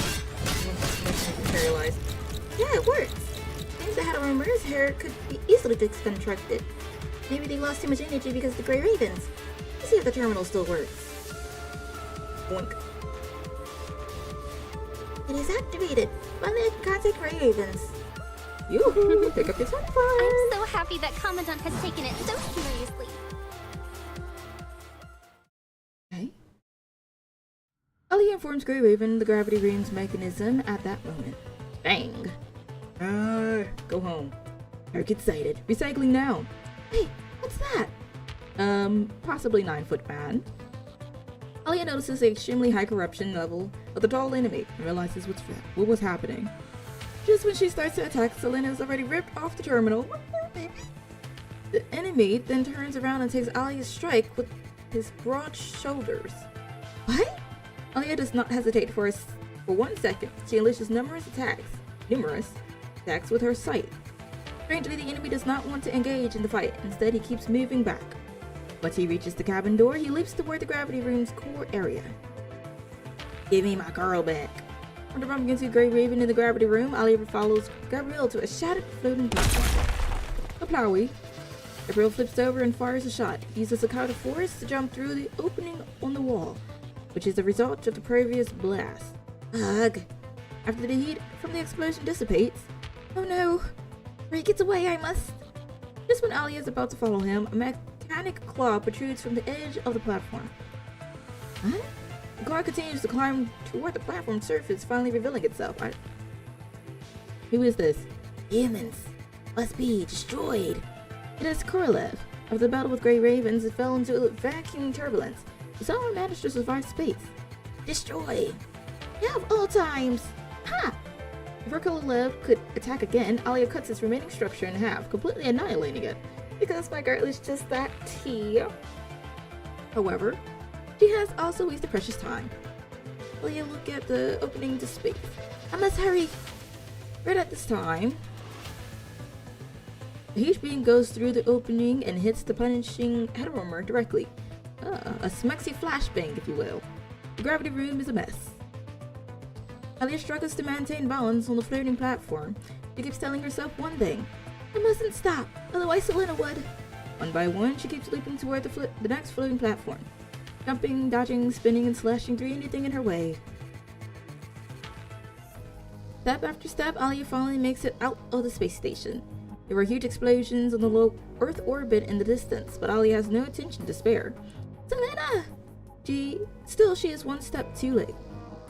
Paralyzed. Yeah, it works. Seems the Hatter rumors hair could be easily disconstructed. Maybe they lost too much energy because of the Grey Ravens. Let's see if the terminal still works. Boink. It is activated. Finally, I can contact Grey Ravens. Yoo-hoo! Pick up your telephone! I'm so happy that Commandant has taken it so seriously. Okay. Ali informs Grey Raven the gravity room's mechanism at that moment. Bang! Go home. Eric excited. Recycling now. Hey, what's that? Possibly 9-foot man. Alia notices the extremely high corruption level of the tall enemy and realizes what was happening. Just when she starts to attack, Selena is already ripped off the terminal. The enemy then turns around and takes Alia's strike with his broad shoulders. What? Alia does not hesitate for 1 second. She unleashes numerous attacks with her sight. Strangely, the enemy does not want to engage in the fight. Instead, he keeps moving back. Once he reaches the cabin door, he leaps toward the gravity room's core area. Give me my girl back. After bumping into Grey Raven in the gravity room, Alia follows Gabrielle to a shattered floating platform. A plowie. Gabrielle flips over and fires a shot. He uses a cloud of force to jump through the opening on the wall, which is the result of the previous blast. Ugh. After the heat from the explosion dissipates, oh no! Before he gets away, I must. Just when Alia is about to follow him, a mechanic claw protrudes from the edge of the platform. Huh? The claw continues to climb toward the platform surface, finally revealing itself. Who is this? Humans. Must be destroyed. It is Korolev. After the battle with Grey Ravens, it fell into a vacuum turbulence. It somehow managed to survive space. Destroy. Yeah, of all times. Ha! Before Korolev could attack again, Alia cuts its remaining structure in half, completely annihilating it. Because my girl is just that tea. However, she has also wasted precious time. Alia look at the opening to space. I must hurry. Right at this time, The heat beam goes through the opening and hits the punishing headwarmer directly. A smexy flashbang, if you will. The gravity room is a mess. Alia struggles to maintain balance on the floating platform. She keeps telling herself one thing. I mustn't stop, otherwise Selena would. One by one, she keeps leaping toward the next floating platform. Jumping, dodging, spinning, and slashing through anything in her way. Step after step, Alia finally makes it out of the space station. There were huge explosions on the low Earth orbit in the distance, but Alia has no attention to spare. Selena! She is one step too late.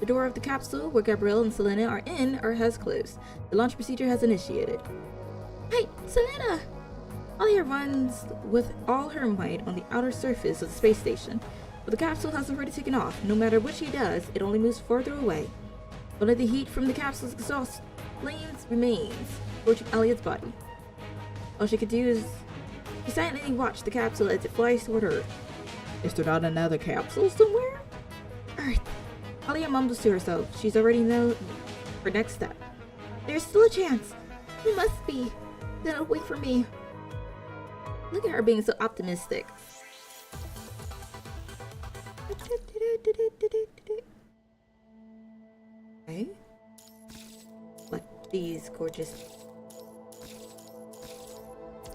The door of the capsule where Gabrielle and Selena are in has closed. The launch procedure has initiated. Hey, Selena! Alia runs with all her might on the outer surface of the space station, but the capsule has already taken off. No matter what she does, it only moves further away. Only the heat from the capsule's exhaust flames remains, scorching Alia's body. All she could do is silently watch the capsule as it flies toward Earth. Is there not another capsule somewhere? Earth. Alia mumbles to herself. She's already known her next step. There's still a chance. It must be. Then wait for me. Look at her being so optimistic. Okay. Like these gorgeous.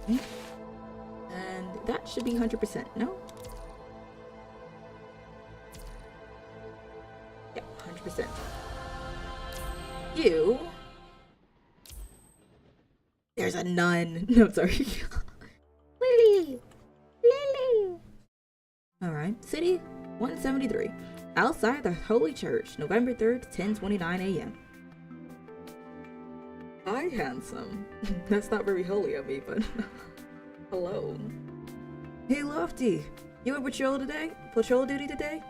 Okay. And that should be 100%, no? Yeah, 100%. You. There's a nun. No, sorry. Lily! Lily! Alright, City 173. Outside the Holy Church, November 3rd, 10:29 a.m. Hi, handsome. That's not very holy of me, but hello. Hey, Lofty. You on patrol today? Patrol duty today?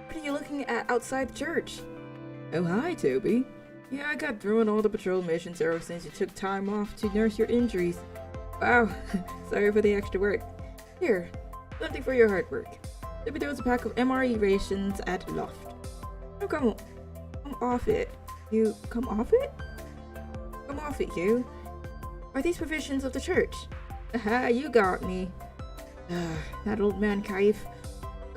What are you looking at outside the church? Oh, hi, Toby. Yeah, I got through on all the patrol missions ever since you took time off to nurse your injuries. Wow, sorry for the extra work. Here, something for your hard work. Toby throws a pack of MRE rations at Loft. Oh, come off it. You come off it? Come off it, you. Are these provisions of the church? Aha, you got me. That old man Kaif.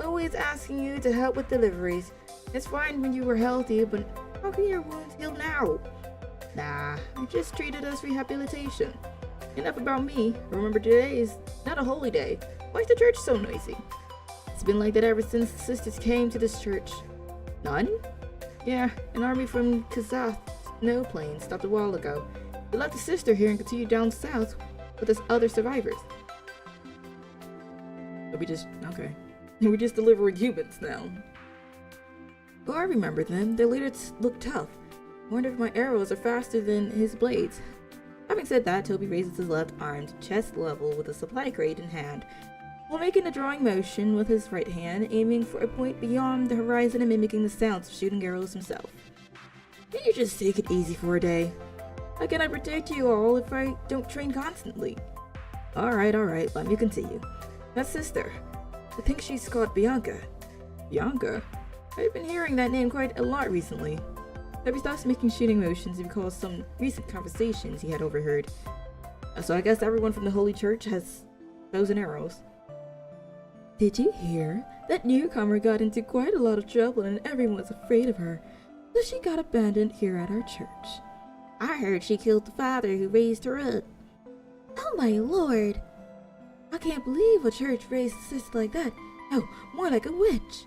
Always asking you to help with deliveries. It's fine when you were healthy, but how can your wounds heal now? Nah, I just treated as rehabilitation. Enough about me. Remember, today is not a holy day. Why is the church so noisy? It's been like that ever since the sisters came to this church. None? Yeah, an army from Kazath snow plane stopped a while ago. They left the sister here and continued down south with us other survivors. But okay. We're just delivering humans now. Oh, I remember them. Their leaders look tough. I wonder if my arrows are faster than his blades. Having said that, Toby raises his left arm to chest level with a supply crate in hand, while making a drawing motion with his right hand, aiming for a point beyond the horizon and mimicking the sounds of shooting arrows himself. Can you just take it easy for a day? How can I protect you all if I don't train constantly? Alright, let me continue. That sister. I think she's called Bianca. Bianca? I've been hearing that name quite a lot recently. Toby stops making shooting motions and recalls some recent conversations he had overheard. So I guess everyone from the Holy Church has bows and arrows. Did you hear? That newcomer got into quite a lot of trouble and everyone was afraid of her. So she got abandoned here at our church. I heard she killed the father who raised her up. Oh my lord! I can't believe a church raised a sister like that. No, more like a witch.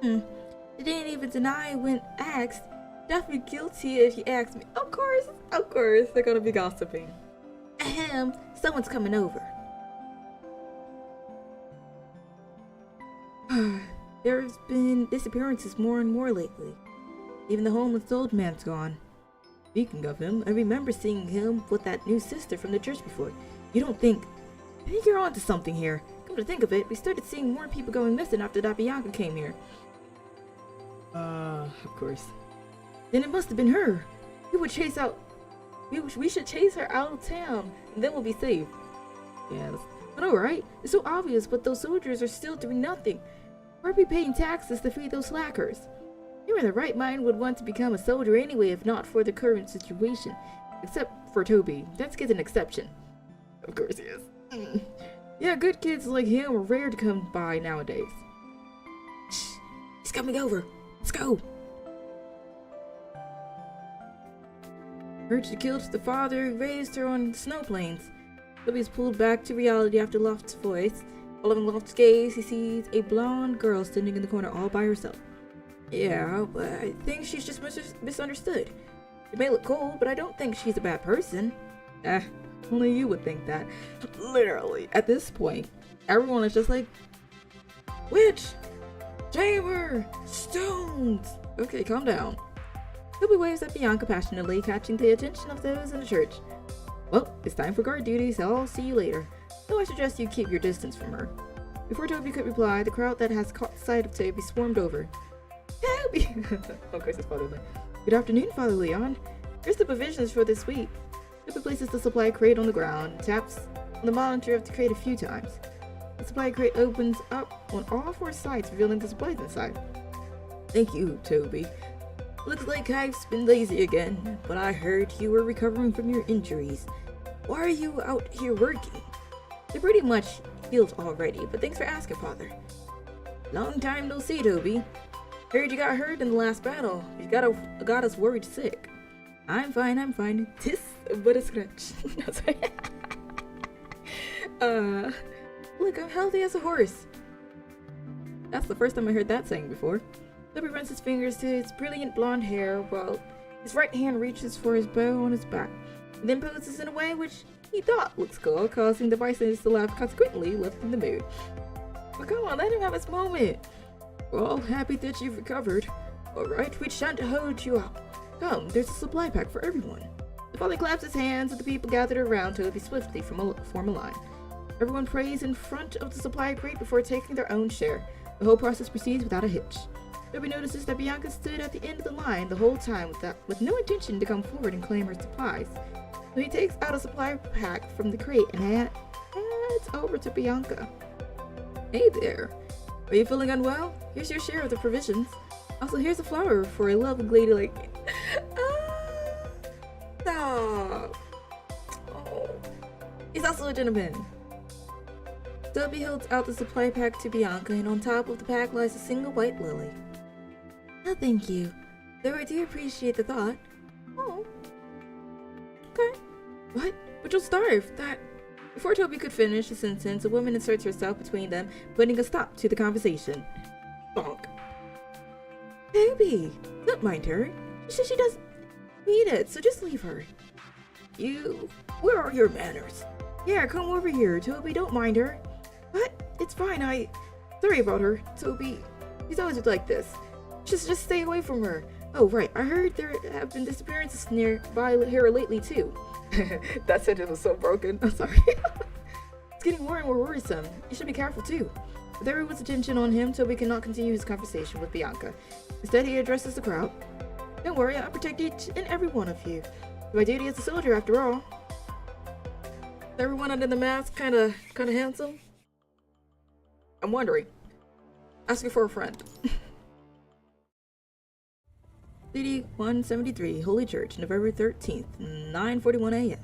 They didn't even deny when asked. Definitely guilty if you ask me. Of course, they're gonna be gossiping. Ahem, someone's coming over. There's been disappearances more and more lately. Even the homeless old man's gone. Speaking of him, I remember seeing him with that new sister from the church before. I think you're onto something here. Come to think of it, we started seeing more people going missing after that Bianca came here. Of course. Then it must have been her. We should chase her out of town, and then we'll be safe. Yes. But alright, it's so obvious, but those soldiers are still doing nothing. Why are we paying taxes to feed those slackers? You in the right mind would want to become a soldier anyway if not for the current situation. Except for Toby. That's get an exception. Of course he is. Yeah, good kids like him are rare to come by nowadays. Shh, he's coming over. Let's go. Heard she killed the father who raised her on snow plains. Toby's pulled back to reality after Loft's voice. Following Loft's gaze, he sees a blonde girl standing in the corner all by herself. Yeah, but I think she's just misunderstood. She may look cold, but I don't think she's a bad person. Only you would think that. Literally, at this point, everyone is just like, witch, chamber, stones. Okay, calm down. Toby waves at Bianca passionately, catching the attention of those in the church. Well, it's time for guard duty, so I'll see you later. Though I suggest you keep your distance from her. Before Toby could reply, the crowd that has caught sight of Toby swarmed over. Toby! Okay, says Father Leon. Good afternoon, Father Leon. Here's the provisions for this week. Toby places the supply crate on the ground and taps on the monitor of the crate a few times. The supply crate opens up on all four sides, revealing the supplies inside. Thank you, Toby. Looks like I've been lazy again, but I heard you were recovering from your injuries. Why are you out here working? They're pretty much healed already, but thanks for asking, Father. Long time no see, Toby. Heard you got hurt in the last battle. You got us worried sick. I'm fine. This but a scratch. No, sorry. Look, I'm healthy as a horse. That's the first time I heard that saying before. Toby runs his fingers to his brilliant blonde hair while his right hand reaches for his bow on his back, and then poses in a way which he thought looks cool, causing the bystanders to laugh, consequently lifting the mood. But come on, let him have his moment. We're all happy that you've recovered. Alright, we shan't hold you up. Come, there's a supply pack for everyone. The father claps his hands and the people gathered around Toby swiftly form a line. Everyone prays in front of the supply crate before taking their own share. The whole process proceeds without a hitch. Toby notices that Bianca stood at the end of the line the whole time with no intention to come forward and claim her supplies. So he takes out a supply pack from the crate and hands over to Bianca. Hey there. Are you feeling unwell? Here's your share of the provisions. Also, here's a flower for a lovely lady like me. Stop. Oh. He's also a gentleman. Toby holds out the supply pack to Bianca, and on top of the pack lies a single white lily. Oh, thank you. Though I do appreciate the thought. Oh. Okay. What? But you'll starve. That. Before Toby could finish the sentence, a woman inserts herself between them, putting a stop to the conversation. Bonk. Toby, don't mind her. She says she doesn't need it, so just leave her. You. Where are your manners? Yeah, come over here, Toby. Don't mind her. What? It's fine. Sorry about her, Toby. She's always like this. Just stay away from her. Oh, right. I heard there have been disappearances nearby here lately, too. That sentence was so broken. I'm sorry. It's getting more and more worrisome. You should be careful, too. With everyone's attention on him, Toby cannot continue his conversation with Bianca. Instead, he addresses the crowd. Don't worry, I'll protect each and every one of you. My duty as a soldier, after all. Is everyone under the mask kinda handsome? I'm wondering. Asking for a friend. City 173, Holy Church, November 13th, 9:41 a.m. It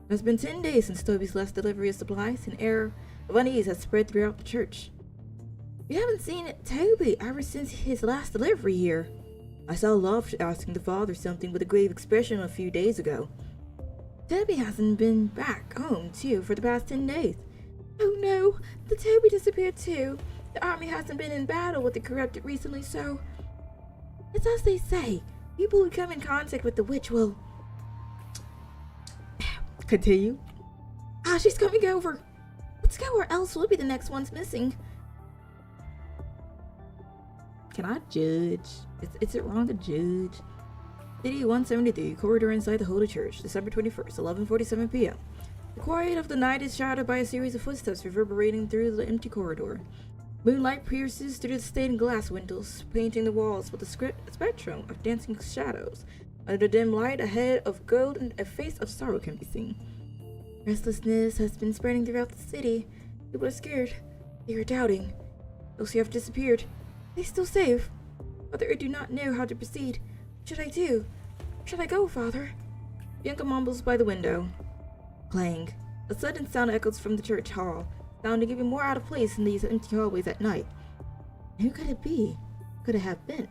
has been 10 days since Toby's last delivery of supplies. An air of unease has spread throughout the church. We haven't seen Toby ever since his last delivery here. I saw Loft asking the father something with a grave expression a few days ago. Toby hasn't been back home, too, for the past 10 days. Oh no, the Toby disappeared too. The army hasn't been in battle with the corrupted recently, so... It's as they say, people who come in contact with the witch will... Continue. She's coming over. Let's go or else we'll be the next ones missing. Can I judge? Is it wrong to judge? City 173, corridor inside the Holy Church, December 21st, 11:47 p.m. The quiet of the night is shrouded by a series of footsteps reverberating through the empty corridor. Moonlight pierces through the stained glass windows, painting the walls with a spectrum of dancing shadows. Under the dim light, a head of gold and a face of sorrow can be seen. Restlessness has been spreading throughout the city. People are scared. They are doubting. Those who have disappeared, are they still safe? Father, I do not know how to proceed. What should I do? Where should I go, Father? Bianca mumbles by the window. Clang. A sudden sound echoes from the church hall, sounding even more out of place in these empty hallways at night. Who could it be? Could it have been?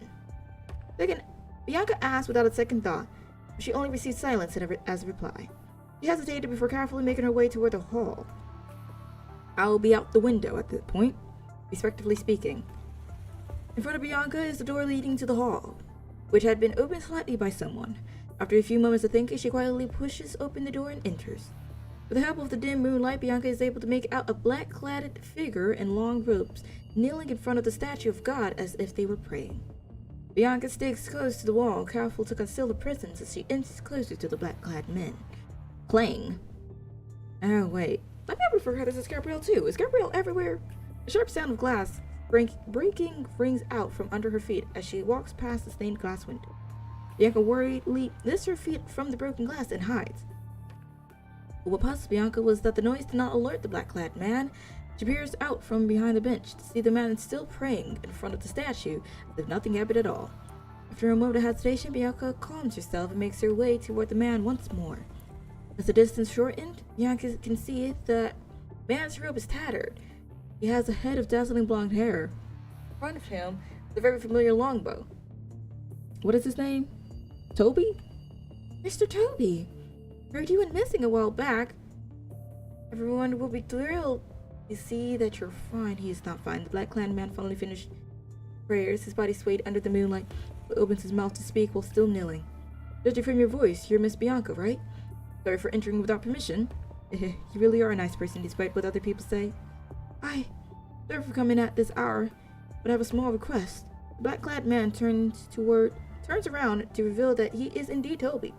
Second, Bianca asked without a second thought, but she only received silence as a reply. She hesitated before carefully making her way toward the hall. I will be out the window at that point, respectively speaking. In front of Bianca is the door leading to the hall, which had been opened slightly by someone. After a few moments of thinking, she quietly pushes open the door and enters. With the help of the dim moonlight, Bianca is able to make out a black-clad figure in long robes, kneeling in front of the statue of God as if they were praying. Bianca sticks close to the wall, careful to conceal the presence as she inches closer to the black-clad men. Clang. Oh, wait. I might refer her as Gabrielle too. Is Gabrielle everywhere? A sharp sound of glass breaking rings out from under her feet as she walks past the stained glass window. Bianca worriedly lifts her feet from the broken glass and hides. But what puzzled Bianca was that the noise did not alert the black-clad man. She peers out from behind the bench to see the man still praying in front of the statue as if nothing happened at all. After a moment of hesitation, Bianca calms herself and makes her way toward the man once more. As the distance shortened, Bianca can see the man's robe is tattered. He has a head of dazzling blonde hair. In front of him is a very familiar longbow. What is his name? Toby? Mr. Toby! Heard you went missing a while back. Everyone will be thrilled to see that you're fine. He is not fine. The black-clad man finally finished prayers. His body swayed under the moonlight, but opens his mouth to speak while still kneeling. Judging from your voice, you're Miss Bianca, right? Sorry for entering without permission. You really are a nice person despite what other people say. Sorry for coming at this hour, but I have a small request. The black-clad man turns around to reveal that he is indeed Toby.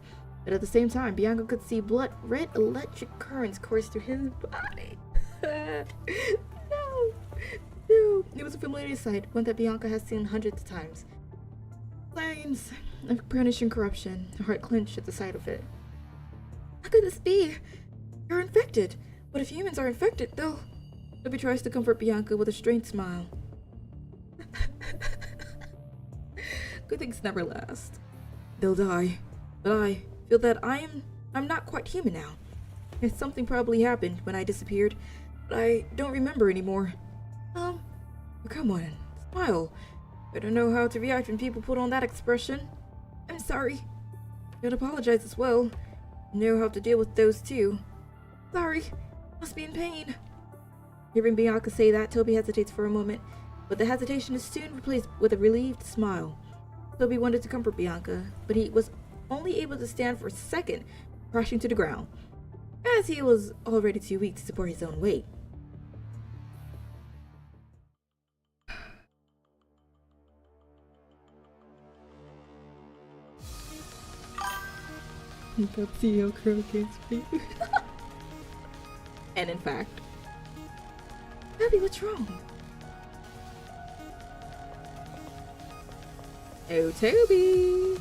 But at the same time, Bianca could see red electric currents course through his body. No. It was a familiar sight, one that Bianca has seen hundreds of times. Flames of punishing corruption. Her heart clenched at the sight of it. How could this be? You're infected. What if humans are infected, though? Toby tries to comfort Bianca with a strained smile. Good things never last. They'll die. But I feel that I'm not quite human now. Something probably happened when I disappeared, but I don't remember anymore. Come on, smile. I don't know how to react when people put on that expression. I'm sorry. Don't apologize as well. You know how to deal with those too. Sorry. Must be in pain. Hearing Bianca say that, Toby hesitates for a moment, but the hesitation is soon replaced with a relieved smile. Toby wanted to comfort Bianca, but he was only able to stand for a second, crashing to the ground, as he was already too weak to support his own weight. Pepsi Crow can't speak. And in fact, Toby, what's wrong? Oh, Toby!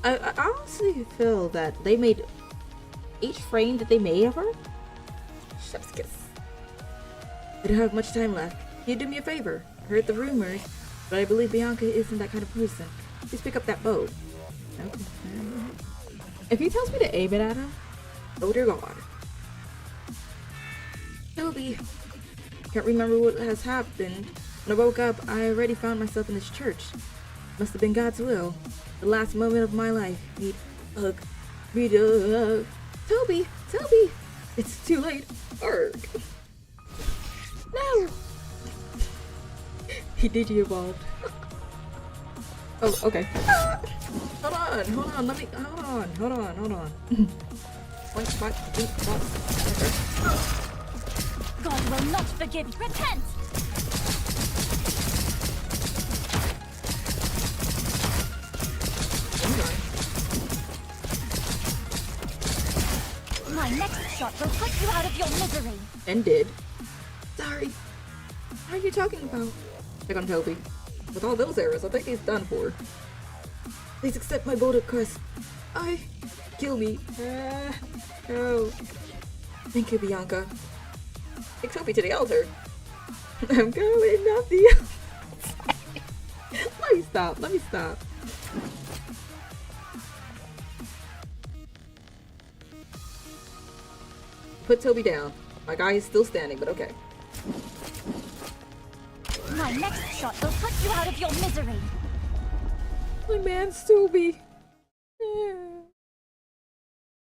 I honestly feel that they made each frame that they made of her chef's kiss. I don't have much time left. Can you do me a favor? I heard the rumors, but I believe Bianca isn't that kind of person. Please pick up that bow. Okay. If he tells me to aim it at him, oh dear God. Toby, can't remember what has happened. When I woke up, I already found myself in this church. Must have been God's will. The last moment of my life. Toby, it's too late. Arg. No. He digi-evolved. Oh, okay. Hold on. Hold on. What? God will not forgive you. Repent! My next shot will put you out of your misery. And did. Sorry. What are you talking about? Check on Toby. With all those errors, I think he's done for. Please accept my bold request. Kill me. No. Thank you, Bianca. Take Toby to the altar. I'm going up the altar. Let me stop. put Toby down. My guy is still standing, but okay. My next shot will put you out of your misery. My man's Toby.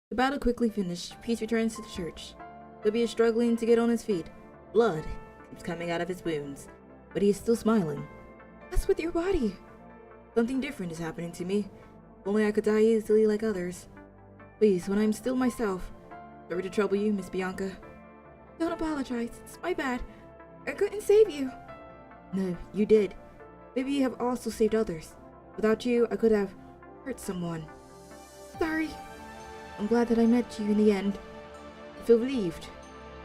The battle quickly finished. Peace returns to the church. Toby is struggling to get on his feet. Blood keeps coming out of his wounds, but he is still smiling. What's with your body? Something different is happening to me. If only I could die easily like others. Please, when I'm still myself. Sorry to trouble you, Miss Bianca. Don't apologize. It's my bad. I couldn't save you. No, you did. Maybe you have also saved others. Without you, I could have hurt someone. Sorry. I'm glad that I met you in the end. I feel relieved.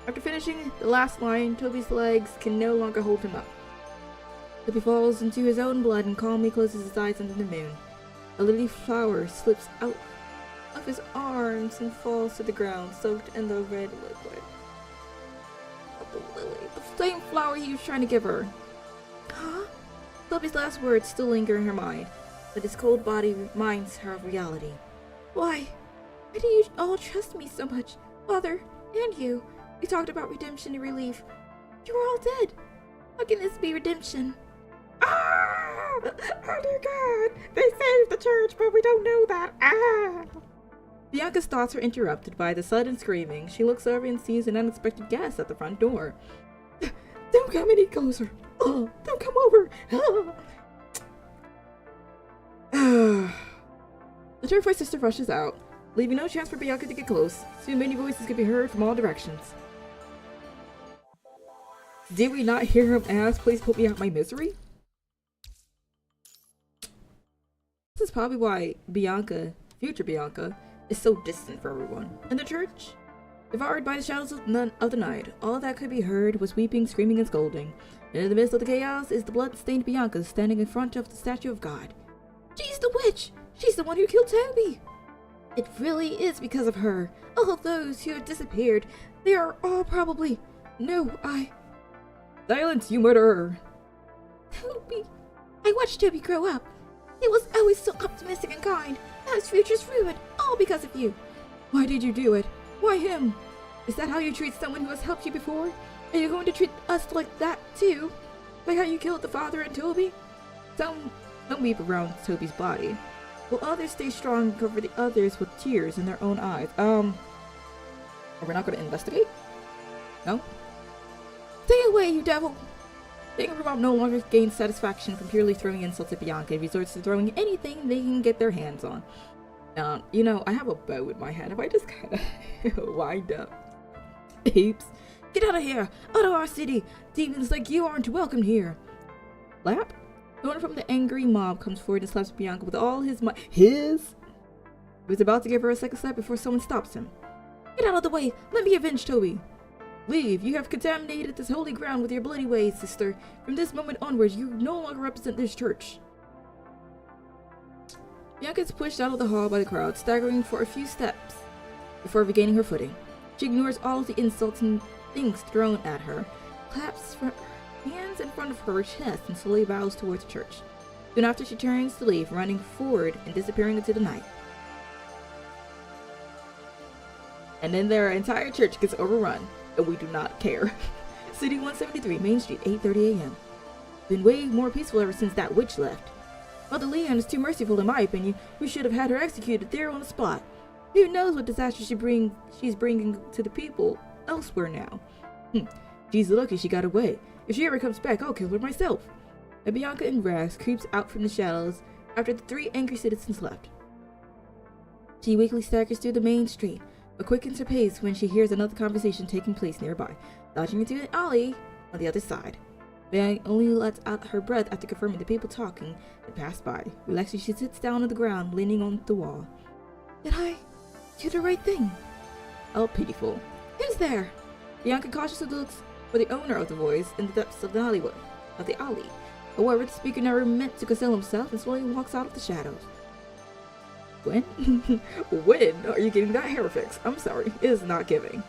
After finishing the last line, Toby's legs can no longer hold him up. Toby falls into his own blood and calmly closes his eyes under the moon. A lily flower slips out of his arms and falls to the ground, soaked in the red liquid. The lily, the same flower he was trying to give her. Huh? Toby's last words still linger in her mind, but his cold body reminds her of reality. Why? Why do you all trust me so much? Father, and you. We talked about redemption and relief. You were all dead. How can this be redemption? Ah! Oh dear God! They saved the church, but we don't know that. Ah! Bianca's thoughts are interrupted by the sudden screaming. She looks over and sees an unexpected guest at the front door. Don't come any closer. Oh, don't come over. The terrified sister rushes out, leaving no chance for Bianca to get close. Soon many voices can be heard from all directions. Did we not hear him ask, please put me out my misery? This is probably why Bianca, future Bianca, is so distant from everyone. In the church, devoured by the shadows of the night, all that could be heard was weeping, screaming, and scolding. And in the midst of the chaos is the blood-stained Bianca standing in front of the statue of God. She's the witch! She's the one who killed Toby! It really is because of her. All of those who have disappeared, they are all probably... No, Silence, you murderer! Toby! I watched Toby grow up. He was always so optimistic and kind. Now his future's ruined, all because of you. Why did you do it? Why him? Is that how you treat someone who has helped you before? Are you going to treat us like that too? Like how you killed the father and Toby? Some weep around Toby's body, while others stay strong and cover the others with tears in their own eyes. Are we not going to investigate? No? Stay away, you devil! Tinkerbell no longer gains satisfaction from purely throwing insults at Bianca and resorts to throwing anything they can get their hands on. You know, I have a bow in my hand. If I just kind of wind up. Apes, get out of here! Out of our city! Demons like you aren't welcome here! Lap? One from the angry mob comes forward and slaps Bianca with all his might. He was about to give her a second slap before someone stops him. Get out of the way! Let me avenge Toby! Leave! You have contaminated this holy ground with your bloody ways, sister. From this moment onwards, you no longer represent this church. Bianca is pushed out of the hall by the crowd, staggering for a few steps before regaining her footing. She ignores all of the insults and things thrown at her, claps her hands in front of her chest, and slowly bows towards the church. Soon after, she turns to leave, running forward and disappearing into the night. And then their entire church gets overrun, and we do not care. City 173, Main Street, 8:30 a.m. Been way more peaceful ever since that witch left. Mother Leon is too merciful in my opinion. We should have had her executed there on the spot. Who knows what disaster she's bringing to the people elsewhere now. She's lucky she got away. If she ever comes back, I'll kill her myself. And Bianca in rags creeps out from the shadows after the 3 angry citizens left. She weakly staggers through the main street, but quickens her pace when she hears another conversation taking place nearby, dodging into an alley on the other side. Bianca only lets out her breath after confirming the people talking had passed by. Relaxing, she sits down on the ground, leaning on the wall. Did I do the right thing? Oh, pitiful. Who's there? Bianca cautiously looks for the owner of the voice in the depths of the alley. However, the speaker never meant to conceal himself and slowly walks out of the shadows. When? When are you getting that hair fix? I'm sorry, it is not giving.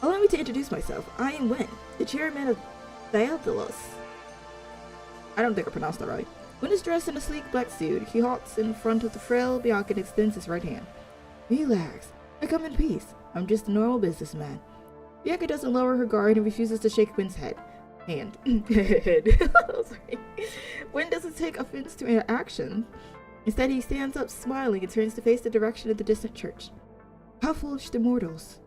Allow me to introduce myself. I am Wen, the chairman of Daedalus. I don't think I pronounced that right. Wen is dressed in a sleek black suit. He halts in front of the frail Bianca and extends his right hand. Relax. I come in peace. I'm just a normal businessman. Bianca doesn't lower her guard and refuses to shake Wynn's hand. Sorry. Wynn doesn't take offense to her action. Instead, he stands up smiling and turns to face the direction of the distant church. How foolish the mortals.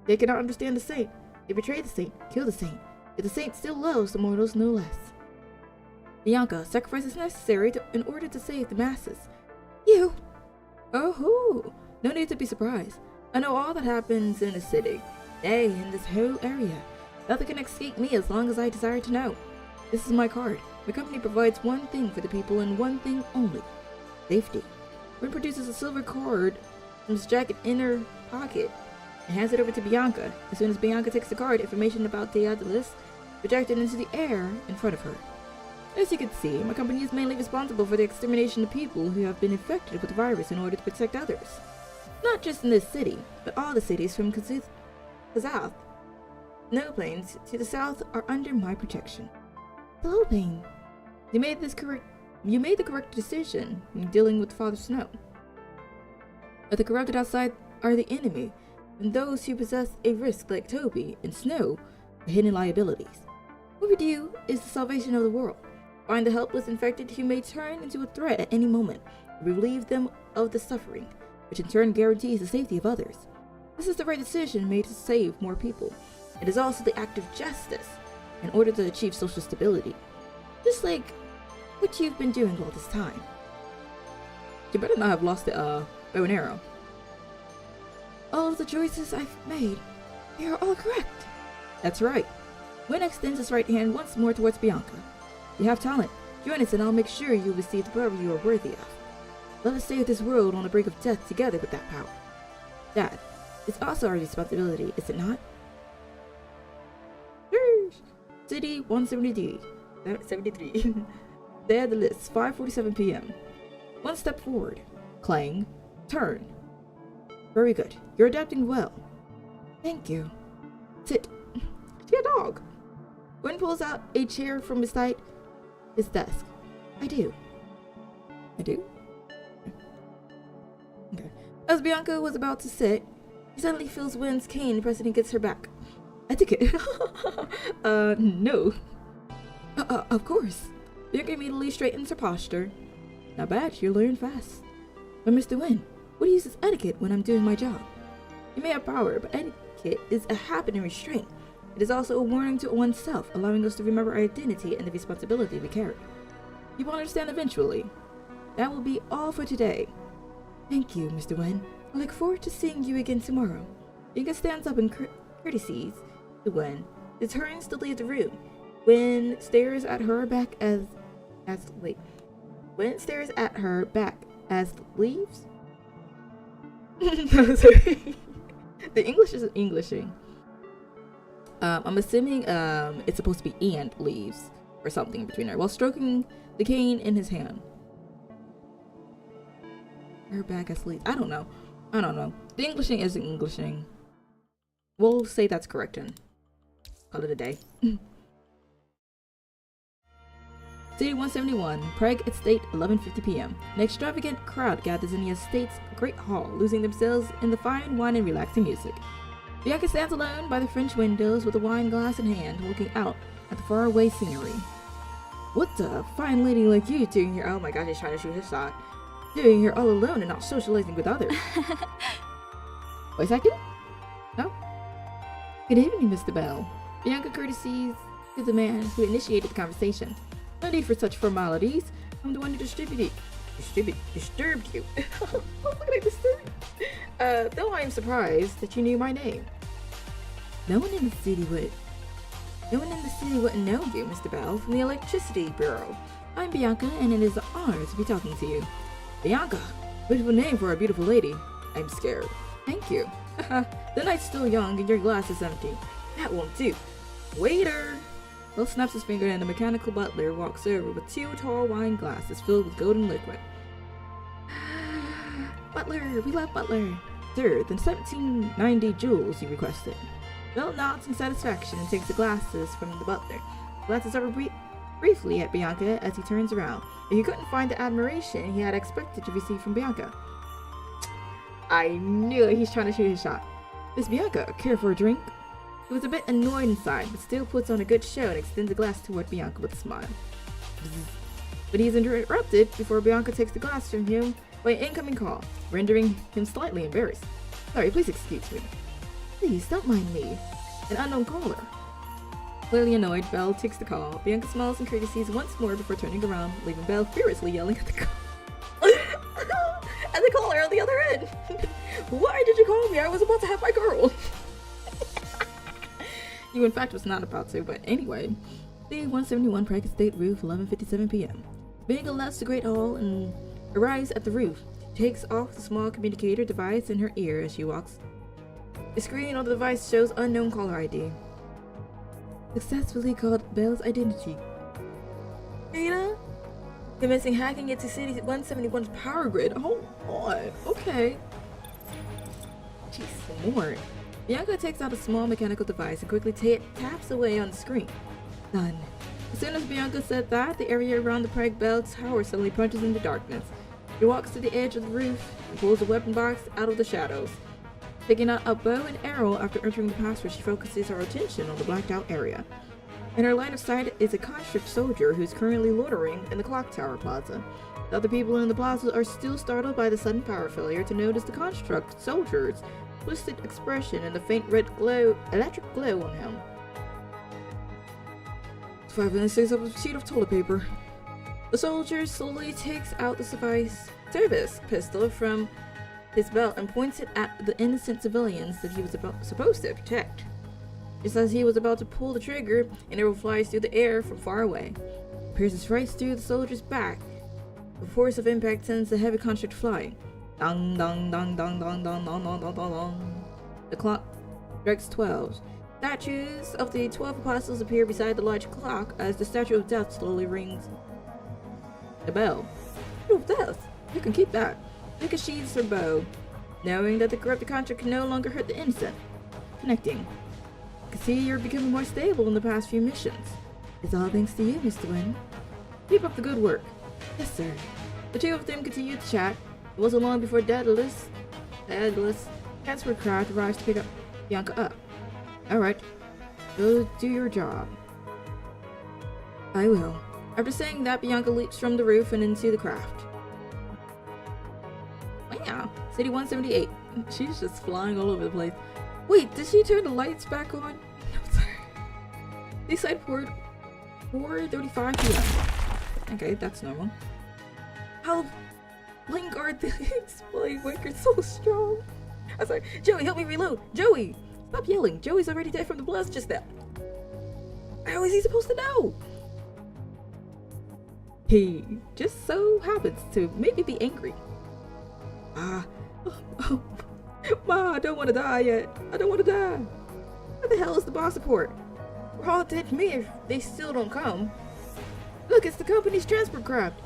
They cannot understand the saint. They betray the saint, kill the saint. Yet the saint still loves the mortals no less. Bianca, sacrifice is necessary in order to save the masses. You! Oh, no need to be surprised. I know all that happens in the city. Nay, in this whole area. Nothing can escape me as long as I desire to know. This is my card. My company provides one thing for the people and one thing only. Safety. Wynn produces a silver card from his jacket inner pocket and hands it over to Bianca. As soon as Bianca takes the card, information about Daedalus projected into the air in front of her. As you can see, my company is mainly responsible for the extermination of people who have been infected with the virus in order to protect others. Not just in this city, but all the cities from Kazath. Snow plains to the south are under my protection. Snowplane. You made the correct decision in dealing with Father Snow. But the corrupted outside are the enemy, and those who possess a risk like Toby and Snow are hidden liabilities. What we do is the salvation of the world. Find the helpless infected who may turn into a threat at any moment, and relieve them of the suffering, which in turn guarantees the safety of others. This is the right decision made to save more people. It is also the act of justice in order to achieve social stability. Just like what you've been doing all this time. You better not have lost the bow and arrow. All of the choices I've made, they are all correct. That's right. Wynn extends his right hand once more towards Bianca. You have talent. Join us and I'll make sure you receive the power you are worthy of. Let us save this world on the brink of death together with that power. Dad, it's also our responsibility, is it not? City 173. 73. Daedalus, 5:47 p.m. One step forward. Clang. Turn. Very good. You're adapting well. Thank you. Sit. You're a dog. Wynn pulls out a chair from beside his desk. I do. Okay. As Bianca was about to sit, he suddenly feels Wynn's cane pressing against her back. Etiquette. No. Of course. Bianca immediately straightens her posture. Not bad, you're learning fast. But Mr. Wynn, what use is etiquette when I'm doing my job? You may have power, but etiquette is a habit and restraint. It is also a warning to oneself, allowing us to remember our identity and the responsibility we carry. You will understand eventually. That will be all for today. Thank you, Mr. Wynn. I look forward to seeing you again tomorrow. Bianca stands up and courtesies to Wynn, then turns to leave the room. Wynn stares at her back Wynn stares at her back as leaves. Sorry. The English isn't Englishing. I'm assuming it's supposed to be and leaves or something between there while stroking the cane in his hand. Her back as leaves. I don't know. The Englishing isn't Englishing. We'll say that's correct and call it a day. City 171, Prague Estate, 11:50 p.m. An extravagant crowd gathers in the estate's great hall, losing themselves in the fine wine and relaxing music. Bianca stands alone by the French windows with a wine glass in hand, looking out at the faraway scenery. What's a fine lady like you doing here? Oh my gosh, he's trying to shoot his shot. Doing here all alone and not socializing with others. Wait a second? No? Good evening, Mr. Bell. Bianca courtesies to the man who initiated the conversation. No need for such formalities. I'm the one who disturbed you. How could I disturb you? Though I am surprised that you knew my name. No one in the city wouldn't know you, Mr. Bell, from the Electricity Bureau. I'm Bianca, and it is an honor to be talking to you. Bianca, beautiful name for a beautiful lady. I'm scared. Thank you. The night's still young and your glass is empty. That won't do. Waiter! Will snaps his finger and the mechanical butler walks over with 2 tall wine glasses filled with golden liquid. Butler, we love Butler. Sir, the 1790 jewels you requested. Bell nods in satisfaction and takes the glasses from the butler. Glances over briefly at Bianca as he turns around, but he couldn't find the admiration he had expected to receive from Bianca. I knew it. He's trying to shoot his shot. Miss Bianca, care for a drink? He was a bit annoyed inside, but still puts on a good show and extends a glass toward Bianca with a smile. But he's interrupted before Bianca takes the glass from him by an incoming call, rendering him slightly embarrassed. Sorry, please excuse me. Please, don't mind me. An unknown caller. Clearly annoyed, Belle takes the call. Bianca smiles and courtesies once more before turning around, leaving Belle furiously yelling at the call. At the caller on the other end. Why did you call me? I was about to have my girl. You in fact was not about to, but anyway. The 171 Private State roof, 11:57 p.m. Bianca left the Great Hall and arrives at the roof. She takes off the small communicator device in her ear as she walks. The screen on the device shows unknown caller ID. Successfully called Belle's identity. Data? Commencing hacking into City 171's power grid. Hold on. Okay. She's smart. Bianca takes out a small mechanical device and quickly taps away on the screen. Done. As soon as Bianca said that, the area around the Prague Bell Tower suddenly plunges into darkness. She walks to the edge of the roof and pulls a weapon box out of the shadows. Taking out a bow and arrow after entering the password, she focuses her attention on the blacked out area. In her line of sight is a conscript soldier who's currently loitering in the clock tower plaza. The other people in the plaza are still startled by the sudden power failure to notice the construct soldier's twisted expression and the faint red electric glow on him. 5 minutes takes up a sheet of toilet paper. The soldier slowly takes out the service pistol from his belt and points it at the innocent civilians that he was supposed to protect. Just as he was about to pull the trigger, an arrow flies through the air from far away. It pierces right through the soldier's back. The force of impact sends the heavy construct flying. Dong dong dong dong dong dong dong dong dong dong dong. The clock strikes 12. Statues of the 12 apostles appear beside the large clock as the statue of death slowly rings the bell. Statue of death? You can keep that. Bianca sheathes her bow, knowing that the corrupted construct can no longer hurt the innocent. Connecting. I can see you're becoming more stable in the past few missions. It's all thanks to you, Mr. Wynn. Keep up the good work. Yes, sir. The two of them continue to chat. It wasn't long before Daedalus transport craft arrives to pick up Bianca up. Alright, go do your job. I will. After saying that, Bianca leaps from the roof and into the craft. Wow, City 178. She's just flying all over the place. Wait, did she turn the lights back on? No, sorry. They said 4:35 p.m. Okay, that's normal. How blink are these exploding wickers so strong? I'm sorry. Joey, help me reload. Joey, stop yelling. Joey's already dead from the blast just now. How is he supposed to know? He just so happens to make me be angry. Ma, I don't want to die yet. I don't want to die. Where the hell is the boss support? We're all dead to me if they still don't come. Look, it's the company's transport craft.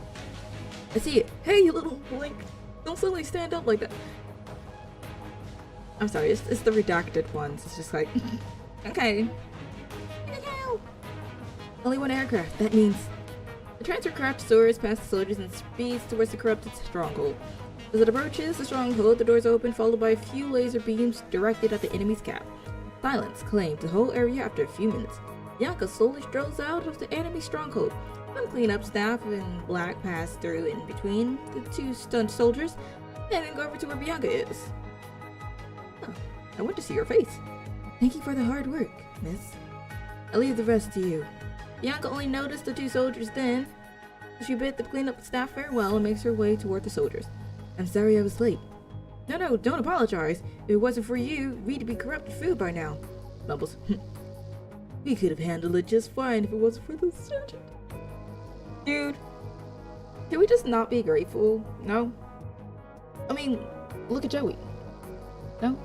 I see it. Hey, you little blink. Don't suddenly stand up like that. I'm sorry, it's the redacted ones. It's just like, okay. Only one aircraft. That means the transfer craft soars past the soldiers and speeds towards the corrupted stronghold. As it approaches the stronghold, the doors open, followed by a few laser beams directed at the enemy's camp. Silence claimed the whole area after a few minutes. Bianca slowly strolls out of the enemy stronghold. Some cleanup staff in black pass through in between the two stunned soldiers, and then go over to where Bianca is. Oh, I want to see your face. Thank you for the hard work, miss. I'll leave the rest to you. Bianca only noticed the two soldiers then. She bid the cleanup staff farewell and makes her way toward the soldiers. I'm sorry I was late. No, don't apologize. If it wasn't for you, we'd be corrupted food by now. Mumbles. We could have handled it just fine if it wasn't for the sergeant. Dude, can we just not be grateful? No? I mean, look at Joey. No?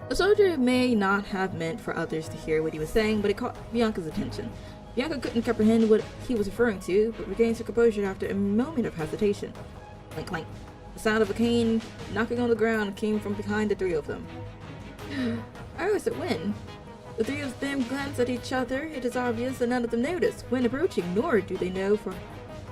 The soldier may not have meant for others to hear what he was saying, but it caught Bianca's attention. Bianca couldn't comprehend what he was referring to, but regained her composure after a moment of hesitation. Clank, clank. The sound of a cane knocking on the ground came from behind the three of them. I was at Wynn. The three of them glanced at each other. It is obvious that none of them noticed Wynn approaching, nor do they know for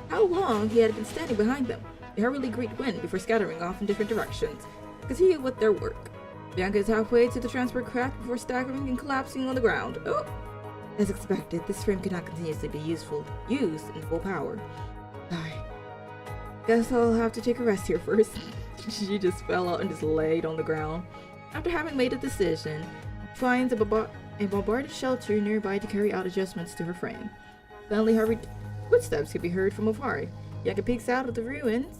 how long he had been standing behind them. They hurriedly greet Wynn before scattering off in different directions. continue with their work. Bianca is halfway to the transport craft before staggering and collapsing on the ground. Oh! As expected, this frame cannot continuously be used in full power. Guess I'll have to take a rest here first. She just fell out and just laid on the ground. After having made a decision, she finds a bombarded shelter nearby to carry out adjustments to her frame. Suddenly, hurried footsteps could be heard from afar. Bianca peeks out of the ruins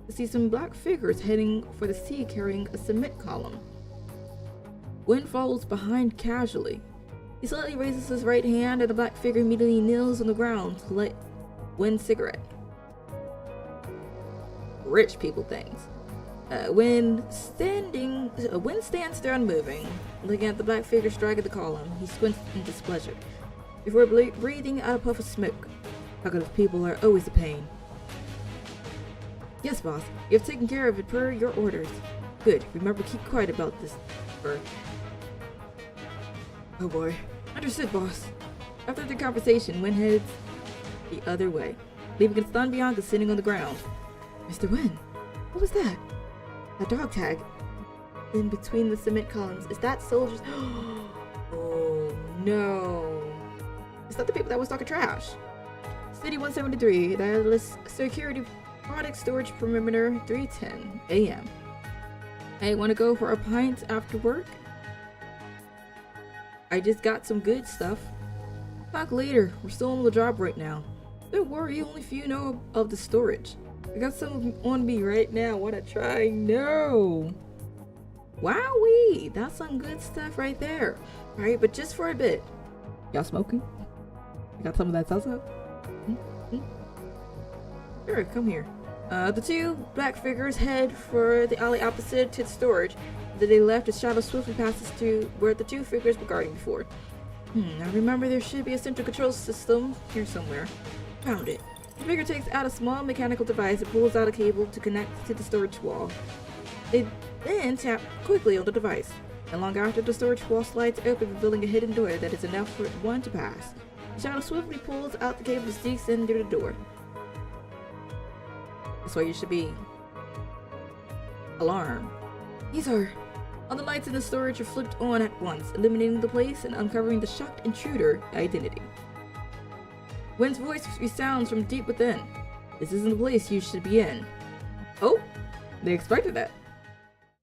to see some black figures heading for the sea carrying a cement column. Wynn follows behind casually. He slightly raises his right hand and the black figure immediately kneels on the ground to light Wynn's cigarette. Rich people things. Wynn stands there unmoving, looking at the black figure striking the column. He squints in displeasure before breathing out a puff of smoke. Talkative people are always a pain. Yes, boss. You have taken care of it per your orders. Good. Remember, keep quiet about this. Oh boy. Understood, boss. After the conversation, Wynn heads the other way, leaving a stunned Bianca sitting on the ground. Mr. Wynn, what was that? A dog tag in between the cement columns. Is that soldiers? Oh no. Is that the people that was talking trash? City 173, wireless security product storage perimeter, 3:10 a.m. Hey, wanna go for a pint after work? I just got some good stuff. Talk later. We're still on the job right now. Don't worry, only few know of the storage. I got some on me right now. Wanna try? No. Wowee, that's some good stuff right there. Alright, but just for a bit. Y'all smoking? You got some of that salsa? Sure, come here. The two black figures head for the alley opposite to the storage. That they left, a shadow swiftly passes to where the two figures were guarding before. I remember there should be a central control system here somewhere. Found it. The figure takes out a small mechanical device and pulls out a cable to connect to the storage wall. They then tap quickly on the device, and long after the storage wall slides open, revealing a hidden door that is enough for one to pass. The shadow swiftly pulls out the cable and sneaks in through the door. That's why you should be alarmed. These are... All the lights in the storage are flipped on at once, illuminating the place and uncovering the shocked intruder identity. Wynn's voice resounds from deep within. This isn't the place you should be in. Oh, they expected that.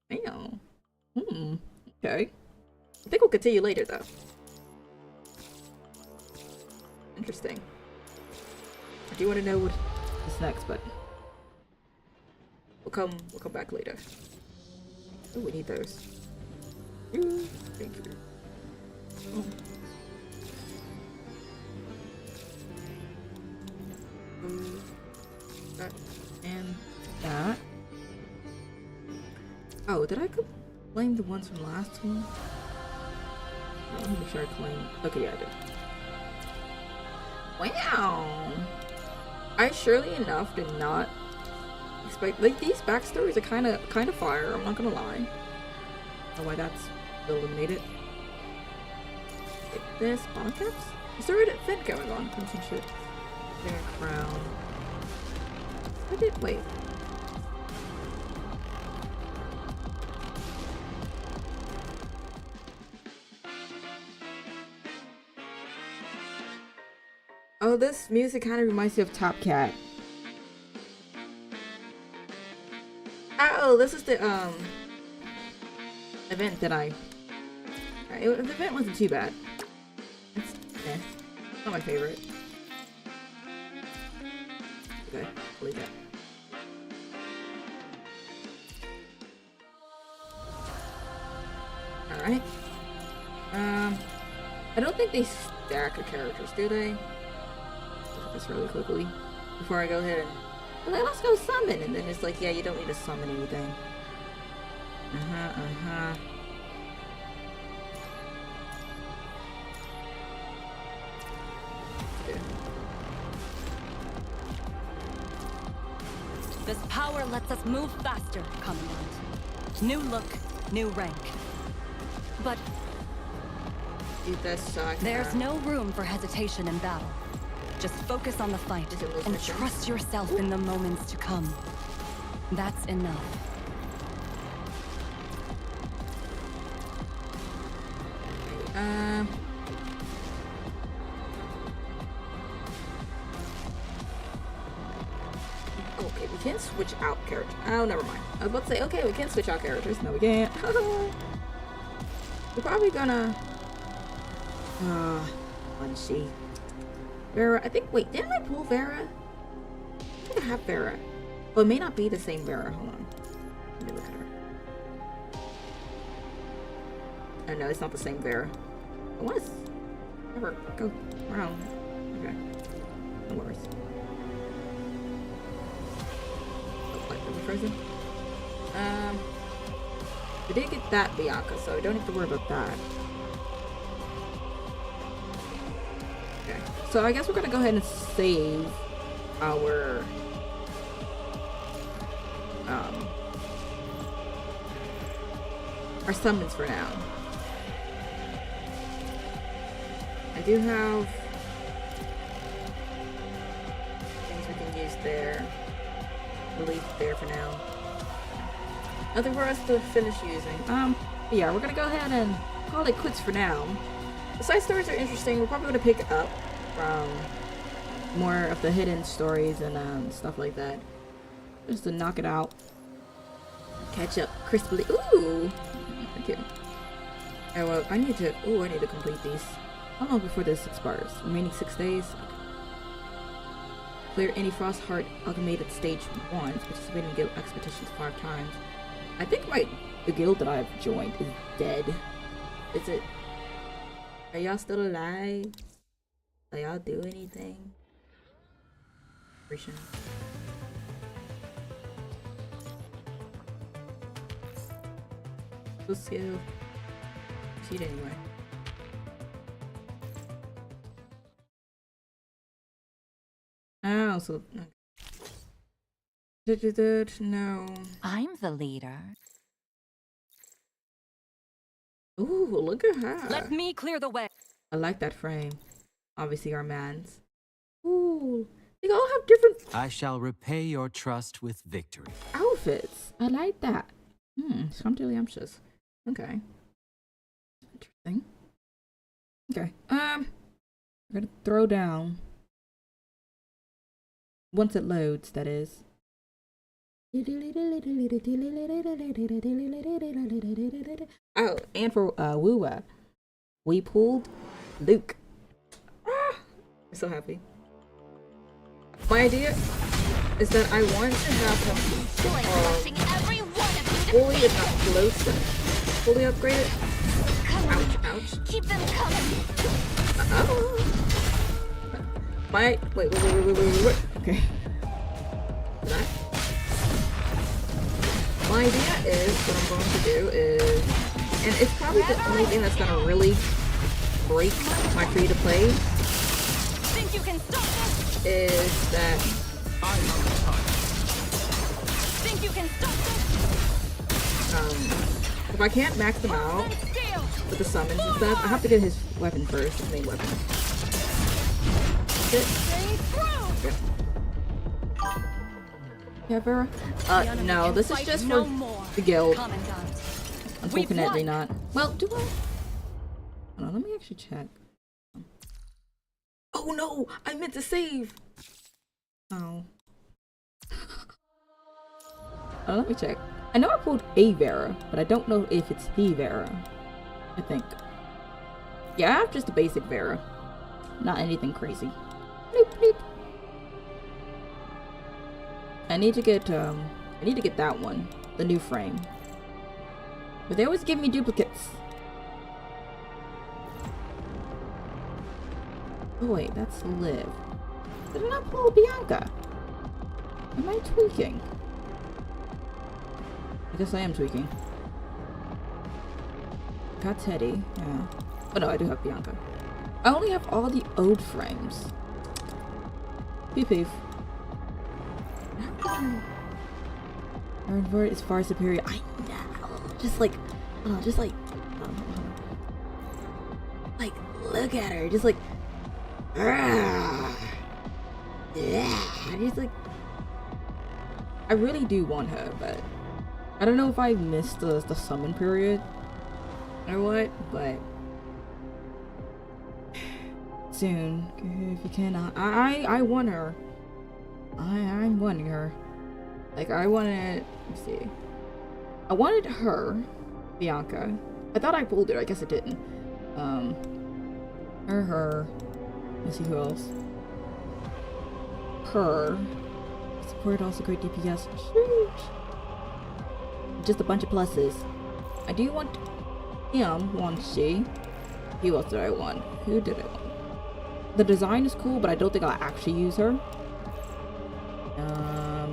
Damn. Okay. I think we'll continue later though. Interesting. I do want to know what is next, but we'll come back later. Oh, we need those. Ooh, thank you. Oh. That and that. Oh, did I claim the ones from last one? Let me make sure I claim. Okay, yeah, I did. Wow! I surely enough did not expect, like, these backstories are kind of fire. I'm not gonna lie. Oh, why that's illuminated. Like this, bottom caps. Is there a fit going on? Some shit. Their crown. I did wait. Oh, this music kind of reminds me of Top Cat. Oh, this is the event that the event wasn't too bad. It's not my favorite. Okay, I'll leave that. Alright. I don't think they stack the characters, do they? Look at this really quickly before I go ahead and like, let's go summon, and then it's like, yeah, you don't need to summon anything. This power lets us move faster, Commandant. New look, new rank. But there's no room for hesitation in battle. Just focus on the fight and trust yourself in the moments to come. That's enough. Okay, we can't switch out characters. Oh, never mind. I was about to say, okay, we can't switch out characters. No, we can't. We're probably gonna... let's see. Vera, I think... Wait, didn't I pull Vera? I think I have Vera. Oh, it may not be the same Vera. Hold on. Let me look at her. Oh, no, it's not the same Vera. I want to... Never go around. Okay. No worries. Frozen. We did get that Bianca, so we don't have to worry about that. Okay, so I guess we're gonna go ahead and save our summons for now. I do have things we can use there. Leave it there for now. Nothing for us to finish using. Yeah, we're gonna go ahead and call it quits for now. The side stories are interesting. We're probably gonna pick up from more of the hidden stories and stuff like that. Just to knock it out. Catch up crisply. Ooh! Thank you. Oh, well, I need to complete these. How long before this expires? Remaining 6 days? Clear any Frostheart Amalgamated stage once, participating in guild expeditions 5 times. I think the guild that I've joined is dead. Is it? Are y'all still alive? Are y'all do anything? So skill. Cheat anyway. Oh, so no. I'm the leader. Ooh, look at her. Let me clear the way. I like that frame. Obviously our man's. Ooh, they all have different I shall repay your trust with victory. outfits. I like that. Scrumptious. Okay. Interesting. Okay. I'm gonna throw down. Once it loads, that is. Oh, and for Woowa, we pulled Luke. I'm so happy. My idea is that I want to have him Crushing every one of you to fully, if not close to fully upgraded. Come on. Ouch, ouch. Keep them coming. Oh. Wait. Okay. That. My idea is, what I'm going to do is, and it's probably the only thing that's gonna really break my free to play, Think you can stop this? is that Think you can stop this? if I can't max them out Still. with the summons and stuff, I have to get his weapon first, his main weapon. That's it. Stay through. Yeah, Vera? The enemy No, can this is fight just no for more. the guild. Commandant. Unfortunately We've won. not. Well, do I? Hold on, let me actually check. Oh no! I meant to save! Oh. Let me check. I know I pulled a Vera, but I don't know if it's the Vera. I think. Yeah, I have just a basic Vera. Not anything crazy. Bloop, bloop. I need to get that one. The new frame. But they always give me duplicates. Oh wait, that's Liv. Did I not pull Bianca? Am I tweaking? I guess I am tweaking. Got Teddy, yeah. Oh no, I do have Bianca. I only have all the old frames. Peep peep. Our invert is far superior. I know. Just like, look at her. Just like, yeah. Just like, I really do want her, but I don't know if I missed the summon period or what. But soon. If you can. I want her. I'm wanting her. Like, I wanted... Let's see. I wanted her. Bianca. I thought I pulled it. I guess I didn't. Her. Let's see who else. Her. Support also great DPS. Sheesh. Just a bunch of pluses. I do want him, want she. Who else did I want? Who did I want? The design is cool, but I don't think I'll actually use her.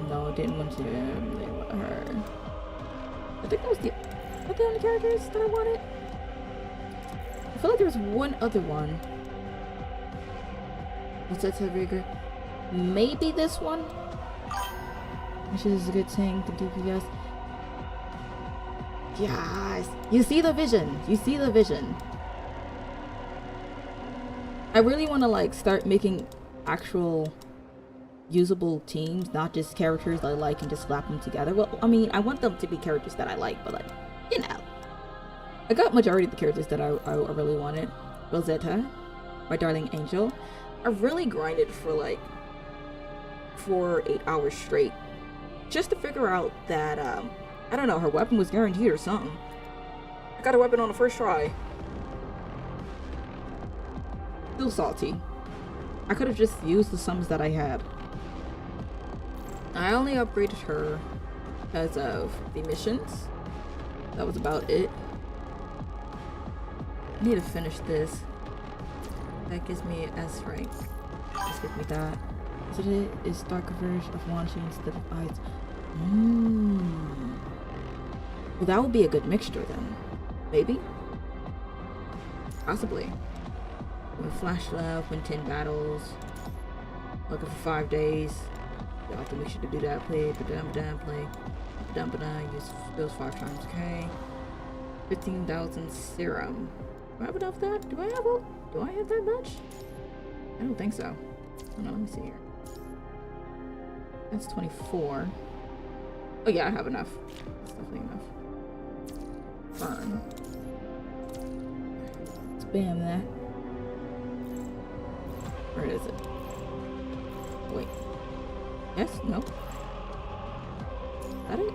No, didn't want to. They want her. I think that was the only characters that I wanted. I feel like there was one other one. What's that, Rigger? Maybe this one? Which is a good thing, the DPS. Yes! You see the vision! You see the vision! I really want to, like, start making actual usable teams, not just characters I like and just slap them together. Well, I mean, I want them to be characters that I like, but, like, you know. I got majority of the characters that I really wanted. Rosetta, my darling angel. I really grinded for, like, 4 or 8 hours straight. Just to figure out that, I don't know, her weapon was guaranteed or something. I got a weapon on the first try. Still salty. I could have just used the sums that I had. I only upgraded her because of the missions. That was about it. I need to finish this. That gives me S rank. Just give me that. Is it? Is darker version of launching instead of eyes? Well, that would be a good mixture then. Maybe? Possibly. With Flash Love, win 10 battles. Looking for 5 days. You'll have to make sure to do that. Play, play. Use those 5 times, okay? 15,000 serum. Do I have enough of that? Do I have that much? I don't think so. Oh no, let me see here. That's 24. Oh yeah, I have enough. That's definitely enough. Burn. Spam that. Where is it? Wait. Yes? No? Is that it?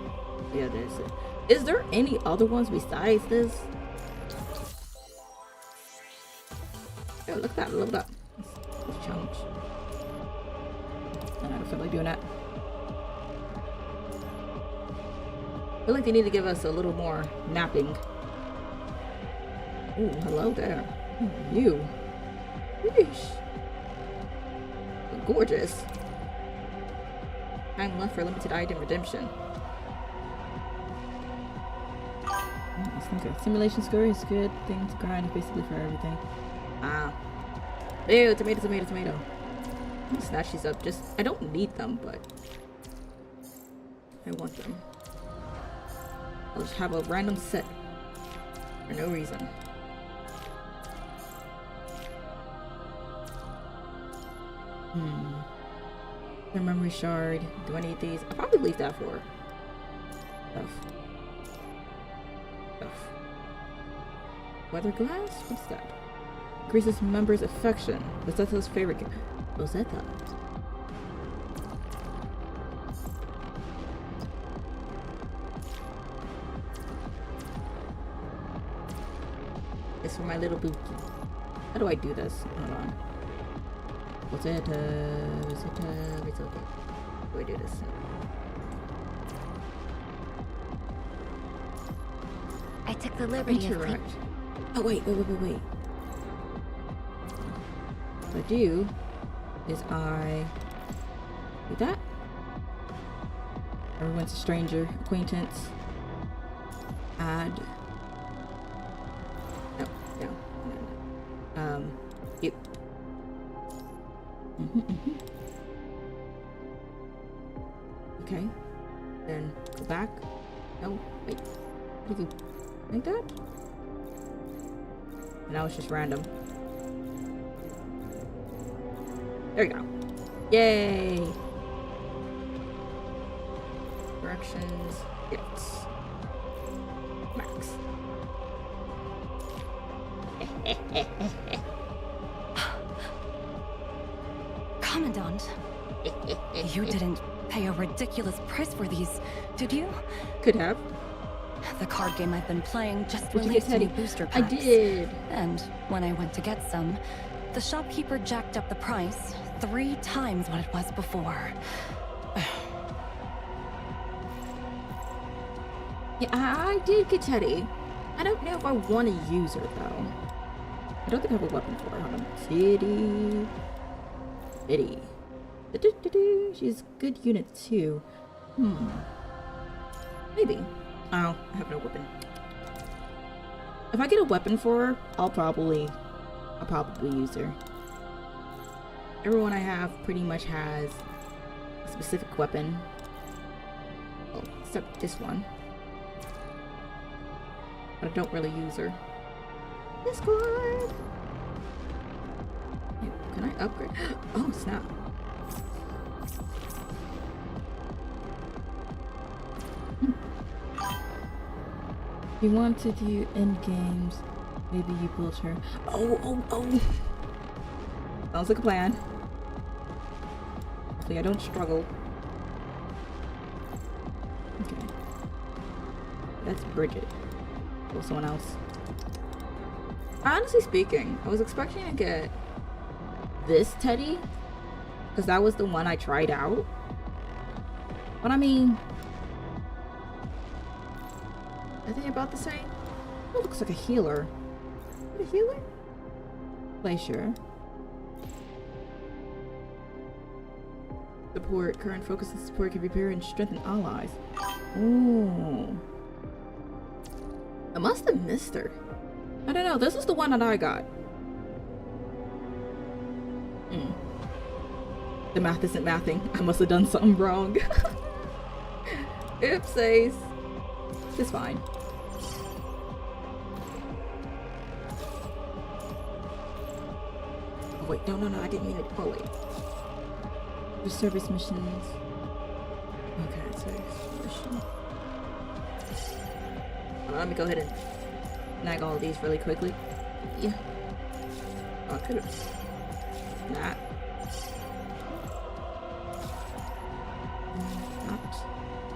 Yeah, that's it. Is there any other ones besides this? Oh, look at that. Look at that. Let's challenge. I don't feel like doing that. I feel like they need to give us a little more napping. Ooh, hello there. You. Yeesh. Gorgeous. Time left for limited item redemption. Let's think of simulation score is good. Thing to grind basically for everything. Ah. Ew, tomato. Let me snatch these up. Just, I don't need them, but I want them. I'll just have a random set for no reason. The memory shard. Do I need these? I'll probably leave that for stuff. Weather glass? What's that? Increases members' affection. Rosetta's favorite game. Rosetta. It's for my little bookie. How do I do this? Hold on. Rosetta. How do I do this? I took the liberty of Interact. Oh wait. What I do is I do that. Everyone's a stranger, acquaintance. Add. No. You. Okay. Then go back. No, wait. What do you do? Like that? And now it's just random. There you go. Yay! Directions. Gifts. Max. Commandant, you didn't pay a ridiculous price for these, did you? Could have. The card game I've been playing just Did you get released new Teddy? booster I packs. did. And when I went to get some, the shopkeeper jacked up the price 3 times what it was before. Yeah, I did get Teddy. I don't know if I want to use her though. I don't think I have a weapon for her. Hold on. Teddy. Teddy. Du-du-du-du. She's a good unit too. Maybe. Oh, I have no weapon. If I get a weapon for her, I'll probably use her. Everyone I have pretty much has a specific weapon. Oh, except this one. But I don't really use her. Discord! Hey, can I upgrade? Oh, snap. You want to do end games. Maybe you build her. Oh. Sounds like a plan. Hopefully I don't struggle. Okay. That's Bridget. Or someone else. Honestly speaking, I was expecting to get this Teddy. Because that was the one I tried out. But I mean, are they about the same? Oh, looks like a healer. Is it a healer? Glacier. Support. Current focus and support can repair and strengthen allies. Ooh. I must have missed her. I don't know. This is the one that I got. The math isn't mathing. I must have done something wrong. Oopsies. It's fine. Oh wait, no, I didn't mean it. Oh wait. The service missions. Okay, service mission. Let me go ahead and snag all of these really quickly. Yeah. Oh, I could have. Not.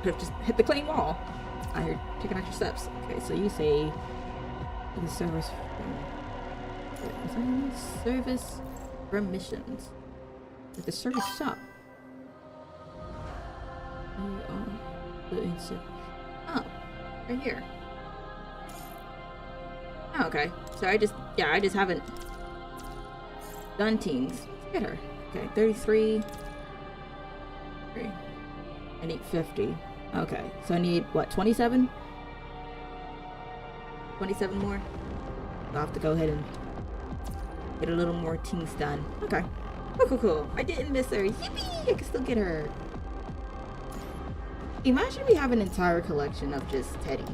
Could have just hit the claim wall. I heard taking extra steps. Okay, so you say the service from missions. At the service shop. Oh, right here. Oh, okay. So I just haven't done teams. Let's get her. Okay, 33. I need 50. Okay, so I need what, 27? 27 more? I'll have to go ahead and get a little more teams done. Okay. Cool. I didn't miss her. Yippee! I can still get her. Imagine we have an entire collection of just Teddy.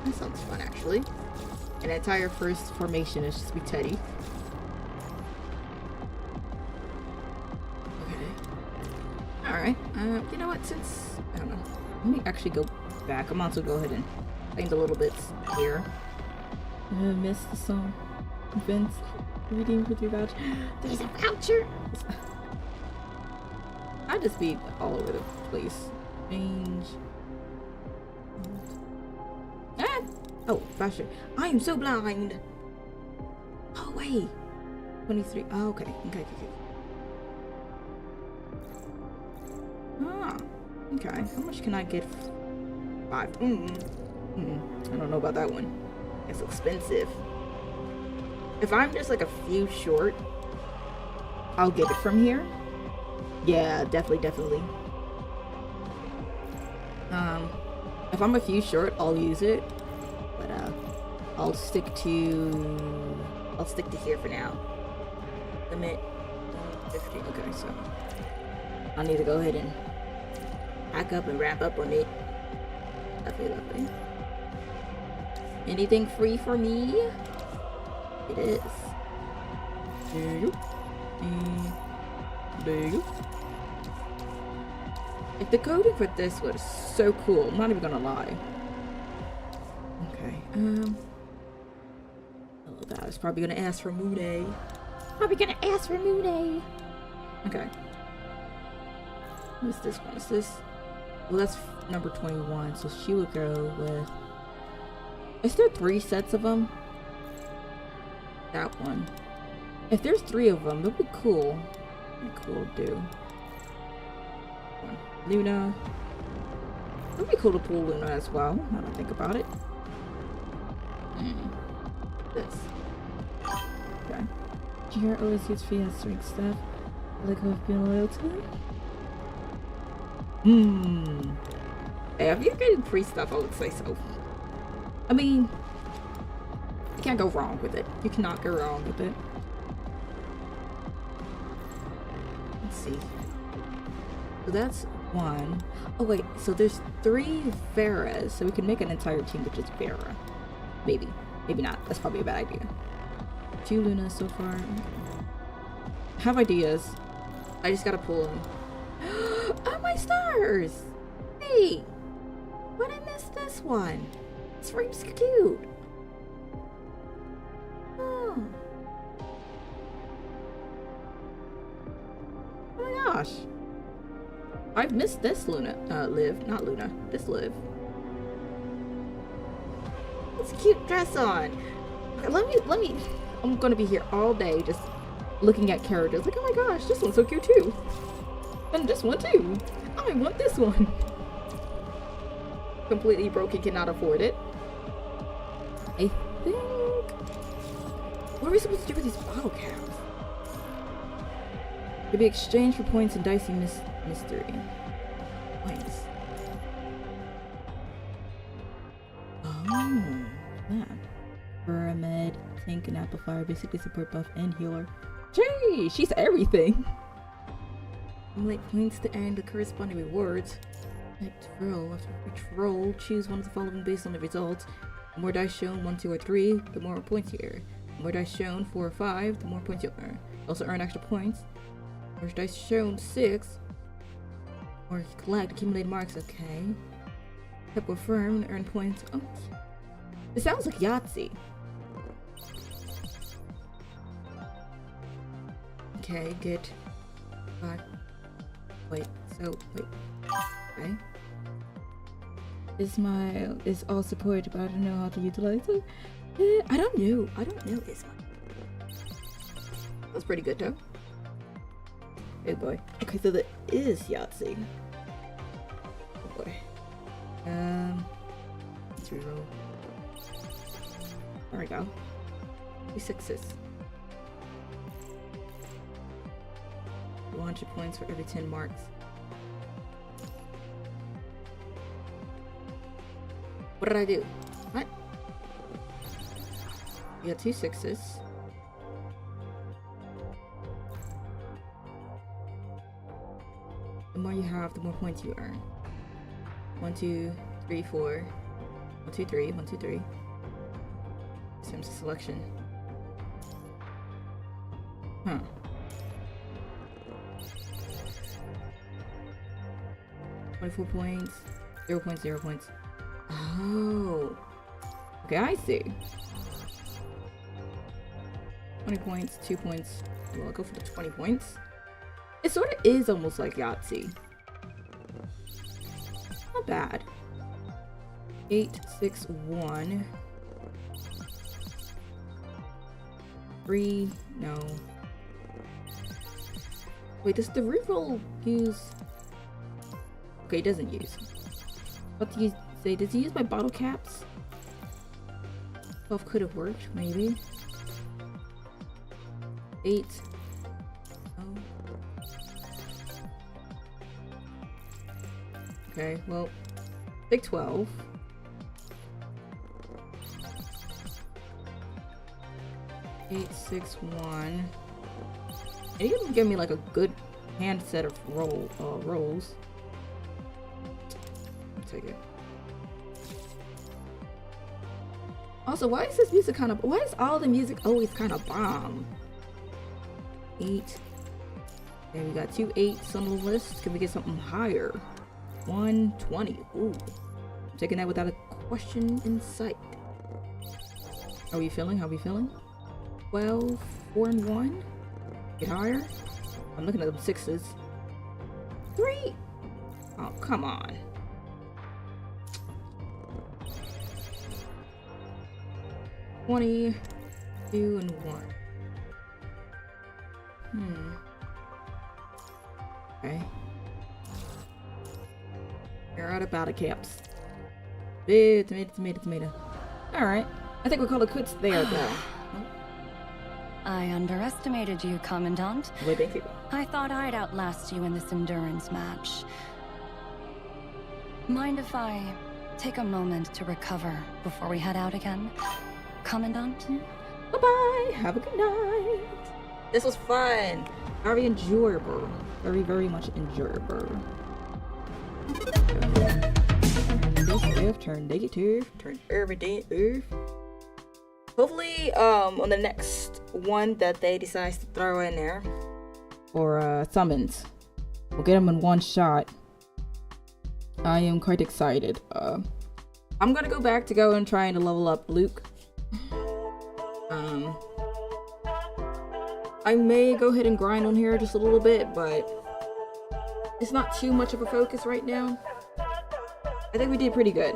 That sounds fun, actually. An entire first formation is just be Teddy. Okay. Alright. You know what? Since... I don't know. Let me actually go back. I'm also go ahead and find the little bits here. I missed the song. Vince. Reading with your voucher. There's a voucher! I just be all over the place. Change. Ah! Oh, voucher. I am so blind! Oh, wait. 23. Oh, okay. Okay. Ah. Okay. How much can I get? 5. I don't know about that one. It's expensive. If I'm just like a few short, I'll get it from here. Yeah, definitely. If I'm a few short, I'll use it. But I'll stick to here for now. Limit 50. Okay, so I'll need to go ahead and hack up and wrap up on it. Lovely. Anything free for me? It is. There you go. If the coding for this was so cool, I'm not even gonna lie. Okay. That is probably gonna ask for Moon. Probably gonna ask for Moon. Okay. What's this one? Is this? Well, that's number 21. So she would go with. Is there 3 sets of them? That one. If there's 3 of them, that'd be cool. That'd be cool to do. Luna. It'd be cool to pull Luna as well, now that I think about it. This. Okay. Jihara always used free as strength staff. I like how I've been loyal to him. Hey, if you're getting free stuff, I would say so. I mean, you can't go wrong with it. You cannot go wrong with it. Let's see. So that's 1. Oh wait, so there's 3 Veras, so we can make an entire team with just Vera. Maybe. Maybe not. That's probably a bad idea. 2 Lunas so far. I have ideas. I just gotta pull them. Oh my stars! Hey! Why'd I miss this one? This frame's cute. Oh. Oh my gosh. I've missed this Luna, Liv, not Luna, this Liv. It's a cute dress on. Let me, I'm gonna be here all day just looking at characters like, oh my gosh, this one's so cute too. And this one too. I want this one. Completely broke and cannot afford it. I think, what are we supposed to do with these bottle caps? Could be exchanged for points and dicey mystery. Points. Oh, yeah. Pyramid, tank, and amplifier basically support buff and healer. Gee, she's everything. Accumulate points to earn the corresponding rewards. Type to roll. After each roll, choose one of the following based on the results. The more dice shown, 1, 2, or 3, the more points you earn. The more dice shown, 4 or 5, the more points you earn. Also earn extra points. More dice shown, 6. Or collect accumulated marks, okay. Type or firm, earn points. Oh, it sounds like Yahtzee. Okay, get 5. Wait, okay. Is all supported, but I don't know how to utilize it. I don't know Isma. That's pretty good though. Oh boy. Okay, so there is Yahtzee. Oh boy. Let's reroll. There we go. 2 6s. 100 points for every 10 marks. What did I do? What? You got 2 6s. The more you have, the more points you earn. 1, 2, 3, 4. 1, 2, 3. 1, 2, 3. Sims selection. Huh. $24 points. 0 points, 0 points. Oh. Okay, I see. 20 points, 2 points. Well, I'll go for the 20 points. It sort of is almost like Yahtzee. Not bad. 8, 6, 1. 3, no. Wait, does the reroll use... Okay, it doesn't use. What do you say? Does he use my bottle caps? 12 could have worked, maybe. 8. Oh. Okay, well, take 12. Eight, 6, 1. And you can give me like a good hand set of rolls. I'll take it. Also, why is this music kind of? Why is all the music always kind of bomb? 8. And we got 2 8s on the list. Can we get something higher? 120. Ooh, I'm taking that without a question in sight. How are we feeling? How are we feeling? 12, 4 and 1. Get higher. I'm looking at them 6s. 3. Oh, come on. $22 and 1. Okay. You're out of battle caps. Tomato. Alright. I think we'll call it quits there, though. I underestimated you, Commandant. Wait, thank you. I thought I'd outlast you in this endurance match. Mind if I take a moment to recover before we head out again, Commandant? Bye-bye. Have a good night. This was fun. Very enjoyable. Very, very much enjoyable. Positive, turn negative, turn everything off. Hopefully, on the next one that they decide to throw in there, or summons, we'll get them in one shot. I am quite excited. I'm gonna go back to go and trying to level up Luke. I may go ahead and grind on here just a little bit, but it's not too much of a focus right now. I think we did pretty good.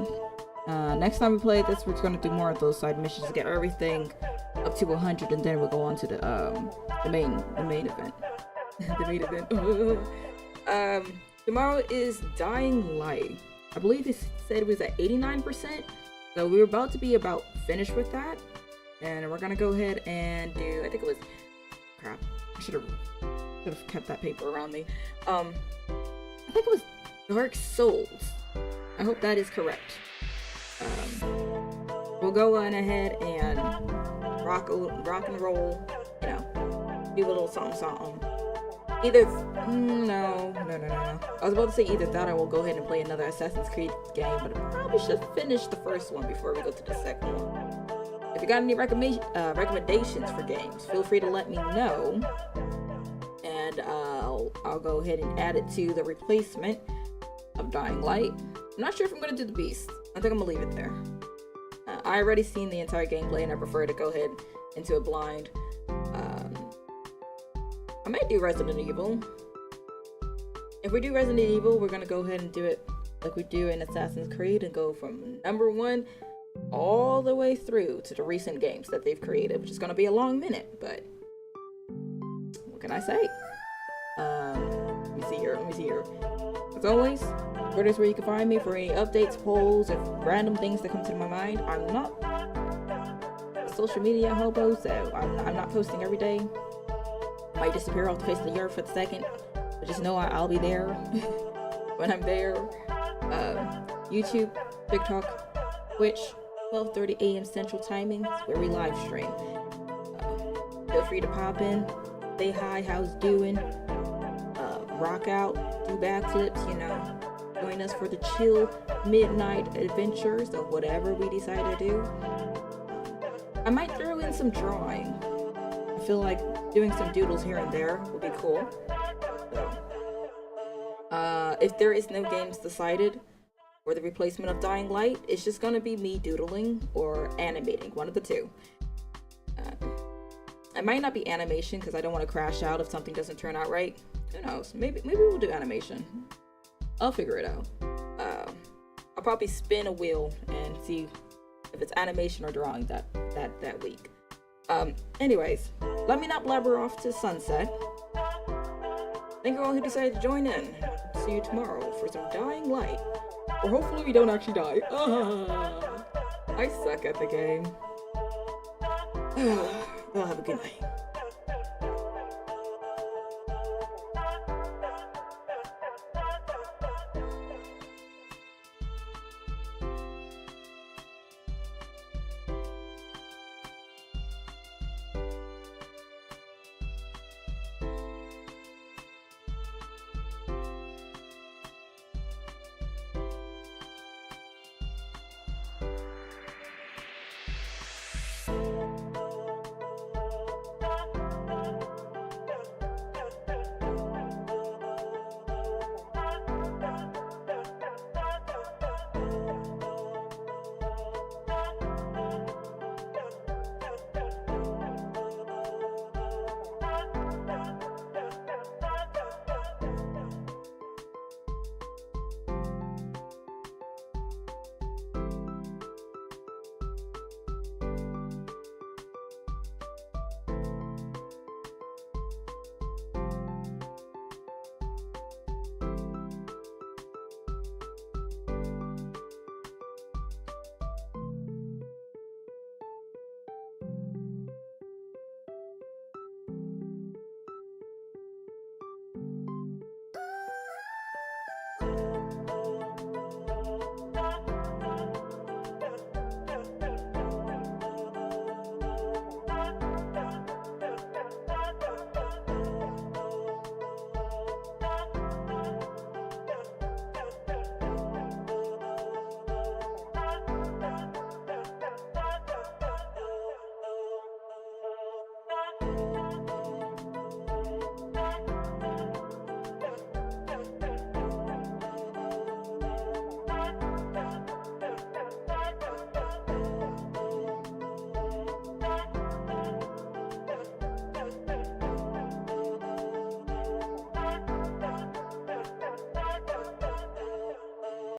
Next time we play this, we're gonna do more of those side missions to get everything up to 100, and then we'll go on to the main event. The main event. Tomorrow is Dying Light. I believe it said it was at 89%, so we're about to be about finished with that, and we're gonna go ahead and do. I think it was. Crap! I should have kept that paper around me. I think it was Dark Souls. I hope that is correct. We'll go on ahead and rock and roll, you know, do a little something. Either, no. I was about to say either that or we'll go ahead and play another Assassin's Creed game, but I probably should finish the first one before we go to the second one. If you got any recommendations for games, feel free to let me know, and I'll go ahead and add it to the replacement of Dying Light. I'm not sure if I'm gonna do the Beast. I think I'm gonna leave it there. I already seen the entire gameplay and I prefer to go ahead into it blind. I might do Resident Evil. If we do Resident Evil, we're gonna go ahead and do it like we do in Assassin's Creed and go from number 1 all the way through to the recent games that they've created, which is gonna be a long minute, but what can I say? Let me see here. As always, Twitter's where you can find me for any updates, polls, or random things that come to my mind. I'm not a social media hobo, so I'm not posting every day. Might disappear off the face of the earth for a second, but just know I'll be there when I'm there. YouTube, TikTok, Twitch, 12:30 a.m. Central Timing, where we live stream. Feel free to pop in, say hi, how's doing, rock out, do backflips, you know. Join us for the chill midnight adventures of whatever we decide to do. I might throw in some drawing. I feel like doing some doodles here and there would be cool. So, if there is no games decided for the replacement of Dying Light, it's just gonna be me doodling or animating, one of the two. It might not be animation because I don't want to crash out if something doesn't turn out right. Who knows? Maybe we'll do animation. I'll figure it out. I'll probably spin a wheel and see if it's animation or drawing that week. Anyways, let me not blabber off to sunset. Thank you all who decided to join in. See you tomorrow for some Dying Light. Or hopefully we don't actually die. I suck at the game. Well, have a good night.